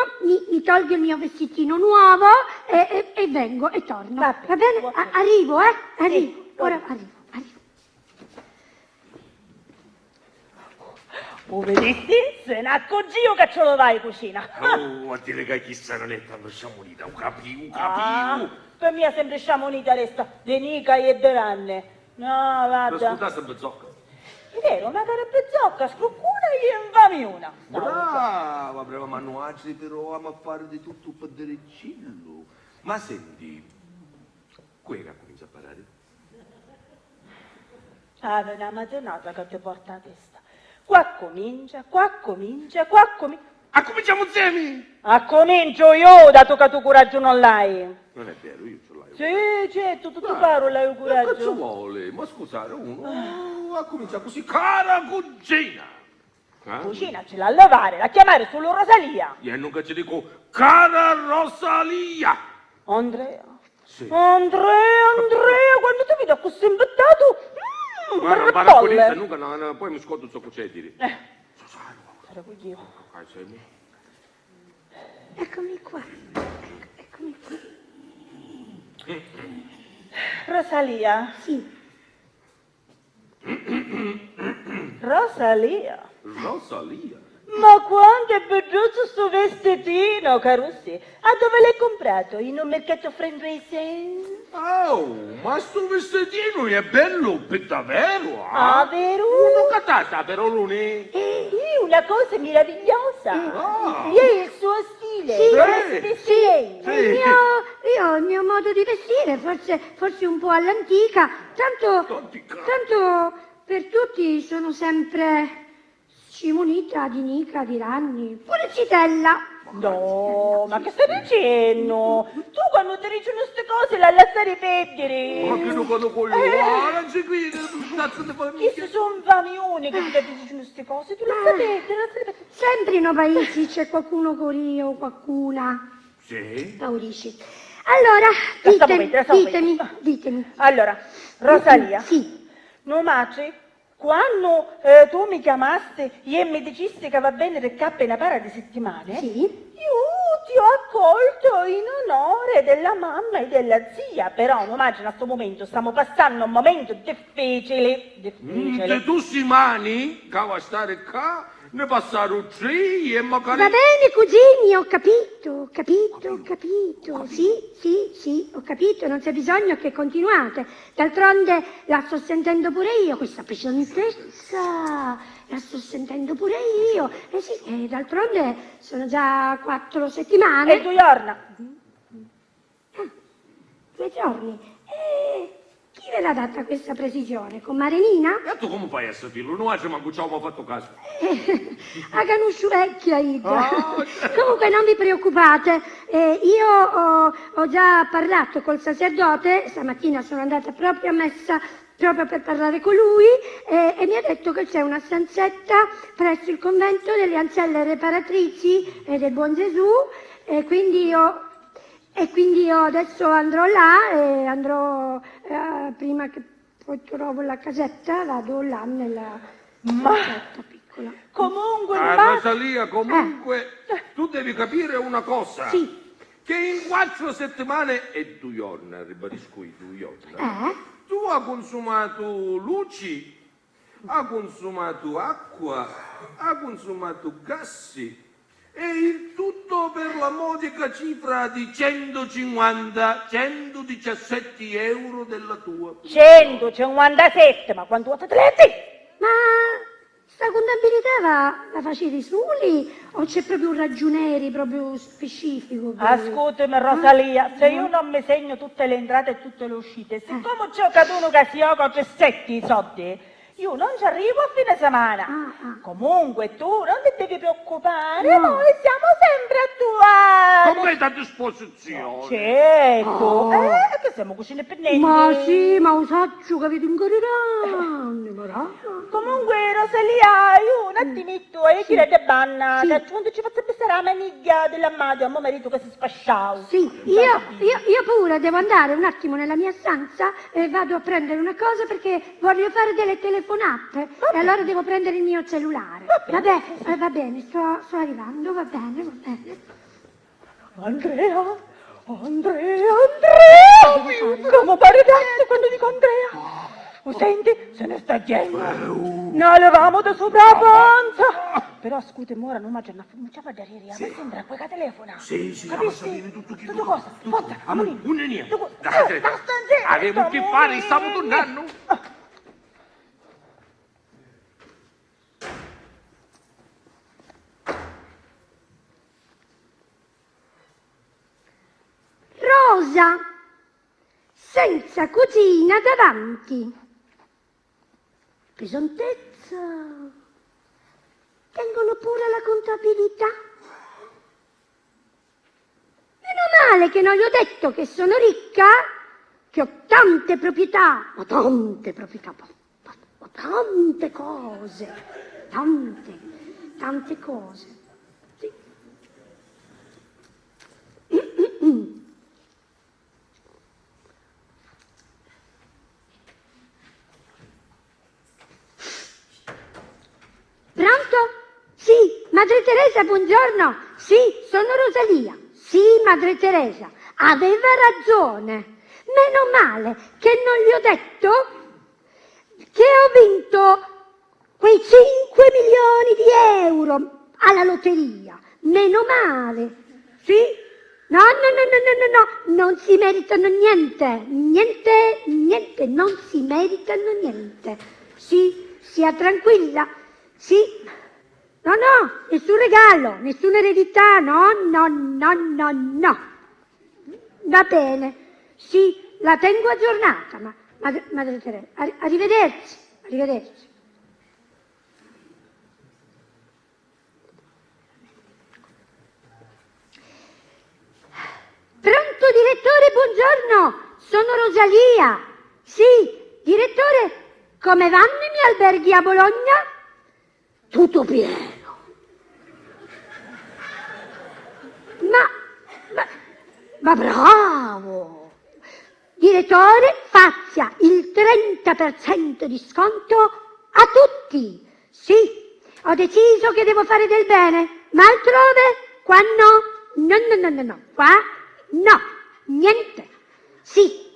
[SPEAKER 5] mi tolgo il mio vestitino nuovo e vengo e torno. Va bene? Arrivo, arrivo. Ora arrivo.
[SPEAKER 4] Poveretti, se ne accorgivo che ce lo vai in cucina.
[SPEAKER 3] Oh, a dire che chissà non è tanto sciamonita, un capiu.
[SPEAKER 4] Per me è sempre sciamonita resta, de nica e de ranne. No, guarda.
[SPEAKER 3] Ascolta sempre zocca.
[SPEAKER 4] È vero, una cara pezzocca, scruccuna e infami una.
[SPEAKER 3] Brava, brava Manuacci, però amo a fare di tutto per dereccillo. Ma senti, qui che comincia a parlare?
[SPEAKER 4] Ah, per una mattinata che ti porta a testa. Qua comincia.
[SPEAKER 3] Cominciamo insieme!
[SPEAKER 4] Comincio io, dato che tu coraggio non l'hai.
[SPEAKER 3] Non è vero, io ce l'ho.
[SPEAKER 4] Sì, certo, tu parlo hai
[SPEAKER 3] Ma che ci
[SPEAKER 4] coraggio.
[SPEAKER 3] vuole? Ma scusate, uno a cominciare così, cara cugina.
[SPEAKER 4] Cucina ce l'ha a lavare, la chiamare solo Rosalia.
[SPEAKER 3] Io non che ci dico, cara Rosalia.
[SPEAKER 4] Andrea.
[SPEAKER 3] Sì.
[SPEAKER 4] Andrea, quando ti vedo così imbettato.
[SPEAKER 3] Ma non parla con lei, nunca, no, poi mi scordo so cosa dire.
[SPEAKER 4] Sarò io.
[SPEAKER 5] Eccomi qua.
[SPEAKER 4] Rosalia.
[SPEAKER 5] Sì.
[SPEAKER 4] Rosalia.
[SPEAKER 3] Rosalia?
[SPEAKER 4] Ma quanto è bello sto vestitino, Carussi. A dove l'hai comprato? In un mercato francese?
[SPEAKER 3] Oh, ma sto vestitino è bello per davvero,
[SPEAKER 4] vero?
[SPEAKER 3] Uno catata però luni.
[SPEAKER 4] Una cosa meravigliosa. È il suo stile.
[SPEAKER 5] Io il mio modo di vestire, forse un po' all'antica, tanto per tutti sono sempre scimunita, di nica, di ranni, pure Citella.
[SPEAKER 4] No, ma che stai dicendo? Tu quando ti dicono queste cose la lasciare perdere.
[SPEAKER 3] Ma che non quando poi non ci guida, cazzo di famiglia.
[SPEAKER 4] Questi sono famioni che ti dicono queste cose, tu le sapete.
[SPEAKER 5] Sempre in paesi c'è qualcuno corio, qualcuna.
[SPEAKER 3] Sì?
[SPEAKER 5] Paurisci. Allora, ditemi.
[SPEAKER 4] Allora, Rosalia.
[SPEAKER 5] Sì.
[SPEAKER 4] No, Maci, quando tu mi chiamaste e mi dicesti che va bene per cappa una para di settimane,
[SPEAKER 5] Sì.
[SPEAKER 4] io ti ho accolto in onore della mamma e della zia, però non immagino a questo momento, stiamo passando un momento difficile.
[SPEAKER 3] Se tu si mani, che va a stare qua, ne passare 3 e magari...
[SPEAKER 5] Va bene, cugini, ho capito. Sì, ho capito, non c'è bisogno che continuate. D'altronde la sto sentendo pure io, questa pesantezza, la sto sentendo pure io. E d'altronde sono già 4 settimane.
[SPEAKER 4] E 2 giorni.
[SPEAKER 5] 2 giorni. Chi ve l'ha data questa precisione? Con Marenina?
[SPEAKER 3] E tu come fai a saperlo? Non c'è manco ciò, mi ha fatto caso.
[SPEAKER 5] A canuscio vecchia, Ida. Comunque non vi preoccupate, io ho già parlato col sacerdote, stamattina sono andata proprio a messa proprio per parlare con lui e mi ha detto che c'è una stanzetta presso il convento delle ancelle reparatrici e del Buon Gesù e quindi io adesso andrò là e andrò prima che poi trovo la casetta, vado là nella casetta piccola.
[SPEAKER 4] Comunque,
[SPEAKER 3] Rosalia, tu devi capire una cosa.
[SPEAKER 5] Sì.
[SPEAKER 3] Che in 4 settimane e 2 giorni, ribadisco i 2 giorni, tu hai consumato luci, hai consumato acqua, hai consumato gas e il tutto per la modica cifra di 117 euro della tua.
[SPEAKER 4] 157, ma quanto atleti?
[SPEAKER 5] Ma sta contabilità la facevi soli o c'è proprio un ragioniere proprio specifico?
[SPEAKER 4] Ascoltami Rosalia, se io non mi segno tutte le entrate e tutte le uscite, siccome c'è caduto che si gioca per 7 soldi, io non ci arrivo a fine settimana. Comunque tu non ti devi preoccupare, noi siamo sempre a tua...
[SPEAKER 3] Completa disposizione.
[SPEAKER 4] Certo, che siamo così indipendenti.
[SPEAKER 5] Ma sì, ma usaccio che vi ingorirà.
[SPEAKER 4] Comunque Rosalia, io un attimetto e tirate banna, da quando ci faccio pensare la maniglia della madre a mio marito che si sfasciava.
[SPEAKER 5] Sì, io pure devo andare un attimo nella mia stanza e vado a prendere una cosa perché voglio fare delle telefonate telefonate e allora devo prendere il mio cellulare. Va bene, sto arrivando, va bene, va bene.
[SPEAKER 4] Andrea, come pare adesso quando dico Andrea? Senti, se ne sta gente. Ne levamo da sopra la panza. Però scusate, ora non mangia non c'è da ririre, ma sembra quella che telefona.
[SPEAKER 3] Sì,
[SPEAKER 4] capisci? Tutto cosa? Forza,
[SPEAKER 3] Un'enia. Avevo che fare, stavo tornando.
[SPEAKER 5] Rosa, senza cugina davanti. Pesantezza. Tengono pure la contabilità. Meno male che non gli ho detto che sono ricca, che ho tante proprietà, ma tante proprietà, ma tante cose, tante cose. Sì. Pronto? Sì, Madre Teresa, buongiorno. Sì, sono Rosalia. Sì, Madre Teresa, aveva ragione. Meno male che non gli ho detto che ho vinto quei 5 milioni di euro alla lotteria. Meno male. Sì? No, non si meritano niente, non si meritano niente. Sì, sia tranquilla. Sì, no, nessun regalo, nessuna eredità, no. Va bene, sì, la tengo aggiornata, ma Madre Teresa, arrivederci. Pronto, direttore, buongiorno, sono Rosalia. Sì, direttore, come vanno i miei alberghi a Bologna? Tutto pieno. Ma bravo! Direttore, faccia il 30% di sconto a tutti. Sì, ho deciso che devo fare del bene, ma altrove? Qua no. Qua no, niente. Sì,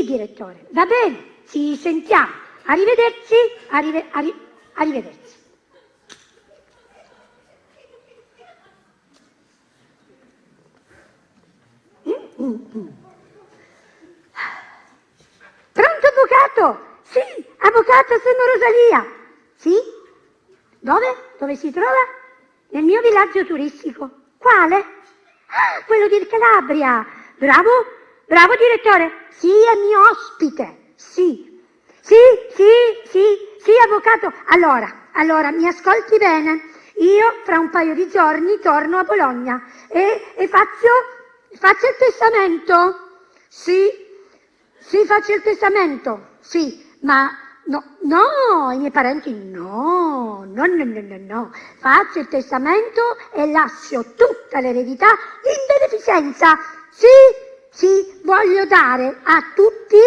[SPEAKER 5] direttore, va bene, ci sentiamo. Arrivederci, arrivederci. Pronto, avvocato? Sì, avvocato, sono Rosalia. Sì? Dove si trova? Nel mio villaggio turistico. Quale? Ah, quello di Calabria. Bravo direttore. Sì, è mio ospite. Sì, avvocato. Allora, mi ascolti bene. Io fra un paio di giorni torno a Bologna e faccio il testamento. Sì, faccio il testamento. Sì, ma no, i miei parenti no. Faccio il testamento e lascio tutta l'eredità in beneficenza. Sì, voglio dare a tutti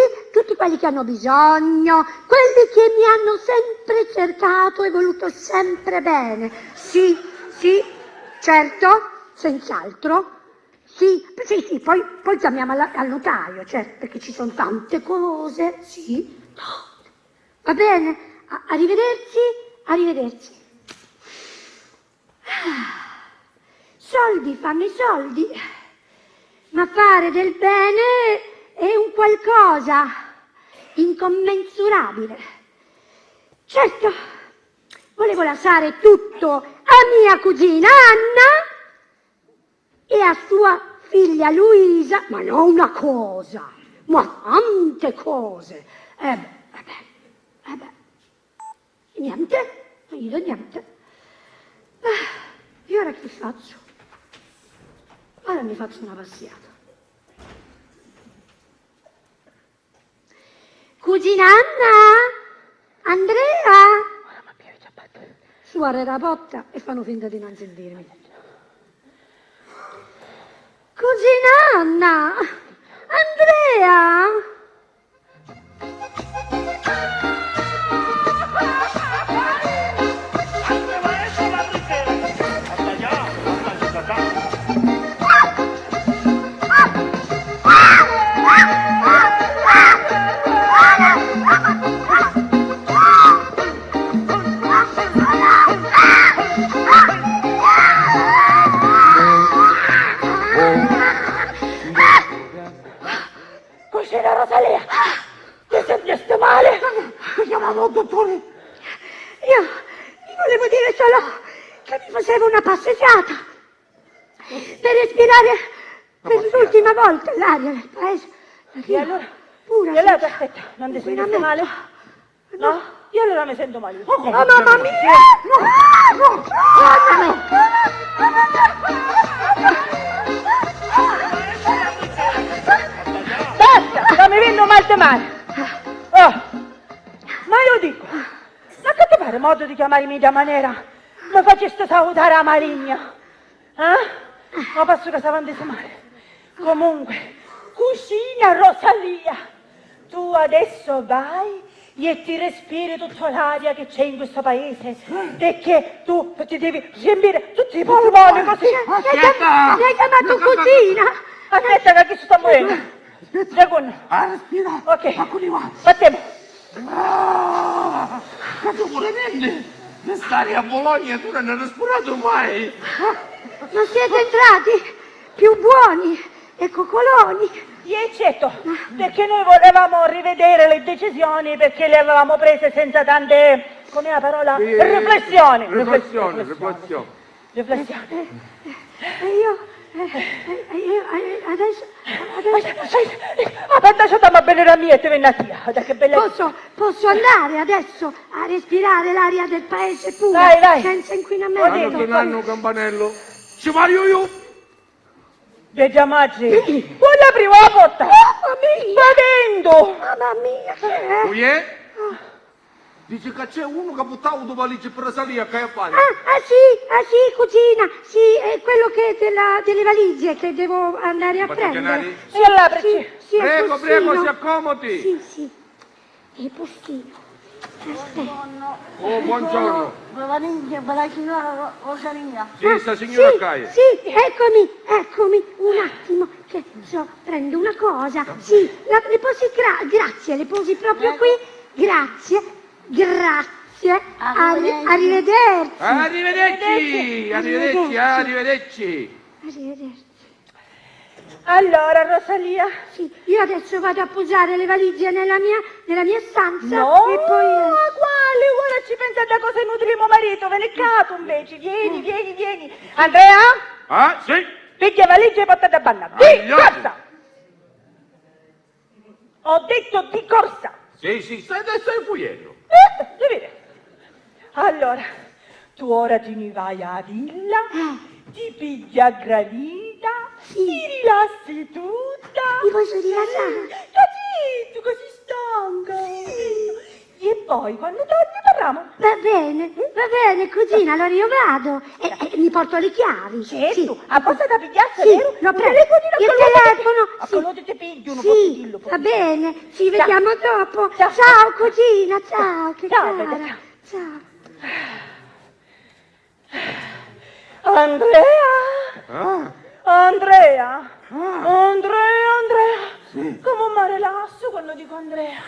[SPEAKER 5] quelli che hanno bisogno, quelli che mi hanno sempre cercato e voluto sempre bene. Sì, certo, senz'altro. Sì, poi chiamiamo al notaio, certo, perché ci sono tante cose. Sì, va bene, arrivederci. Soldi fanno i soldi. Ma fare del bene è un qualcosa incommensurabile. Certo, volevo lasciare tutto a mia cugina Anna e a sua figlia Luisa, ma non una cosa, ma tante cose. Niente, non gli do niente. E ora che faccio? Ora mi faccio una passiata. Cugina Anna? Andrea? Suore la botta e fanno finta di non sentirmi. Cugina Anna? Andrea? volevo dire solo che mi facevo una passeggiata per respirare per l'ultima volta l'aria del paese.
[SPEAKER 4] E allora?
[SPEAKER 5] Pura.
[SPEAKER 4] E allora aspetta, non ti senti male? No? Io allora mi sento male.
[SPEAKER 5] Oh, mamma mia!
[SPEAKER 4] Basta, sta mi venendo male. Oh, ma io dico, ma che ti pare modo di chiamarmi da maniera? Mi faceste salutare a maligna? Ma posso che stavo andando male. Comunque, cucina Rosalia, tu adesso vai e ti respiri tutta l'aria che c'è in questo paese, perché tu ti devi riempire tutti i polmoni così.
[SPEAKER 5] Mi hai chiamato cugina?
[SPEAKER 4] Aspetta che chi sta morendo. Secondo.
[SPEAKER 9] Respira.
[SPEAKER 4] Ok.
[SPEAKER 9] Ma con i guanti.
[SPEAKER 4] Fatemo.
[SPEAKER 9] Ma tu pure niente. Ne stare a Bologna tu non hai respirato mai.
[SPEAKER 5] Ma siete entrati più buoni e coccoloni.
[SPEAKER 4] Certo, perché noi volevamo rivedere le decisioni perché le avevamo prese senza tante, come è la parola? Riflessioni.
[SPEAKER 3] Riflessione.
[SPEAKER 5] E io adesso
[SPEAKER 4] aspetta, c'è da bene la mia e te venna tia. Che bella.
[SPEAKER 5] posso andare adesso a respirare l'aria del paese puro,
[SPEAKER 4] Vai.
[SPEAKER 5] senza inquinamento.
[SPEAKER 3] Hanno suonato un campanello. Ci voglio io.
[SPEAKER 4] Vedi Maggi, vuoi aprire la porta?
[SPEAKER 5] Mamma mia, che è?
[SPEAKER 3] Chi è? Dice che c'è uno che ha buttato due valigie per salire a Campania.
[SPEAKER 5] Sì, cugina, sì, è quello che delle valigie che devo andare a prendere.
[SPEAKER 4] Sì, all'aprici.
[SPEAKER 5] Sì,
[SPEAKER 3] Prego, si accomodi.
[SPEAKER 5] Sì, il postino. Aspetta.
[SPEAKER 3] Oh, buongiorno.
[SPEAKER 12] signora Rosalia.
[SPEAKER 3] Sì, sta signora Caia.
[SPEAKER 5] Sì, eccomi, un attimo, che prendo una cosa. Sì, le posi, grazie, le posi proprio qui. Grazie. Arrivederci.
[SPEAKER 4] Allora, Rosalia.
[SPEAKER 5] Sì, io adesso vado a appoggiare le valigie nella mia stanza.
[SPEAKER 4] No,
[SPEAKER 5] e poi.
[SPEAKER 4] quale? Ora ci pensa da cosa nutrimo marito, ve ne capo invece. Vieni. Andrea?
[SPEAKER 3] Ah, sì.
[SPEAKER 4] Picchia valigie e portate a banna. Di corsa! Ho detto di corsa.
[SPEAKER 3] Sì, stai fuiello.
[SPEAKER 4] Si vede. Allora, tu ora te ne vai a villa, ti piglia granita, ti rilassi tutta.
[SPEAKER 5] Mi posso rilassare?
[SPEAKER 4] Tu così stanca. E poi quando torni parliamo.
[SPEAKER 5] Va bene, cugina, allora io vado e mi porto le chiavi.
[SPEAKER 4] Certo, a posto da pigliarsi,
[SPEAKER 5] sì,
[SPEAKER 4] vero?
[SPEAKER 5] lo prendo. Il telefono.
[SPEAKER 4] A quello ti piglio, non
[SPEAKER 5] Sì,
[SPEAKER 4] dirlo.
[SPEAKER 5] va bene, ci vediamo dopo. Ciao cugina, ciao, che
[SPEAKER 4] Ciao,
[SPEAKER 5] cara.
[SPEAKER 4] bella,
[SPEAKER 5] Ciao.
[SPEAKER 4] Andrea! Come un mare lasso quando dico Andrea.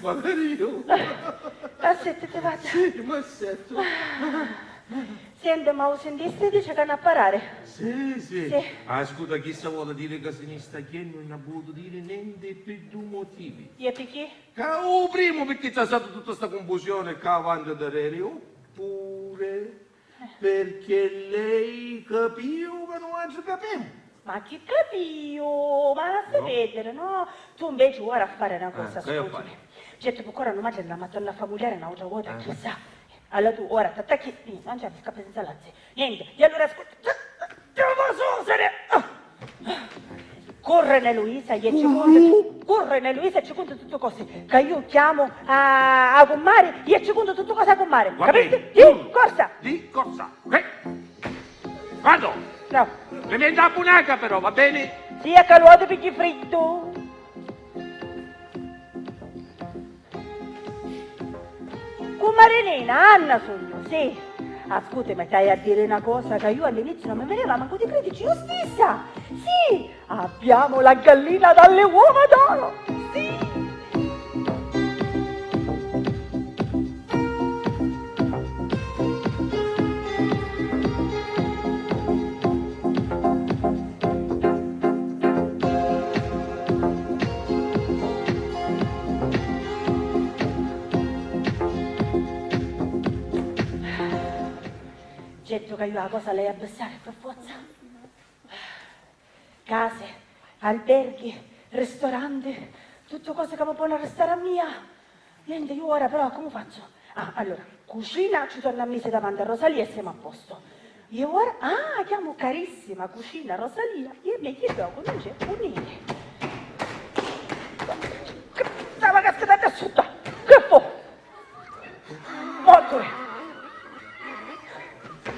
[SPEAKER 3] Magari io.
[SPEAKER 4] Aspetta, ti vado.
[SPEAKER 3] Sì, ma aspetta.
[SPEAKER 4] Senti, ma lo sentiste? Dice che hanno a parare.
[SPEAKER 3] Sì. Ascolta, chi sta vuole dire che se ne sta chiedendo non ha voluto dire niente per due motivi.
[SPEAKER 4] E perché?
[SPEAKER 3] Primo perché c'è stata tutta questa confusione qua avanti da aereo, oppure perché lei capiva che non ci capiamo.
[SPEAKER 4] Ma chi capio? Ma la stai vedere, no? Tu invece ora a fare una cosa,
[SPEAKER 3] che
[SPEAKER 4] scusami. Certo, perché ora non mangia la madonna familiare, una altra volta, chissà. Allora tu ora ti attacchi, non c'è scappa senza lazzi. Niente, e allora ascolta. Corre Luisa e ci conta tutto così. Che io chiamo a Commare e ci conta tutto cosa a Commare. Capite? Di corsa.
[SPEAKER 3] Ok. Vado.
[SPEAKER 4] No.
[SPEAKER 3] Mi viene da bunaca però, va bene?
[SPEAKER 4] Sì, a calore picchi fritto. Marinina, Anna sogno, sì. Ascolta, mi stai a dire una cosa che io all'inizio non mi veniva manco di crederci, io stessa. Sì, abbiamo la gallina dalle uova d'oro. Sì. Getto che io la cosa lei a bessare per forza. Case, alberghi, ristoranti, tutte cose che mi possono restare a mia. Niente, io ora però come faccio? Ah, allora, cucina, ci torno a mise davanti a Rosalia e siamo a posto. Io ora, chiamo carissima cucina Rosalia e mi chiedo come c'è unire. Stava cascata asciutta, che fu? Molto bene.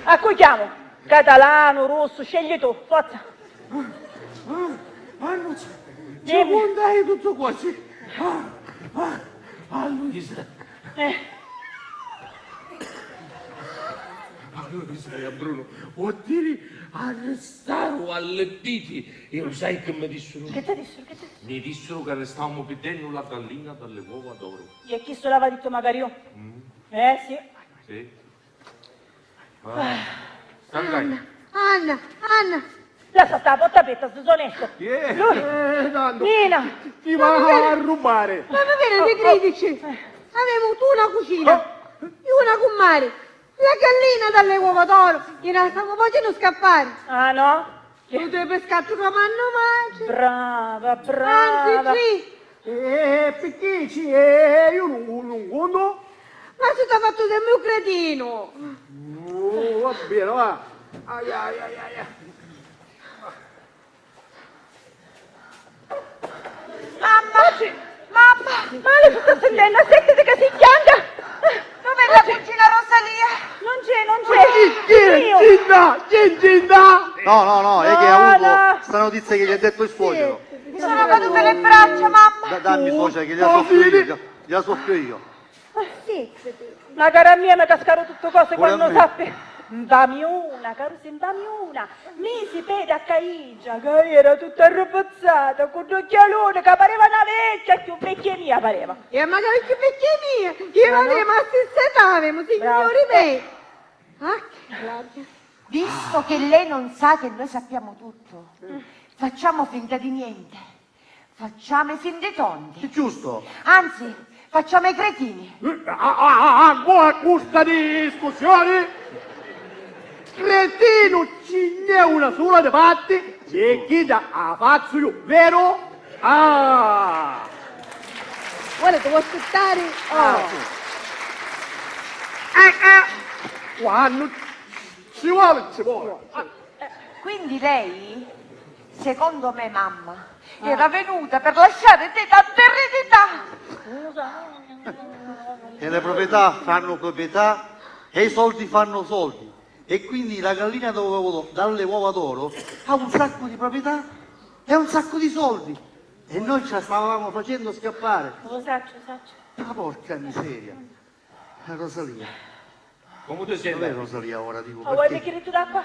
[SPEAKER 4] A cui chiamo? Catalano, rosso, scegli tu, forza.
[SPEAKER 9] Non c'è montai tutto quasi. Luisa. Luisa, Bruno, vuol dire arrestare o allebiti? E lo sai che mi dissero?
[SPEAKER 4] Che ti dissero?
[SPEAKER 9] Mi dissero che restavamo pedendo la gallina dalle uova d'oro.
[SPEAKER 4] E chi se l'aveva detto magari io? Sì.
[SPEAKER 9] Sì.
[SPEAKER 12] Anna.
[SPEAKER 4] Lascia stare, porta petta, sto onesto.
[SPEAKER 9] Tanto.
[SPEAKER 4] Nina.
[SPEAKER 9] Ti va a rubare.
[SPEAKER 12] Ma va bene, ti critici. Avevo tu una cucina, io una con mare, la gallina dalle uova d'oro, gliela stavo facendo scappare.
[SPEAKER 4] Ah no?
[SPEAKER 12] Tu devi pescare come hanno mangi.
[SPEAKER 4] Brava.
[SPEAKER 12] Anzi, sì.
[SPEAKER 9] Picchici, io non conto.
[SPEAKER 12] Ma se ti ha fatto del mio cretino.
[SPEAKER 9] Va bene, va. Ai.
[SPEAKER 6] Mamma!
[SPEAKER 4] Ma le sto sentendo, sentite che si chianga!
[SPEAKER 6] Dov'è la cugina Rosalia?
[SPEAKER 4] Non c'è!
[SPEAKER 9] Ginda!
[SPEAKER 7] No, è che ha avuto sta notizia che gli ha detto il suocero.
[SPEAKER 6] Mi sono cadute le braccia, mamma!
[SPEAKER 7] Dammi suocera che gliela soffio io.
[SPEAKER 4] Ma cara mia, mi cascaro tutte cose
[SPEAKER 7] Pure
[SPEAKER 4] quando
[SPEAKER 7] a me.
[SPEAKER 4] sappi. Dammi una, caro, dammi una. Mi si vede a Caigia, che era tutta arrabbazzata, con un occhialone che pareva una vecchia, più vecchia mia pareva.
[SPEAKER 12] E magari che vecchia mia, io avrei ma stessetavamo, signori miei. Che rabbia.
[SPEAKER 6] Visto che lei non sa che noi sappiamo tutto, facciamo finta di niente. Facciamo i finti tondi.
[SPEAKER 7] È giusto.
[SPEAKER 6] Anzi, facciamo i cretini.
[SPEAKER 9] Buona questa discussione! Cretino ce n'è una sola di parte e chi da faccio io, vero?
[SPEAKER 12] Guarda, devo aspettare.
[SPEAKER 9] Quando ci vuole.
[SPEAKER 6] Quindi lei, secondo me mamma, era venuta per lasciare te tanta eredità.
[SPEAKER 7] E le proprietà fanno proprietà e i soldi fanno soldi. E quindi la gallina dalle uova d'oro ha un sacco di proprietà e un sacco di soldi. E noi ce la stavamo facendo scappare.
[SPEAKER 4] Lo saccio.
[SPEAKER 7] Ma porca miseria. Rosalia.
[SPEAKER 9] Come ti senti?
[SPEAKER 7] Dov'è Rosalia ora? Dico,
[SPEAKER 4] Ma vuoi un bicchiere d'acqua?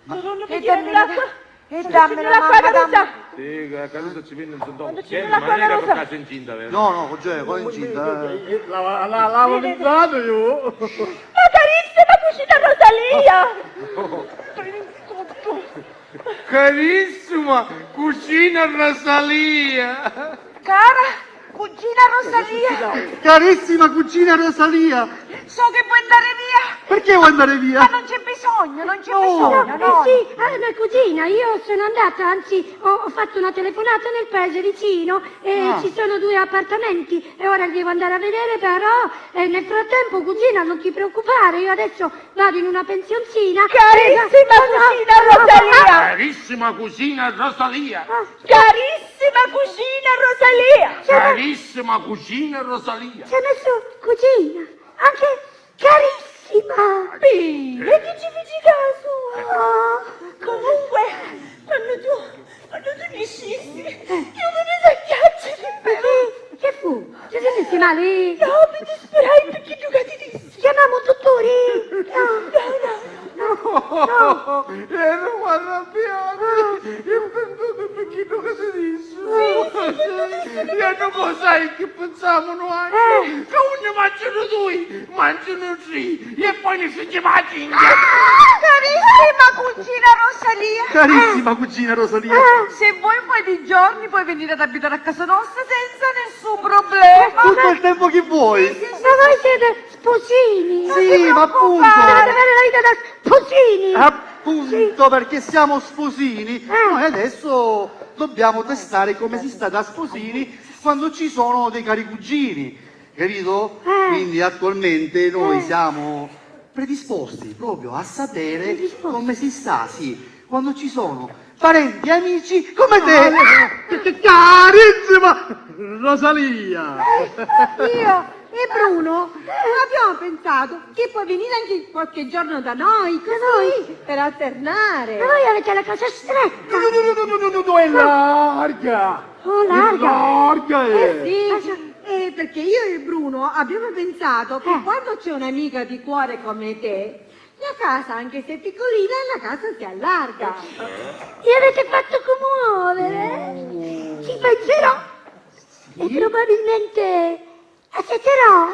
[SPEAKER 4] Non
[SPEAKER 6] E
[SPEAKER 4] bicchiere d'acqua?
[SPEAKER 6] E dammela,
[SPEAKER 4] l'acqua,
[SPEAKER 6] mamma,
[SPEAKER 4] Carusa.
[SPEAKER 6] dammela.
[SPEAKER 9] Sì, Carusa ci viene in
[SPEAKER 4] Quando
[SPEAKER 9] sotto.
[SPEAKER 4] ci
[SPEAKER 9] Senti,
[SPEAKER 4] viene la
[SPEAKER 9] ma non è che
[SPEAKER 4] Carusa.
[SPEAKER 9] per caso incinta, vero?
[SPEAKER 7] No, poi incinta.
[SPEAKER 9] L'avevo pensato io.
[SPEAKER 4] Ma carissima cucina Rosalia!
[SPEAKER 9] Carissima cucina Rosalia.
[SPEAKER 6] Cara cugina Rosalia,
[SPEAKER 7] Carissima cugina Rosalia,
[SPEAKER 6] so che puoi andare via,
[SPEAKER 7] perché vuoi andare via?
[SPEAKER 6] ma non c'è bisogno, no.
[SPEAKER 5] Sì, ma cugina, io sono andata, anzi ho fatto una telefonata nel paese vicino e ci sono 2 appartamenti e ora li devo andare a vedere, però nel frattempo cugina non ti preoccupare, io adesso vado in una pensionzina.
[SPEAKER 4] Carissima cucina Rosalia!
[SPEAKER 9] Carissima cucina Rosalia.
[SPEAKER 4] Carissima cucina Rosalia!
[SPEAKER 9] Carissima cucina Rosalia.
[SPEAKER 5] Ci ha messo cugina, anche carissima.
[SPEAKER 4] E che ci feci caso? Comunque, quando tu mi scissi, io mi presi a chiacchiere di me.
[SPEAKER 5] Che fu? Ci sei messi male?
[SPEAKER 4] No, mi disperai perché tu che ti dissi.
[SPEAKER 5] Chiamiamo dottori? No.
[SPEAKER 9] Ero arrabbiato e pensato perché tu che ti disse. E non sai che pensavano anche. Che uno mangiano 2, mangiano 3 e poi ne facciamo a cinghia.
[SPEAKER 6] Carissima Carissima cugina Rosalia.
[SPEAKER 7] Carissima cugina Rosalia.
[SPEAKER 6] Se vuoi un paio di giorni puoi venire ad abitare a casa nostra senza nessun problema.
[SPEAKER 7] Tutto il tempo che vuoi.
[SPEAKER 5] Ma voi siete sposini?
[SPEAKER 7] Sì, ma appunto.
[SPEAKER 5] Dovete avere la vita da sposini.
[SPEAKER 7] Appunto, perché siamo sposini, noi adesso dobbiamo testare come si sta da sposini quando ci sono dei cari cugini, capito? Quindi attualmente noi siamo predisposti proprio a sapere come si sta, sì, quando ci sono parenti e amici come te.
[SPEAKER 9] Carissima Rosalia!
[SPEAKER 12] Io e Bruno abbiamo pensato che puoi venire anche qualche giorno da noi, così, per alternare.
[SPEAKER 5] Ma voi avete la casa stretta.
[SPEAKER 9] No, è larga!
[SPEAKER 5] Oh, larga.
[SPEAKER 9] Larga è!
[SPEAKER 12] Sì, perché io e Bruno abbiamo pensato che quando c'è un'amica di cuore come te, la casa, anche se è piccolina, la casa si allarga.
[SPEAKER 5] Mi avete fatto commuovere. Ci penserò. E probabilmente accetterò.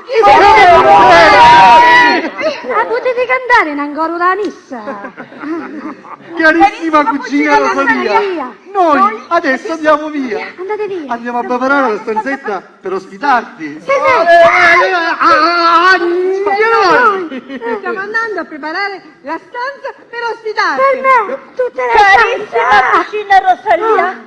[SPEAKER 5] Potete cantare in ancora la missa.
[SPEAKER 7] Carissima cugina Rosalia, noi adesso andiamo via.
[SPEAKER 5] Andate via.
[SPEAKER 7] Andiamo a preparare la stanzetta per ospitarti.
[SPEAKER 12] Stiamo andando a preparare la stanza per ospitarti.
[SPEAKER 5] Per me, tutte le
[SPEAKER 4] Carissima
[SPEAKER 5] stanze.
[SPEAKER 4] cugina Rosalia,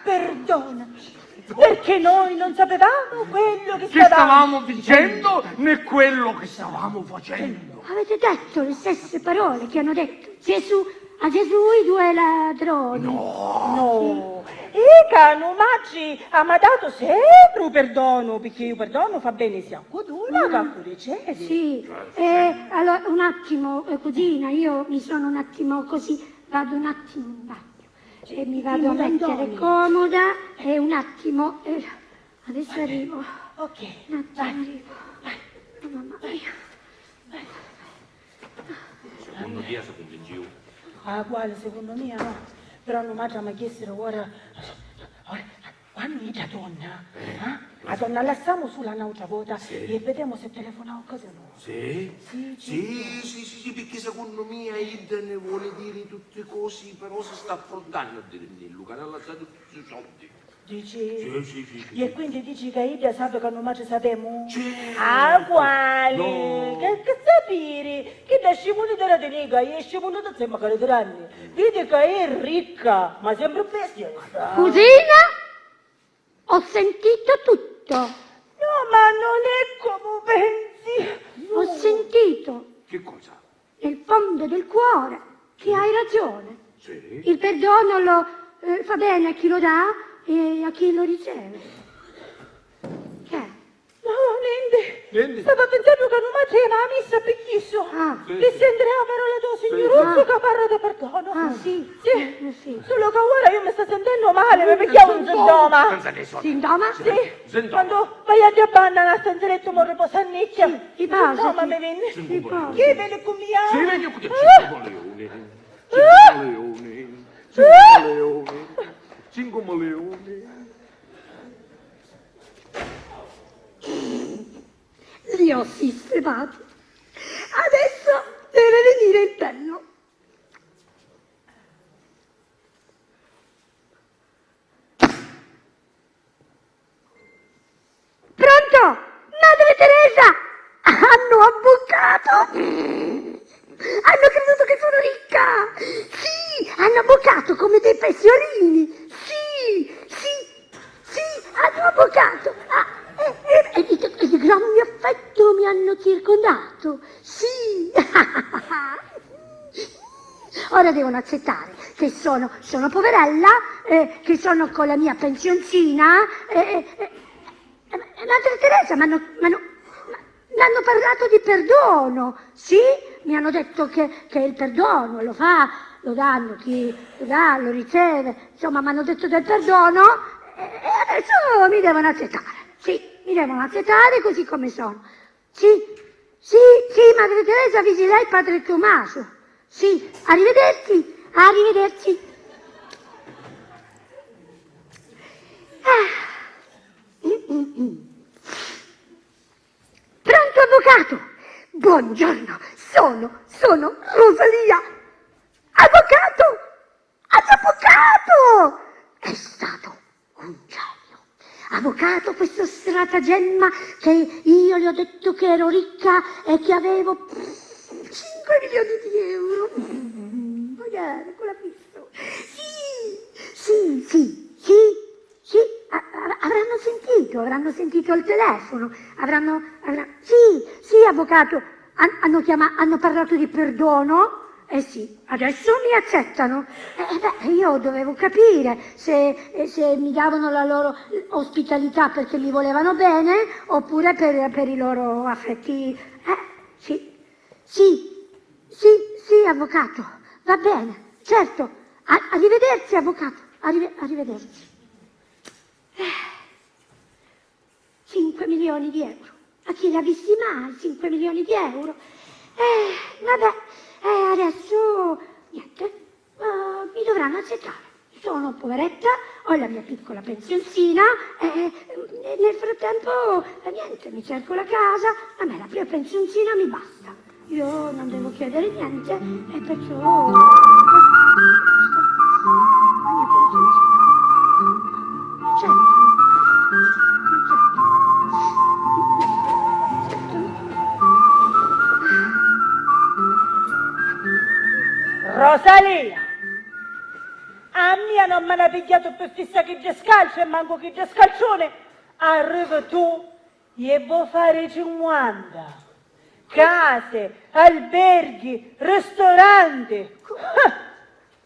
[SPEAKER 4] perdonaci, perché noi non sapevamo quello che
[SPEAKER 9] stavamo dicendo né quello che stavamo facendo.
[SPEAKER 5] Avete detto le stesse parole che hanno detto Gesù a Gesù i due ladroni.
[SPEAKER 4] No, e Canumacci ha mi dato sempre perdono, perché io perdono fa bene sia a coduna che a riceve.
[SPEAKER 5] Sì, allora un attimo, cugina, io mi sono un attimo così, vado un attimo in bagno e mi vado a mettere comoda e un attimo, adesso arrivo.
[SPEAKER 4] Ok,
[SPEAKER 5] Un attimo arrivo. Oh, mamma mia.
[SPEAKER 3] Secondo te si convince?
[SPEAKER 4] Guarda, secondo me no, però non mi ha chiesto ora, quando è la donna, la donna lasciamo sulla un'altra volta e vediamo se telefoniamo a casa no.
[SPEAKER 3] Sì?
[SPEAKER 4] Sì.
[SPEAKER 3] Perché secondo me Ida ne vuole dire tutte cose, però si sta affrontando a dire Luca, ne ha lasciato tutti i soldi.
[SPEAKER 4] Dici?
[SPEAKER 3] Sì.
[SPEAKER 4] E quindi dici che Ida sa che non ci sappiamo?
[SPEAKER 3] Certo.
[SPEAKER 4] Quali?
[SPEAKER 3] No.
[SPEAKER 4] Che sapere? Che da scimuno della tenica, e scimuno da sempre che le anni. Vedi che è ricca, ma sempre bestia.
[SPEAKER 5] Cugina, ho sentito tutto.
[SPEAKER 4] No, ma non è come pensi.
[SPEAKER 5] Ho sentito
[SPEAKER 3] Che cosa?
[SPEAKER 5] nel fondo del cuore che hai ragione.
[SPEAKER 3] Sì?
[SPEAKER 5] Il perdono lo fa bene a chi lo dà e a chi lo riceve. Che?
[SPEAKER 4] No, niente. Stavo pensando che non c'era la messa picchissimo. Che sentire la parola tua signoruzzo che parla di perdono.
[SPEAKER 5] Sì.
[SPEAKER 4] Solo che ora io mi sto sentendo male, perché ho un sindoma.
[SPEAKER 5] Sindoma?
[SPEAKER 4] Sì. Quando vai a Diabanna, la stanzeretto mi riposa a nicchia.
[SPEAKER 5] Ti passa?
[SPEAKER 4] Sindoma mi viene.
[SPEAKER 5] Ti passa?
[SPEAKER 4] Chi viene con mia?
[SPEAKER 3] Sì, vengo qui, Cinque maleoni.
[SPEAKER 5] Li ho sistemati. Adesso deve venire il bello. Pronto? Madre Teresa! Hanno avvocato! Hanno creduto che sono ricca! Sì! Hanno avvocato come dei pesciolini! Sì! Hanno avvocato! E di grande affetto mi hanno circondato! Sì! Ora devono accettare che sono poverella, che sono con la mia pensioncina. Madre Teresa, mi hanno parlato di perdono, sì? Mi hanno detto che il perdono lo danno, chi lo dà, lo riceve, insomma mi hanno detto del perdono e adesso mi devono accettare, sì, mi devono accettare così come sono. Sì, Madre Teresa, avvisi lei Padre Tommaso, sì, arrivederci. Pronto, avvocato? Buongiorno, sono Rosalia. Avvocato! Avvocato! È stato un genio. Avvocato, questo stratagemma che io gli ho detto che ero ricca e che avevo 5 milioni di euro. Magari, con la visto. Sì, avranno sentito il telefono, sì, avvocato, hanno parlato di perdono. Eh sì, adesso mi accettano. Io dovevo capire se mi davano la loro ospitalità perché mi volevano bene oppure per i loro affetti. Sì, avvocato, va bene, certo. Arrivederci, avvocato, arrivederci. 5 milioni di euro. A chi li ha visti mai 5 milioni di euro? Vabbè. Adesso niente, mi dovranno accettare. Sono poveretta, ho la mia piccola pensionsina e nel frattempo niente, mi cerco la casa, a me la mia pensionsina mi basta. Io non devo chiedere niente e perciò la mia pensioncina. Certo.
[SPEAKER 4] Rosalia, a mia non me ne ha pigliato più fissa che già scalcio e manco che già scalcione. Arriva tu e vuoi fare 50. Case, alberghi, ristoranti.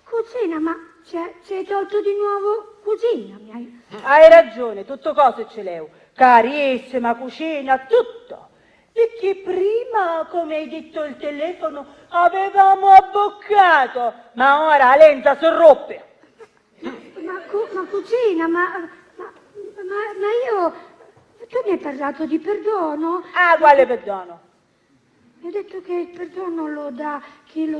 [SPEAKER 5] Cucina, ma ci hai tolto di nuovo cucina, mi hai...
[SPEAKER 4] Hai ragione, tutto cose ce l'ho. Carissima cucina, tutto. Perché prima, come hai detto al telefono, avevamo abboccato, ma ora Lenza si rompe.
[SPEAKER 5] Ma cucina, ma io... Tu mi hai parlato di perdono?
[SPEAKER 4] Ah, quale perdono?
[SPEAKER 5] Mi hai detto che il perdono lo dà, chi lo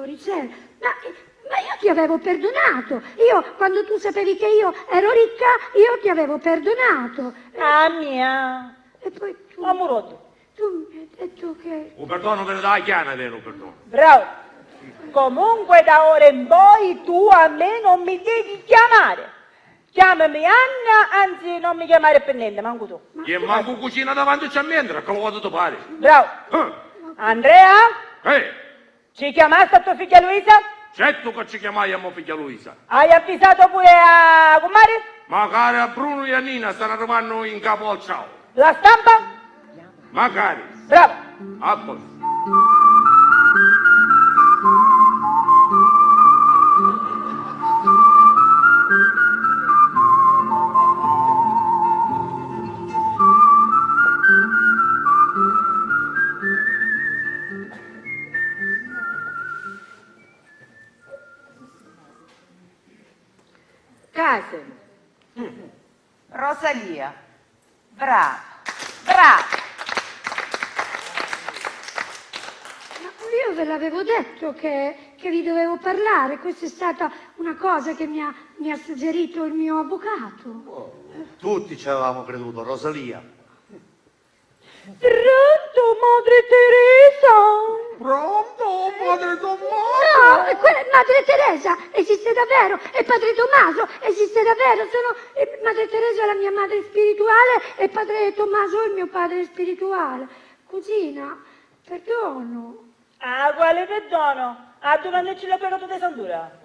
[SPEAKER 5] riceve. Ma io ti avevo perdonato. Io, quando tu sapevi che io ero ricca, io ti avevo perdonato.
[SPEAKER 4] Ah, mia.
[SPEAKER 5] E poi tu...
[SPEAKER 4] Amoroso.
[SPEAKER 5] Tu mi hai detto che...
[SPEAKER 3] Un perdono per la chiana, vero perdono?
[SPEAKER 4] Bravo. Comunque da ora in poi tu a me non mi devi chiamare. Chiamami Anna, anzi non mi chiamare per niente, manco tu.
[SPEAKER 3] Che manco cucina davanti c'è mentre, che lo vado tu pare.
[SPEAKER 4] Bravo. Andrea? Ci chiamaste a tua figlia Luisa?
[SPEAKER 3] Certo che ci chiamai a mia figlia Luisa.
[SPEAKER 4] Hai avvisato pure a Comare?
[SPEAKER 3] Magari a Bruno e a Nina stanno arrivando in capo al ciao.
[SPEAKER 4] La stampa?
[SPEAKER 3] Magari.
[SPEAKER 4] Bravo.
[SPEAKER 3] A posto.
[SPEAKER 12] Case.
[SPEAKER 6] Rosalia, brava.
[SPEAKER 5] Ma io ve l'avevo detto che vi dovevo parlare, questa è stata una cosa che mi ha suggerito il mio avvocato.
[SPEAKER 7] Tutti ci avevamo creduto, Rosalia.
[SPEAKER 4] Pronto, Madre Teresa?
[SPEAKER 9] Pronto, padre Tommaso?
[SPEAKER 5] No, Madre Teresa esiste davvero e Padre Tommaso esiste davvero. Madre Teresa è la mia madre spirituale e Padre Tommaso è il mio padre spirituale. Cugina, perdono.
[SPEAKER 4] Ah, quale perdono? A domani ce l'ho pagato di Sandura.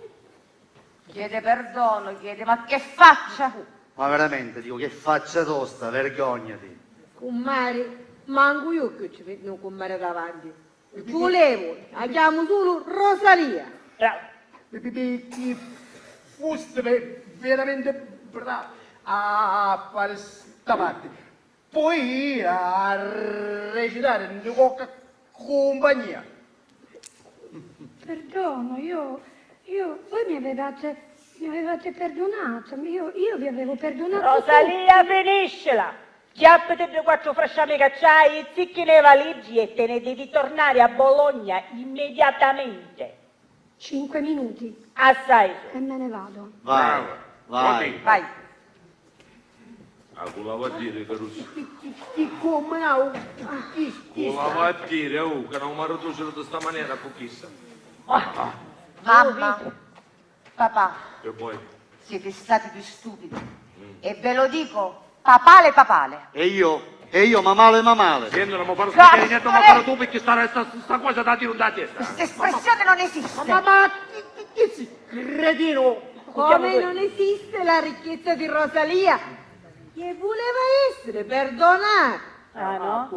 [SPEAKER 6] Chiede perdono, ma che faccia?
[SPEAKER 7] Ma veramente, dico, che faccia tosta, vergognati.
[SPEAKER 12] Comare, manco io che ci vedo un comare davanti. Ci volevo, la chiamo solo Rosalia.
[SPEAKER 4] Bravo.
[SPEAKER 9] Che foste veramente bravo a fare sta parte. Poi a recitare in qualche compagnia.
[SPEAKER 5] Perdono, voi mi avevate perdonato, io vi avevo perdonato.
[SPEAKER 4] Rosalia, finiscila. Chiappati 2-4 frasciami che c'hai, zicchi nei valigi e te ne devi tornare a Bologna immediatamente.
[SPEAKER 5] 5 minuti.
[SPEAKER 4] Assai.
[SPEAKER 5] E me ne vado.
[SPEAKER 7] Vai, vai.
[SPEAKER 6] Vai.
[SPEAKER 3] Cosa a dire, Caruso?
[SPEAKER 9] Come
[SPEAKER 3] Cosa a dire, che non mi riducono di questa maniera, con chissà.
[SPEAKER 6] Mamma, papà,
[SPEAKER 3] E poi?
[SPEAKER 6] siete stati più stupidi. E ve lo dico, papale papale.
[SPEAKER 7] E io, mamale.
[SPEAKER 3] Senti, non mi fare spiegare niente, ma fare tu perché sta cosa da dire da testa.
[SPEAKER 6] Questa espressione non esiste.
[SPEAKER 9] Ma che si, cretino?
[SPEAKER 12] Come non esiste la ricchezza di Rosalia, che voleva essere perdonata.
[SPEAKER 4] Ah, no?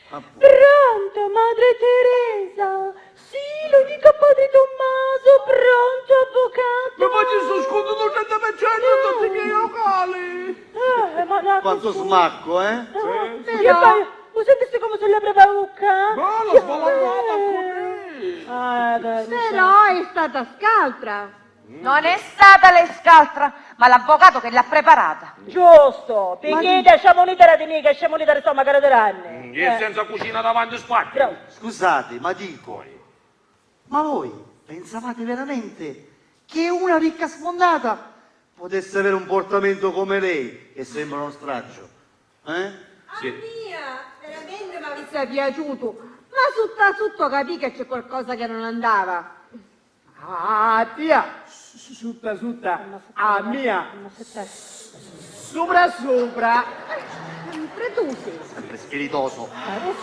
[SPEAKER 12] Pronto, Madre Teresa? Sì, lo dico a Padre Tommaso, pronto, avvocato?
[SPEAKER 3] Ma faccio sto sconto del 100% tutti i miei locali.
[SPEAKER 4] Ma no,
[SPEAKER 7] Quanto smacco, eh?
[SPEAKER 4] che poi, voi sentite come se le apre la bocca?
[SPEAKER 3] Ma l'ho spalancata così.
[SPEAKER 12] Però è stata scaltra.
[SPEAKER 6] Non è stata lei scaltra, ma l'avvocato che l'ha preparata.
[SPEAKER 4] Giusto, perché lasciamo un'idea di mica, lasciamo un'idea di insomma caratteranni.
[SPEAKER 3] E senza cucina davanti a spacchio.
[SPEAKER 7] Scusate, ma dico, ma voi pensavate veramente che una ricca sfondata potesse avere un portamento come lei, che sembra uno straccio?
[SPEAKER 3] Sì.
[SPEAKER 12] Mia, veramente mi avesse piaciuto, ma sotto capì che c'è qualcosa che non andava.
[SPEAKER 9] Ah, tia, sutta, a mia, sopra.
[SPEAKER 12] Sempre tu sei.
[SPEAKER 7] Sempre spiritoso.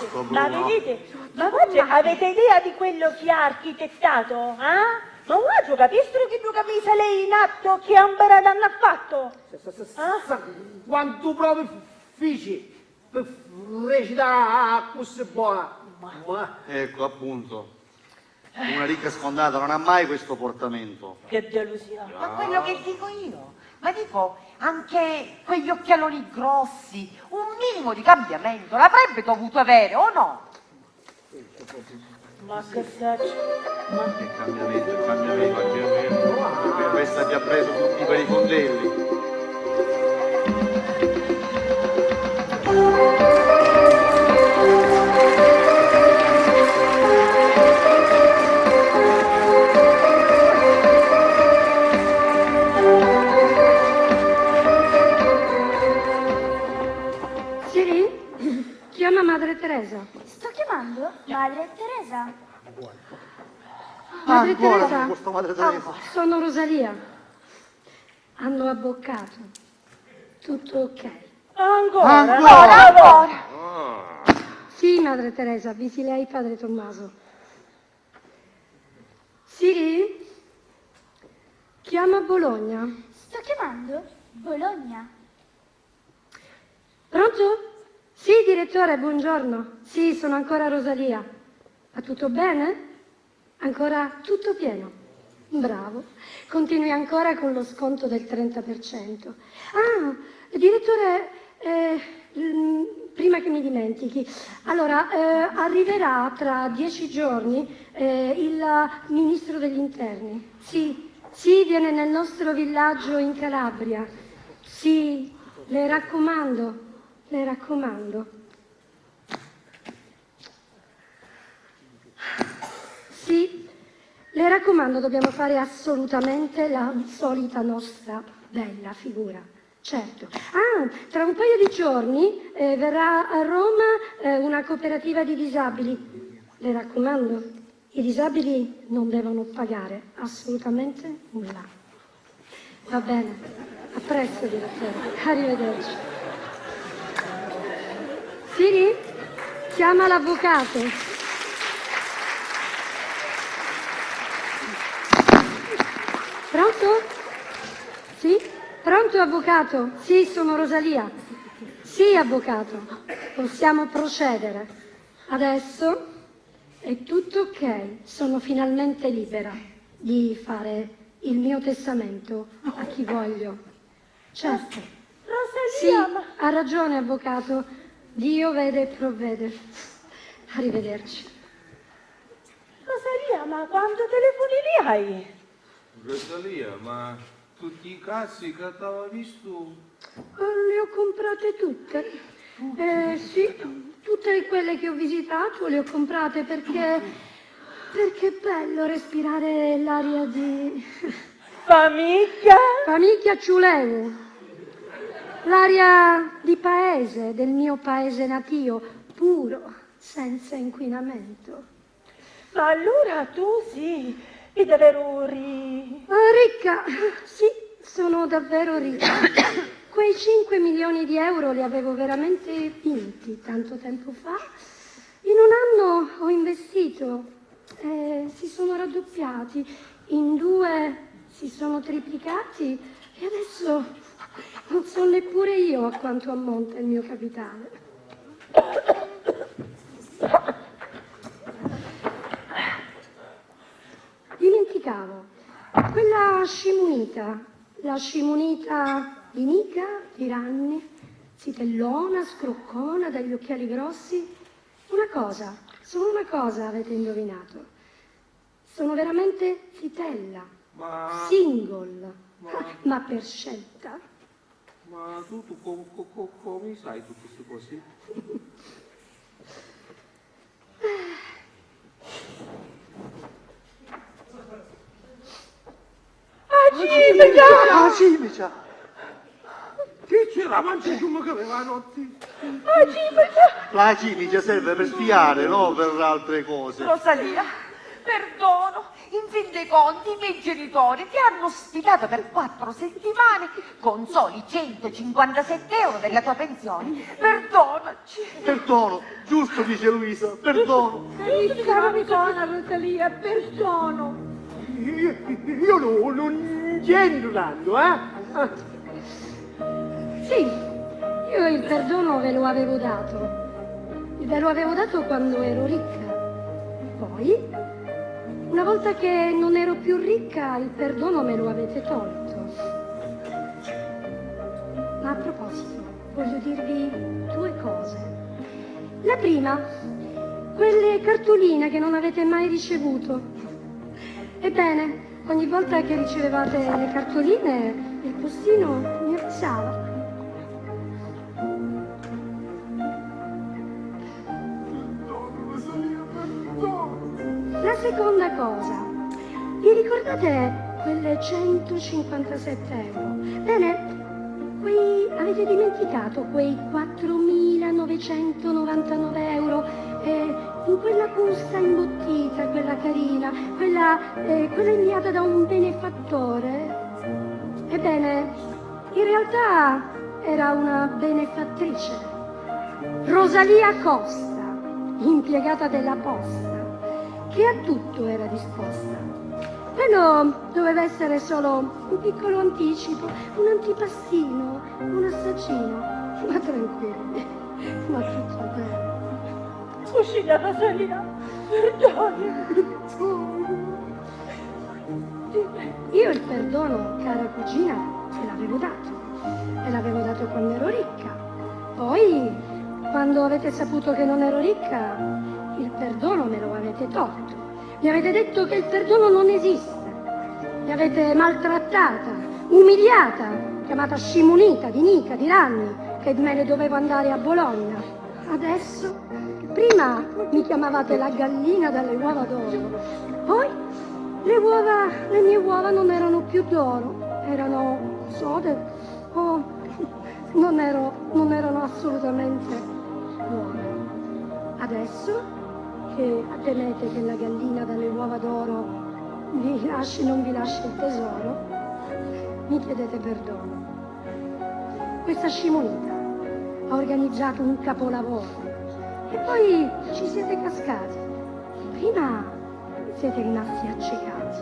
[SPEAKER 7] Sto
[SPEAKER 4] Ma
[SPEAKER 7] Bruno.
[SPEAKER 4] vedete, ma voi avete idea di quello che ha architettato? Ma un altro capisco che non capisce lei in atto che ambarata hanno fatto?
[SPEAKER 9] Quanto proprio feci per recitare così buona.
[SPEAKER 7] Ecco, appunto. Una ricca sfondata non ha mai questo portamento.
[SPEAKER 4] Che delusione.
[SPEAKER 6] Ma quello che dico io, ma dico anche quegli occhialoni grossi, un minimo di cambiamento l'avrebbe dovuto avere o no?
[SPEAKER 4] Ma che faccio?
[SPEAKER 7] Che cambiamento. Questa ti ha preso tutti per i fondelli.
[SPEAKER 5] Siri, chiama Madre Teresa.
[SPEAKER 8] Sto chiamando Madre Teresa.
[SPEAKER 5] Madre
[SPEAKER 7] Ancora
[SPEAKER 5] Teresa,
[SPEAKER 7] con questa Madre Teresa.
[SPEAKER 5] sono Rosalia. Hanno abboccato. Tutto ok.
[SPEAKER 4] Ancora?
[SPEAKER 5] Sì, Madre Teresa, avvisi lei Padre Tommaso. Siri, chiama Bologna.
[SPEAKER 8] Sto chiamando Bologna.
[SPEAKER 5] Pronto? Sì, direttore, buongiorno. Sì, sono ancora Rosalia. Va tutto bene? Ancora tutto pieno. Bravo. Continui ancora con lo sconto del 30%. Ah, direttore, prima che mi dimentichi, allora, arriverà tra 10 giorni il ministro degli interni. Sì, viene nel nostro villaggio in Calabria. Sì, le raccomando. Sì, le raccomando, dobbiamo fare assolutamente la solita nostra bella figura. Certo. Ah, tra un paio di giorni verrà a Roma una cooperativa di disabili. Le raccomando, i disabili non devono pagare assolutamente nulla. Va bene, a presto, direttore. Arrivederci. Siri, chiama l'avvocato. Pronto? Sì? Pronto, avvocato? Sì, sono Rosalia. Sì, avvocato. Possiamo procedere. Adesso è tutto ok. Sono finalmente libera di fare il mio testamento a chi voglio. Certo. Sì, ha ragione, avvocato. Dio vede e provvede. Arrivederci.
[SPEAKER 4] Rosalia, ma quanti telefoni hai?
[SPEAKER 13] Rosalia, ma tutti i cazzi che ti avevo visto?
[SPEAKER 5] Le ho comprate tutte. Sì, tutte quelle che ho visitato le ho comprate perché è bello respirare l'aria di famiglia Ciuleu. L'aria di paese, del mio paese natio, puro, senza inquinamento.
[SPEAKER 4] Ma allora tu sì, è davvero
[SPEAKER 5] Ricca, sì, sono davvero ricca. Quei 5 milioni di euro li avevo veramente vinti tanto tempo fa. In un anno ho investito, si sono raddoppiati, in 2 si sono triplicati e adesso non so neppure io a quanto ammonta il mio capitale. Dimenticavo, quella scimunita, la scimunita di Nica, tiranni, zitellona, scroccona, dagli occhiali grossi. Solo una cosa avete indovinato. Sono veramente zitella, single, ma per scelta.
[SPEAKER 13] Ma tu come sai tutte queste cose?
[SPEAKER 7] Cimicia!
[SPEAKER 9] Che c'era mangia come che aveva notte?
[SPEAKER 7] La cimicia serve per spiare, non per altre cose.
[SPEAKER 6] Rosalia, perdono. In fin dei conti i miei genitori ti hanno ospitato per 4 settimane con soli 157 euro della tua pensione. Perdonaci.
[SPEAKER 7] Perdono, giusto dice Luisa, perdono.
[SPEAKER 4] Perdona, Rosalia, perdono.
[SPEAKER 9] Io non c'entro tanto,
[SPEAKER 5] Sì, io il perdono ve lo avevo dato. Ve lo avevo dato quando ero ricca. Poi, una volta che non ero più ricca, il perdono me lo avete tolto. Ma a proposito, voglio dirvi 2 cose. La prima, quelle cartoline che non avete mai ricevuto. Ebbene, ogni volta che ricevevate le cartoline, il postino mi avvisava. La seconda cosa, vi ricordate quelle 157 euro? Bene, avete dimenticato quei 4.999 euro in quella busta imbottita, quella carina, quella inviata da un benefattore? Ebbene, in realtà era una benefattrice, Rosalia Costa, impiegata della posta, che a tutto era disposta. Quello doveva essere solo un piccolo anticipo, un antipastino, un assaggino. Ma tranquilli, ma tutto bene.
[SPEAKER 4] Cugina Rosalia, perdoni.
[SPEAKER 5] Io il perdono, cara cugina, te l'avevo dato. E l'avevo dato quando ero ricca. Poi, quando avete saputo che non ero ricca, il perdono me lo avete tolto. Mi avete detto che il perdono non esiste. Mi avete maltrattata, umiliata, chiamata scimunita, di Nica, di Ranni, che me ne dovevo andare a Bologna. Adesso, prima mi chiamavate la gallina dalle uova d'oro. Poi le mie uova non erano più d'oro, erano sode o non erano assolutamente buone. Adesso che temete che la gallina dalle uova d'oro non vi lasci il tesoro, mi chiedete perdono. Questa scimunita ha organizzato un capolavoro e poi ci siete cascati. Prima siete rimasti accecati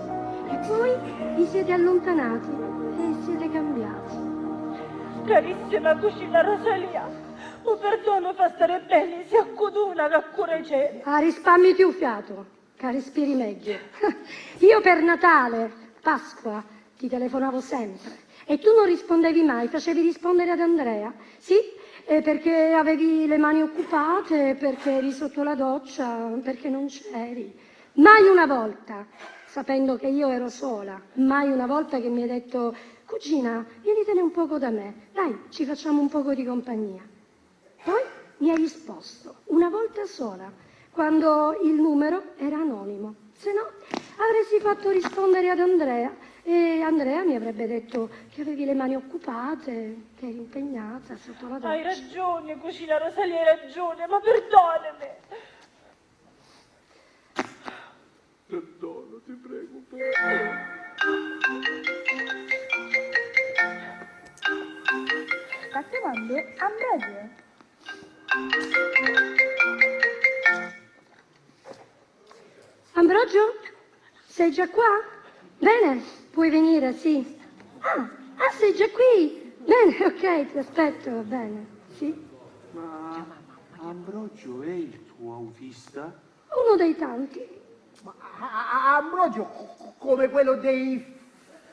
[SPEAKER 5] e poi vi siete allontanati e siete cambiati.
[SPEAKER 4] Carissima cugina Rosalia, un perdono fa stare bene sia cuduna che a cuore c'è.
[SPEAKER 5] Risparmi più fiato, che respiri meglio. Io per Natale, Pasqua, ti telefonavo sempre e tu non rispondevi mai, facevi rispondere ad Andrea. Sì, perché avevi le mani occupate, perché eri sotto la doccia, perché non c'eri. Mai una volta, sapendo che io ero sola, mai una volta che mi hai detto: cugina, vienitene un poco da me, dai, ci facciamo un poco di compagnia. Poi mi hai risposto, una volta sola, quando il numero era anonimo. Se no, avresti fatto rispondere ad Andrea e Andrea mi avrebbe detto che avevi le mani occupate, che eri impegnata sotto la doccia.
[SPEAKER 4] Hai ragione, cugina Rosalia, hai ragione, ma perdonami.
[SPEAKER 9] Perdono, ti prego, perdono.
[SPEAKER 4] chiamando? Ambrogio?
[SPEAKER 5] Ambrogio? Sei già qua? Bene, puoi venire, sì. Ah, sei già qui? Bene, ok, ti aspetto, va bene. Sì?
[SPEAKER 13] Ma Ambrogio è il tuo autista?
[SPEAKER 5] Uno dei tanti.
[SPEAKER 9] Ambrogio, come quello dei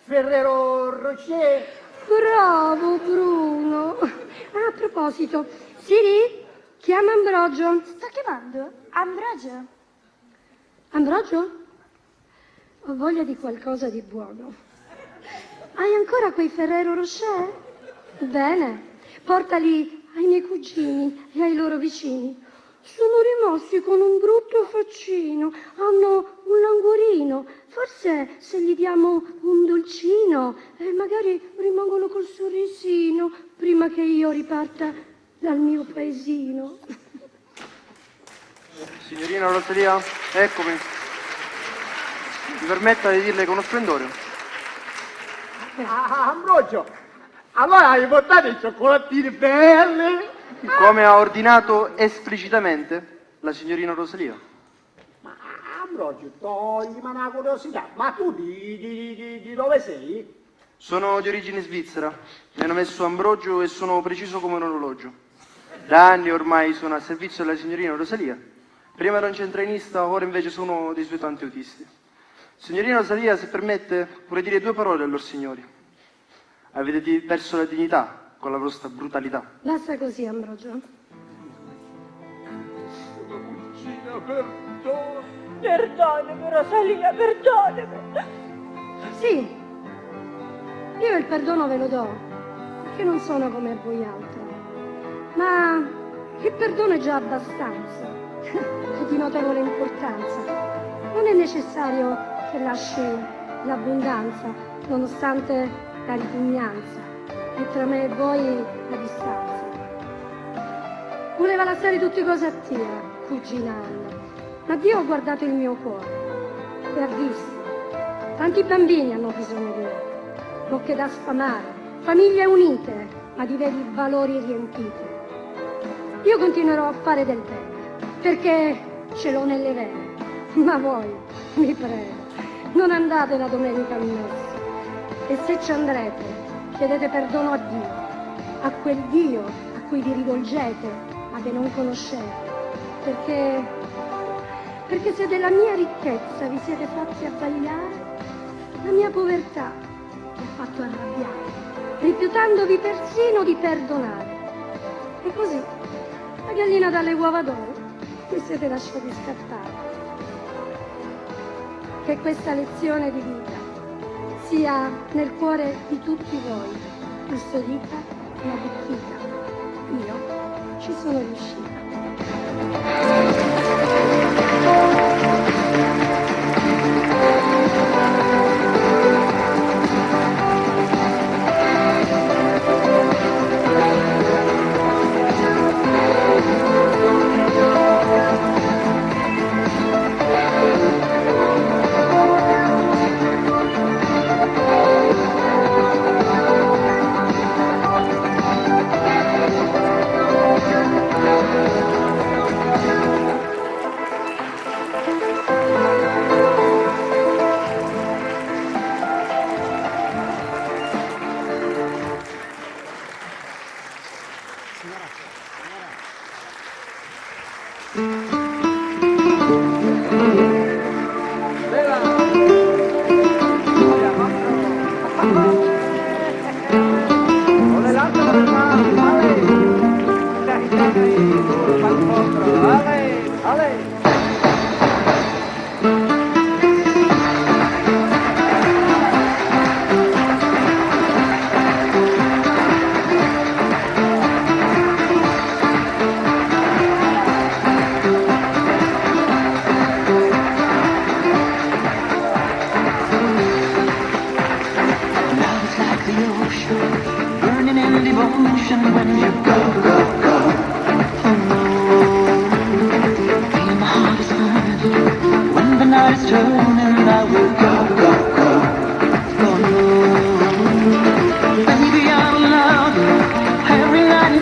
[SPEAKER 9] Ferrero Rocher.
[SPEAKER 5] Bravo, Bruno. Ah, a proposito, Siri, chiama Ambrogio.
[SPEAKER 8] Sto chiamando? Ambrogio?
[SPEAKER 5] Ambrogio? Ho voglia di qualcosa di buono. Hai ancora quei Ferrero Rocher? Bene, portali ai miei cugini e ai loro vicini. Sono rimossi con un brutto faccino, hanno un languorino. Forse se gli diamo un dolcino, magari rimangono col sorrisino prima che io riparta dal mio paesino.
[SPEAKER 14] Signorina Rosalia, eccomi. Mi permetta di dirle con uno splendore.
[SPEAKER 9] Ambrogio, allora hai portato i cioccolatini belli?
[SPEAKER 14] Come ha ordinato esplicitamente la signorina Rosalia.
[SPEAKER 9] Ambrogio, toglimi una curiosità, ma tu di dove sei?
[SPEAKER 14] Sono di origine svizzera, mi hanno messo Ambrogio e sono preciso come un orologio. Da anni ormai sono a servizio della signorina Rosalia. Prima ero un centrainista, ora invece sono uno dei suoi tanti autisti. Signorina Rosalia, se permette, vorrei dire due parole a lor signori. Avete perso la dignità con la vostra brutalità.
[SPEAKER 5] Basta così, Ambrogio.
[SPEAKER 4] Perdonami, Rosalia, perdonami.
[SPEAKER 5] Sì, io il perdono ve lo do, perché non sono come voi altri. Ma il perdono è già abbastanza, è di notevole importanza. Non è necessario che lasci l'abbondanza, nonostante la ripugnanza, e tra me e voi la distanza. Voleva lasciare tutte cose a Dio, cugina Anna, ma Dio ha guardato il mio cuore e ha visto. Tanti bambini hanno bisogno di me, bocche da sfamare, famiglie unite, ma di veri valori riempite. Io continuerò a fare del bene, perché ce l'ho nelle vene, ma voi, mi prego, non andate la domenica al messo. E se ci andrete, chiedete perdono a Dio, a quel Dio a cui vi rivolgete, ma che non conoscete. Perché se della mia ricchezza vi siete fatti abbagliare, la mia povertà vi ha fatto arrabbiare, rifiutandovi persino di perdonare. E così, la gallina dalle uova d'oro, vi siete lasciati scappare. Che questa lezione di vita sia nel cuore di tutti voi, custodita e arricchita. Io ci sono riuscita.
[SPEAKER 11] Every night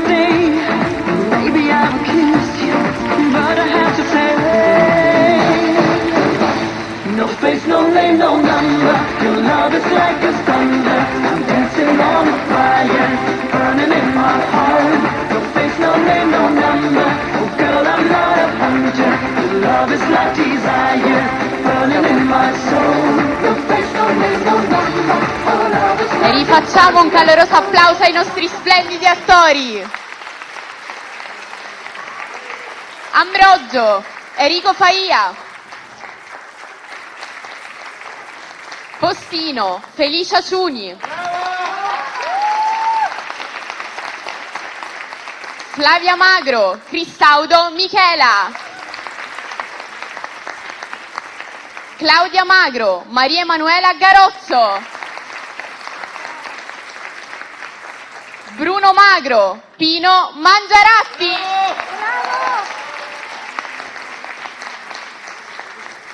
[SPEAKER 11] name, no number. Your love is like a thunder. I'm dancing on a fire, burning in my heart. Your face, no name, no number. Oh girl, I'm not a hunter. Your love is like desire, burning in my soul. Your face, no name, no number. Oh love is
[SPEAKER 1] E rifacciamo un caloroso applauso ai nostri splendidi attori. Ambrogio, Enrico Faia, Postino, Felicia Ciuni, Flavia Magro, Cristaudo Michela, Claudia Magro, Maria Emanuela Garozzo, Bruno Magro, Pino Mangiaratti,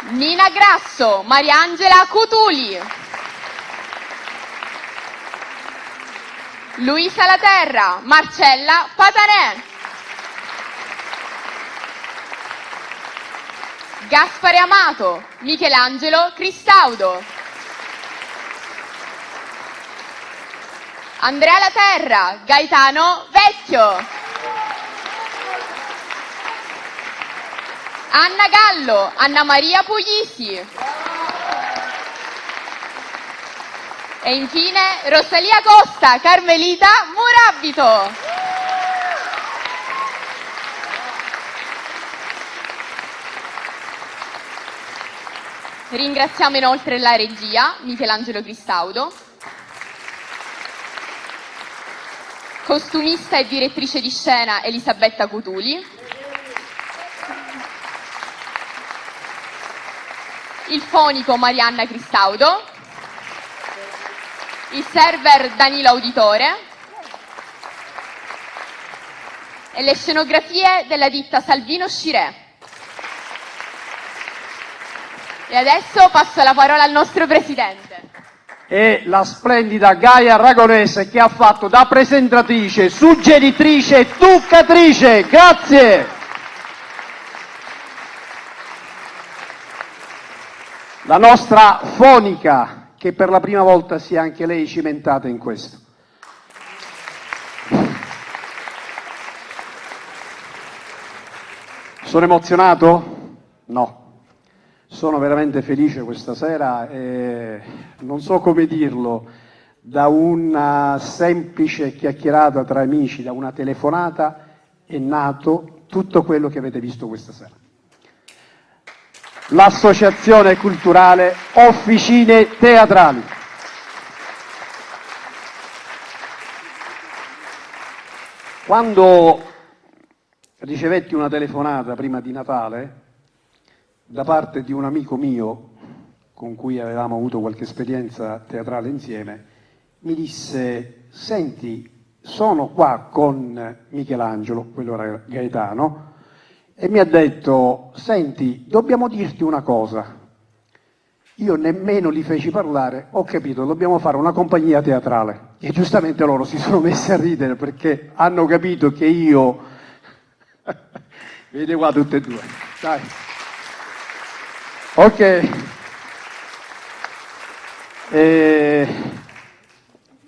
[SPEAKER 1] Nina Grasso, Mariangela Cutuli, Luisa Laterra, Marcella Patanè, Gaspare Amato, Michelangelo Cristaudo, Andrea Laterra, Gaetano Vecchio, Anna Gallo, Anna Maria Puglisi e infine Rosalia Costa, Carmelita Murabito. Ringraziamo inoltre la regia, Michelangelo Cristaudo, costumista e direttrice di scena Elisabetta Cutuli, il fonico Marianna Cristaudo, il server Danilo Auditore e le scenografie della ditta Salvino Scirè. E adesso passo la parola al nostro presidente.
[SPEAKER 9] E la splendida Gaia Aragonese che ha fatto da presentatrice, suggeritrice e truccatrice. Grazie! La nostra fonica, che per la prima volta si è anche lei cimentata in questo. Sono emozionato? No. Sono veramente felice questa sera e non so come dirlo, da una semplice chiacchierata tra amici, da una telefonata, è nato tutto quello che avete visto questa sera. L'associazione culturale Officine Teatrali. Quando ricevetti una telefonata prima di Natale da parte di un amico mio con cui avevamo avuto qualche esperienza teatrale insieme, mi disse: senti, sono qua con Michelangelo, quello era Gaetano, e mi ha detto: senti, dobbiamo dirti una cosa. Io nemmeno li feci parlare, ho capito, dobbiamo fare una compagnia teatrale. E giustamente loro si sono messi a ridere perché hanno capito che io... Vedete qua tutte e due, dai. Ok. È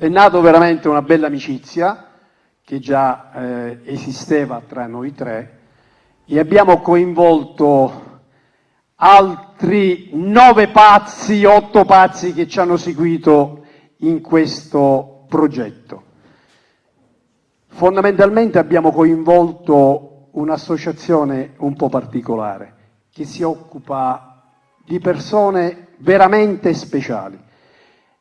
[SPEAKER 9] nato veramente una bella amicizia che già esisteva tra noi tre e abbiamo coinvolto altri 9 pazzi, 8 pazzi che ci hanno seguito in questo progetto. Fondamentalmente abbiamo coinvolto un'associazione un po' particolare che si occupa di persone veramente speciali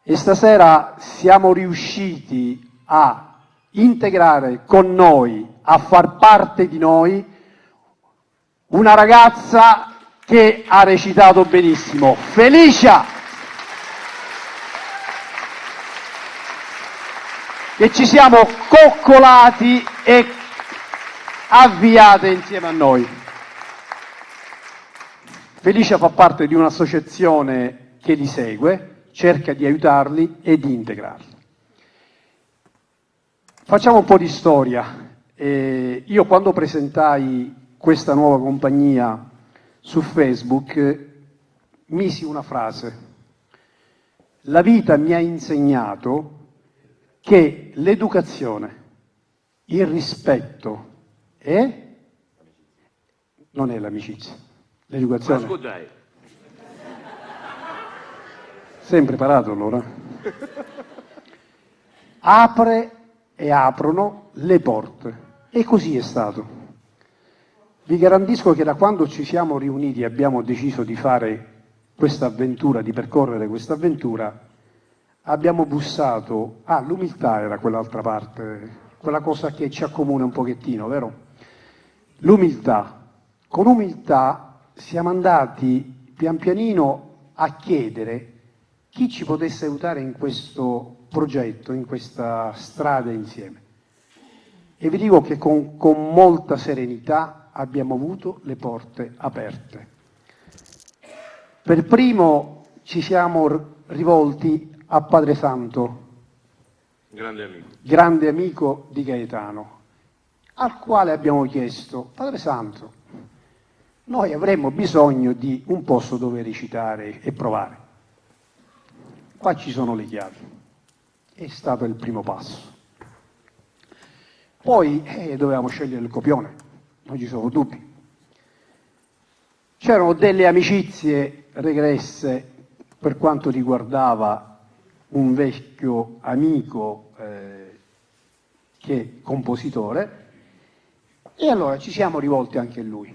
[SPEAKER 9] e stasera siamo riusciti a integrare con noi, a far parte di noi, una ragazza che ha recitato benissimo, Felicia, che ci siamo coccolati e avviate insieme a noi. Felicia fa parte di un'associazione che li segue, cerca di aiutarli e di integrarli. Facciamo un po' di storia. Io quando presentai questa nuova compagnia su Facebook misi una frase La vita mi ha insegnato che l'educazione, il rispetto non è l'amicizia. L'educazione.
[SPEAKER 3] Ma scusai.
[SPEAKER 9] Sempre imparato allora. Apre e aprono le porte. E così è stato. Vi garantisco che da quando ci siamo riuniti e abbiamo deciso di fare questa avventura, di percorrere questa avventura, abbiamo bussato. L'umiltà era quell'altra parte, quella cosa che ci accomuna un pochettino, vero? L'umiltà. Con umiltà siamo andati pian pianino a chiedere chi ci potesse aiutare in questo progetto, in questa strada insieme. E vi dico che con molta serenità abbiamo avuto le porte aperte. Per primo ci siamo rivolti a Padre Santo, grande amico di Gaetano, al quale abbiamo chiesto: Padre Santo, noi avremmo bisogno di un posto dove recitare e provare. Qua ci sono le chiavi. È stato il primo passo. Poi dovevamo scegliere il copione, non ci sono dubbi. C'erano delle amicizie regresse per quanto riguardava un vecchio amico che è compositore, e allora ci siamo rivolti anche a lui.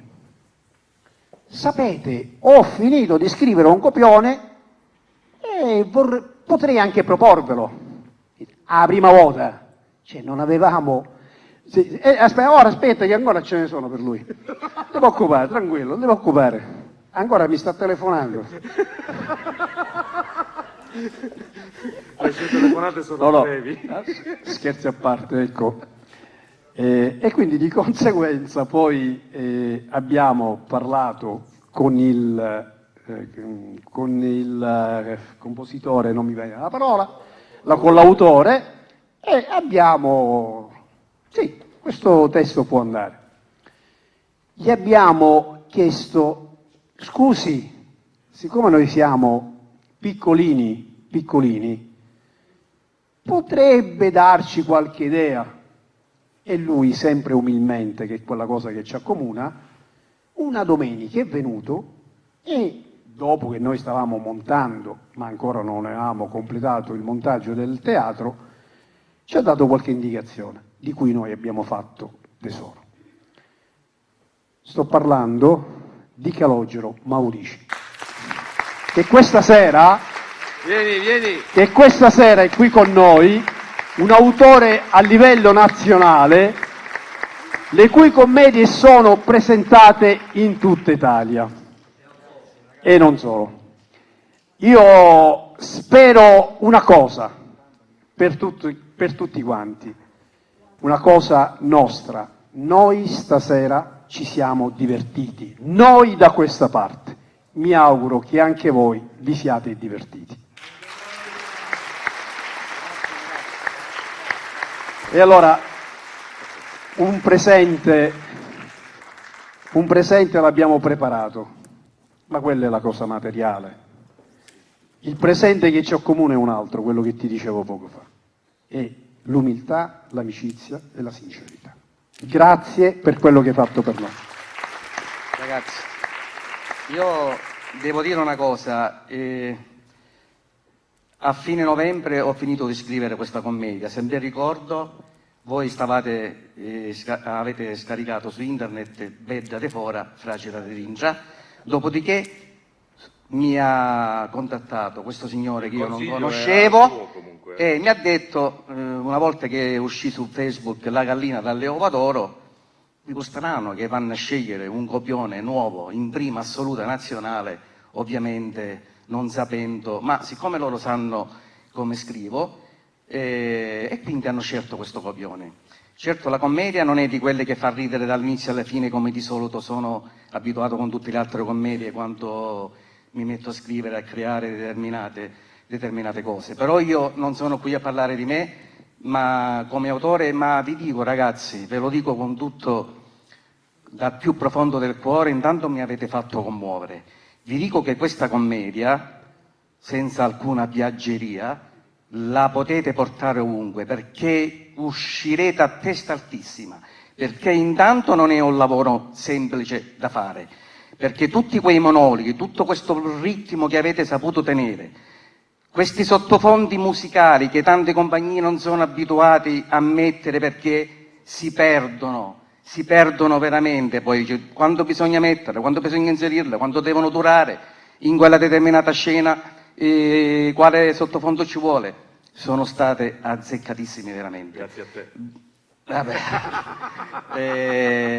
[SPEAKER 9] Sapete, ho finito di scrivere un copione e potrei anche proporvelo. La prima volta, cioè non avevamo... aspetta che ancora ce ne sono per lui. Non ti preoccupare, tranquillo, non ti preoccupare. Ancora mi sta telefonando.
[SPEAKER 3] Le sue telefonate sono brevi.
[SPEAKER 9] Scherzi a parte, ecco. E quindi di conseguenza poi abbiamo parlato con il compositore, non mi viene la parola, con l'autore, e abbiamo... Sì, questo testo può andare. Gli abbiamo chiesto: scusi, siccome noi siamo piccolini, potrebbe darci qualche idea? E lui, sempre umilmente, che è quella cosa che ci accomuna, una domenica è venuto e dopo che noi stavamo montando, ma ancora non avevamo completato il montaggio del teatro, ci ha dato qualche indicazione, di cui noi abbiamo fatto tesoro. Sto parlando di Calogero Maurici, che questa sera è qui con noi, un autore a livello nazionale, le cui commedie sono presentate in tutta Italia. E non solo. Io spero una cosa per tutti quanti, una cosa nostra: noi stasera ci siamo divertiti, noi da questa parte. Mi auguro che anche voi vi siate divertiti. E allora un presente l'abbiamo preparato, ma quella è la cosa materiale. Il presente che ci accomuna è un altro, quello che ti dicevo poco fa, è l'umiltà, l'amicizia e la sincerità. Grazie per quello che hai fatto per noi.
[SPEAKER 15] Ragazzi, io devo dire una cosa, a fine novembre ho finito di scrivere questa commedia. Se ben ricordo, voi avete scaricato su internet Bedda de Fora, Fragile di Rincia, dopodiché mi ha contattato questo signore che io non conoscevo e mi ha detto, una volta che uscì su Facebook La gallina dalle uova d'oro, dico: strano che vanno a scegliere un copione nuovo in prima assoluta nazionale, ovviamente non sapendo, ma siccome loro sanno come scrivo, e quindi hanno scelto questo copione. Certo, la commedia non è di quelle che fa ridere dall'inizio alla fine, come di solito sono abituato con tutte le altre commedie quando mi metto a scrivere, a creare determinate cose. Però io non sono qui a parlare di me, ma come autore, ma vi dico, ragazzi, ve lo dico con tutto, dal più profondo del cuore, intanto mi avete fatto commuovere. Vi dico che questa commedia senza alcuna piaggeria, la potete portare ovunque, perché uscirete a testa altissima, perché intanto non è un lavoro semplice da fare, perché tutti quei monologhi, tutto questo ritmo che avete saputo tenere, questi sottofondi musicali che tante compagnie non sono abituati a mettere perché si perdono veramente poi quando bisogna metterle, quando bisogna inserirle, quando devono durare in quella determinata scena, quale sottofondo ci vuole. Sono state azzeccatissime veramente.
[SPEAKER 3] Grazie a te.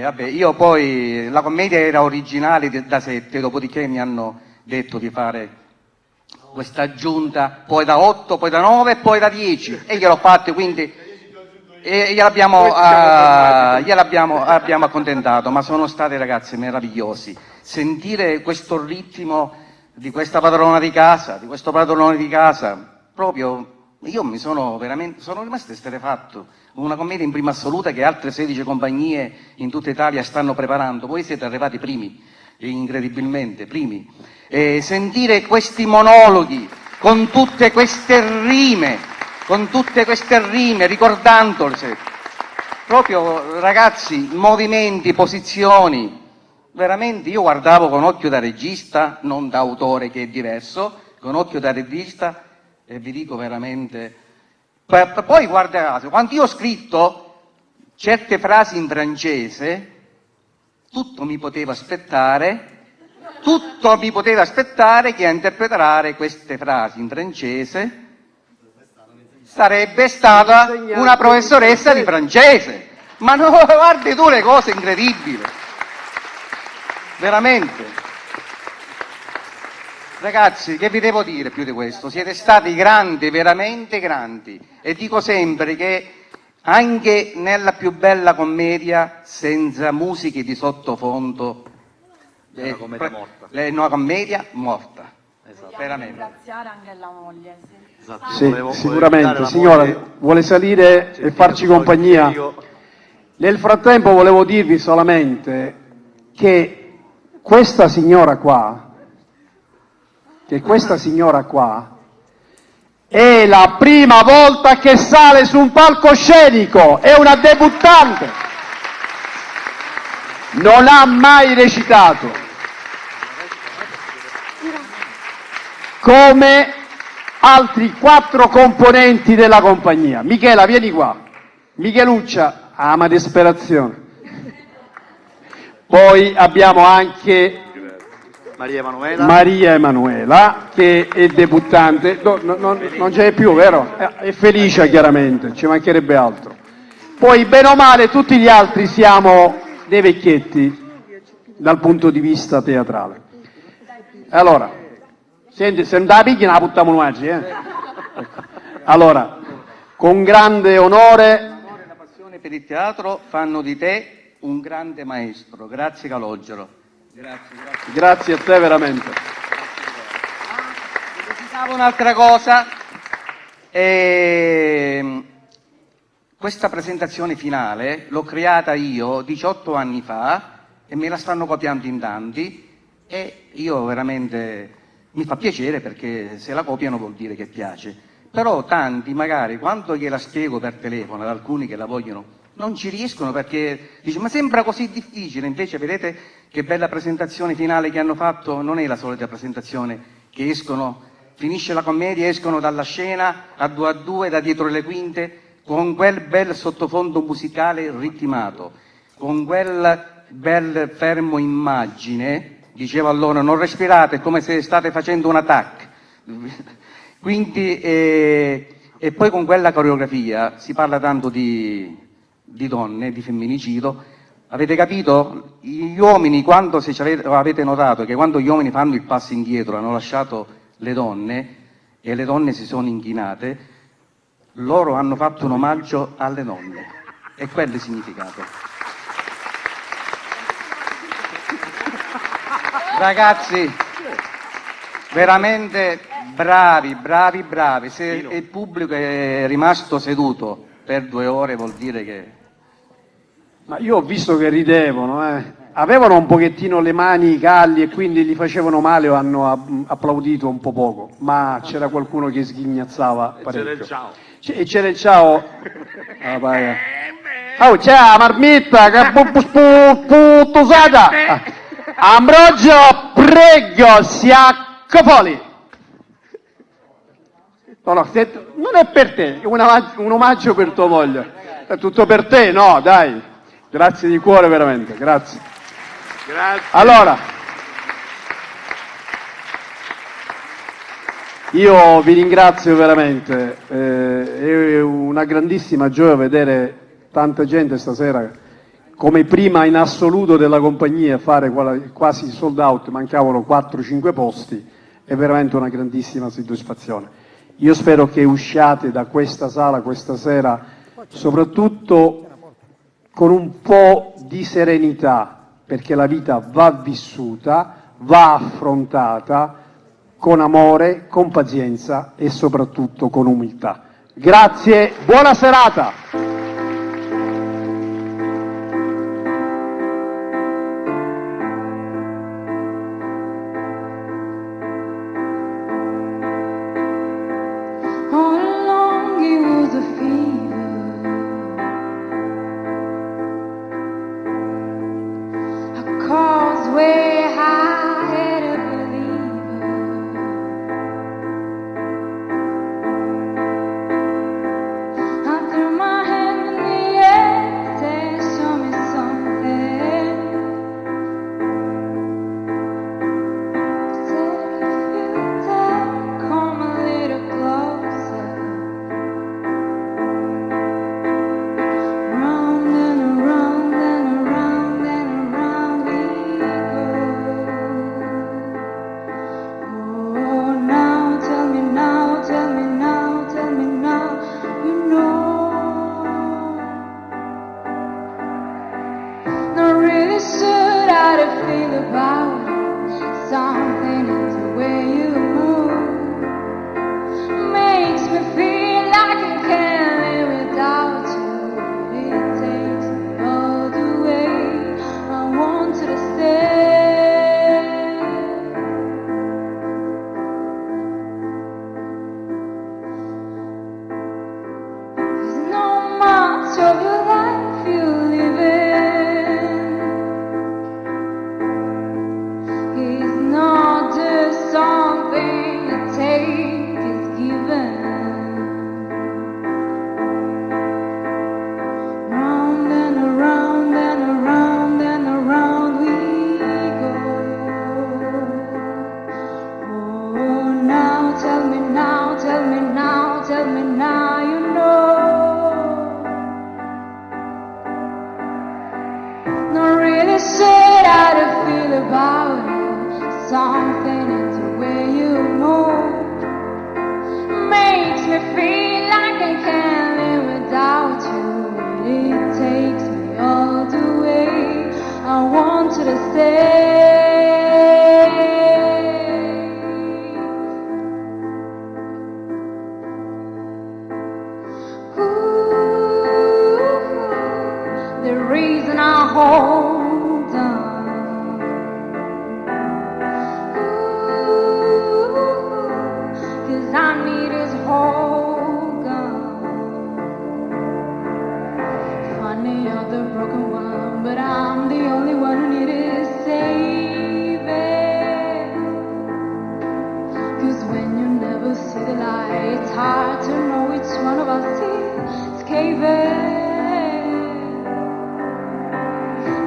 [SPEAKER 15] Vabbè, io poi la commedia era originale da 7, dopodiché mi hanno detto di fare questa aggiunta, poi da 8, poi da 9 e poi da 10 e gliel'ho fatto, quindi gliel'abbiamo accontentato, ma sono stati ragazzi meravigliosi. Sentire questo ritmo di questa padrona di casa, di questo padrone di casa, proprio io sono rimasto esterrefatto. Una commedia in prima assoluta che altre 16 compagnie in tutta Italia stanno preparando, voi siete arrivati primi, incredibilmente primi. Sentire questi monologhi con tutte queste rime, ricordandole, proprio ragazzi, movimenti, posizioni, veramente io guardavo con occhio da regista, non da autore che è diverso, con occhio da regista e vi dico veramente. Poi guarda caso, quando io ho scritto certe frasi in francese, tutto mi poteva aspettare che a interpretare queste frasi in francese sarebbe stata una professoressa di francese. Ma no, guardi tu le cose incredibili. Veramente. Ragazzi, che vi devo dire più di questo? Siete stati grandi, veramente grandi. E dico sempre che anche nella più bella commedia, senza musiche di sottofondo,
[SPEAKER 7] Una commedia morta.
[SPEAKER 15] Una commedia morta.
[SPEAKER 7] Esatto.
[SPEAKER 15] Veramente.
[SPEAKER 6] Ringraziare anche la moglie. Sì.
[SPEAKER 7] Esatto.
[SPEAKER 9] Sì,
[SPEAKER 7] Volevo
[SPEAKER 9] sicuramente.
[SPEAKER 7] invitare la
[SPEAKER 9] Signora,
[SPEAKER 7] moglie.
[SPEAKER 9] vuole salire e farci compagnia? Nel frattempo volevo dirvi solamente che questa signora qua è la prima volta che sale su un palcoscenico, è una debuttante, non ha mai recitato, come altri 4 componenti della compagnia. Michela, vieni qua. Micheluccia ama disperazione. Poi abbiamo anche Maria Emanuela, che è debuttante, non c'è più, vero? È Felicia chiaramente, ci mancherebbe altro. Poi bene o male tutti gli altri siamo dei vecchietti dal punto di vista teatrale. Allora, senti, se non da picchia la buttiamo oggi, Allora, con grande onore
[SPEAKER 15] e la passione per il teatro fanno di te un grande maestro. Grazie Calogero.
[SPEAKER 9] Grazie a te veramente.
[SPEAKER 15] Dimenticavo un'altra cosa. Questa presentazione finale l'ho creata io 18 anni fa e me la stanno copiando in tanti e io veramente mi fa piacere perché se la copiano vuol dire che piace. Però tanti magari quando gliela spiego per telefono ad alcuni che la vogliono non ci riescono perché dice ma sembra così difficile, invece vedete che bella presentazione finale che hanno fatto, non è la solita presentazione che escono, finisce la commedia, escono dalla scena a 2 da dietro le quinte con quel bel sottofondo musicale ritmato, con quel bel fermo immagine, diceva allora non respirate, è come se state facendo un attack. Quindi, e poi con quella coreografia si parla tanto di donne, di femminicidio. Avete capito? Gli uomini, quando se avete notato che quando gli uomini fanno il passo indietro hanno lasciato le donne e le donne si sono inchinate, loro hanno fatto un omaggio alle donne. E quello è il significato. Ragazzi, veramente bravi. Se il pubblico è rimasto seduto per 2 ore vuol dire che...
[SPEAKER 9] Ma io ho visto che ridevano, avevano un pochettino le mani calli e quindi gli facevano male o hanno applaudito un po' poco, ma c'era qualcuno che sghignazzava parecchio.
[SPEAKER 3] C'era il ciao.
[SPEAKER 9] E c'era il ciao. Ah, vai. Oh, c'è la marmitta che puttosata. Ambrogio, prego, si accopoli. No, non è per te, è un omaggio per tua moglie. È tutto per te, no, dai. Grazie di cuore, veramente, grazie.
[SPEAKER 3] Grazie.
[SPEAKER 9] Allora, io vi ringrazio veramente, è una grandissima gioia vedere tanta gente stasera, come prima in assoluto della compagnia, fare quasi sold out, mancavano 4-5 posti, è veramente una grandissima soddisfazione. Io spero che usciate da questa sala questa sera soprattutto con un po' di serenità, perché la vita va vissuta, va affrontata con amore, con pazienza e soprattutto con umiltà. Grazie, buona serata!
[SPEAKER 11] All along it was a fever, a causeway I had a believer. I threw my hand in the air, said, show me something. Said, if you dare, come a little closer. Round and around and around and around we go. Oh, now tell me now, tell me now, tell me now, you know. Not really sure how to feel about it. Something in the way you move makes me feel like I can't live without you. It takes me all the way. I want you to stay. 'Cause no much of your life you live in is not just something you take, it's given. Round and around and around and around we go. Oh, now tell me now, tell me now, tell me now, you know. Not really sure how to feel about it. Something in the way you move makes me feel like I can't live without you. It takes me all the way. I want you to stay. Ooh, the reason I hold on. Ooh, 'cause I need his whole gun. Funny you're the broken one, but I'm the only one who needed saving. 'Cause when you never see the light, it's hard to know which one of us is caving.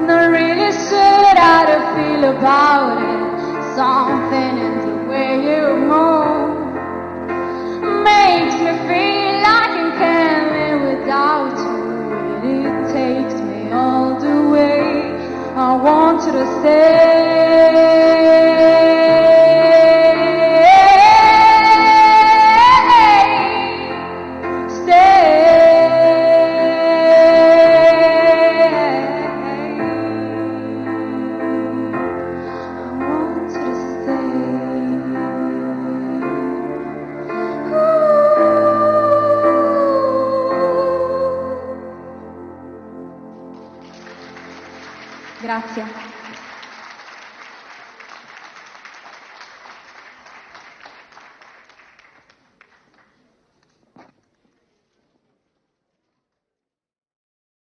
[SPEAKER 11] Not really sure how to feel about it. Something in the way you move makes me feel like I can't live without you. It takes me all the way. I want you to stay.
[SPEAKER 10] Grazie.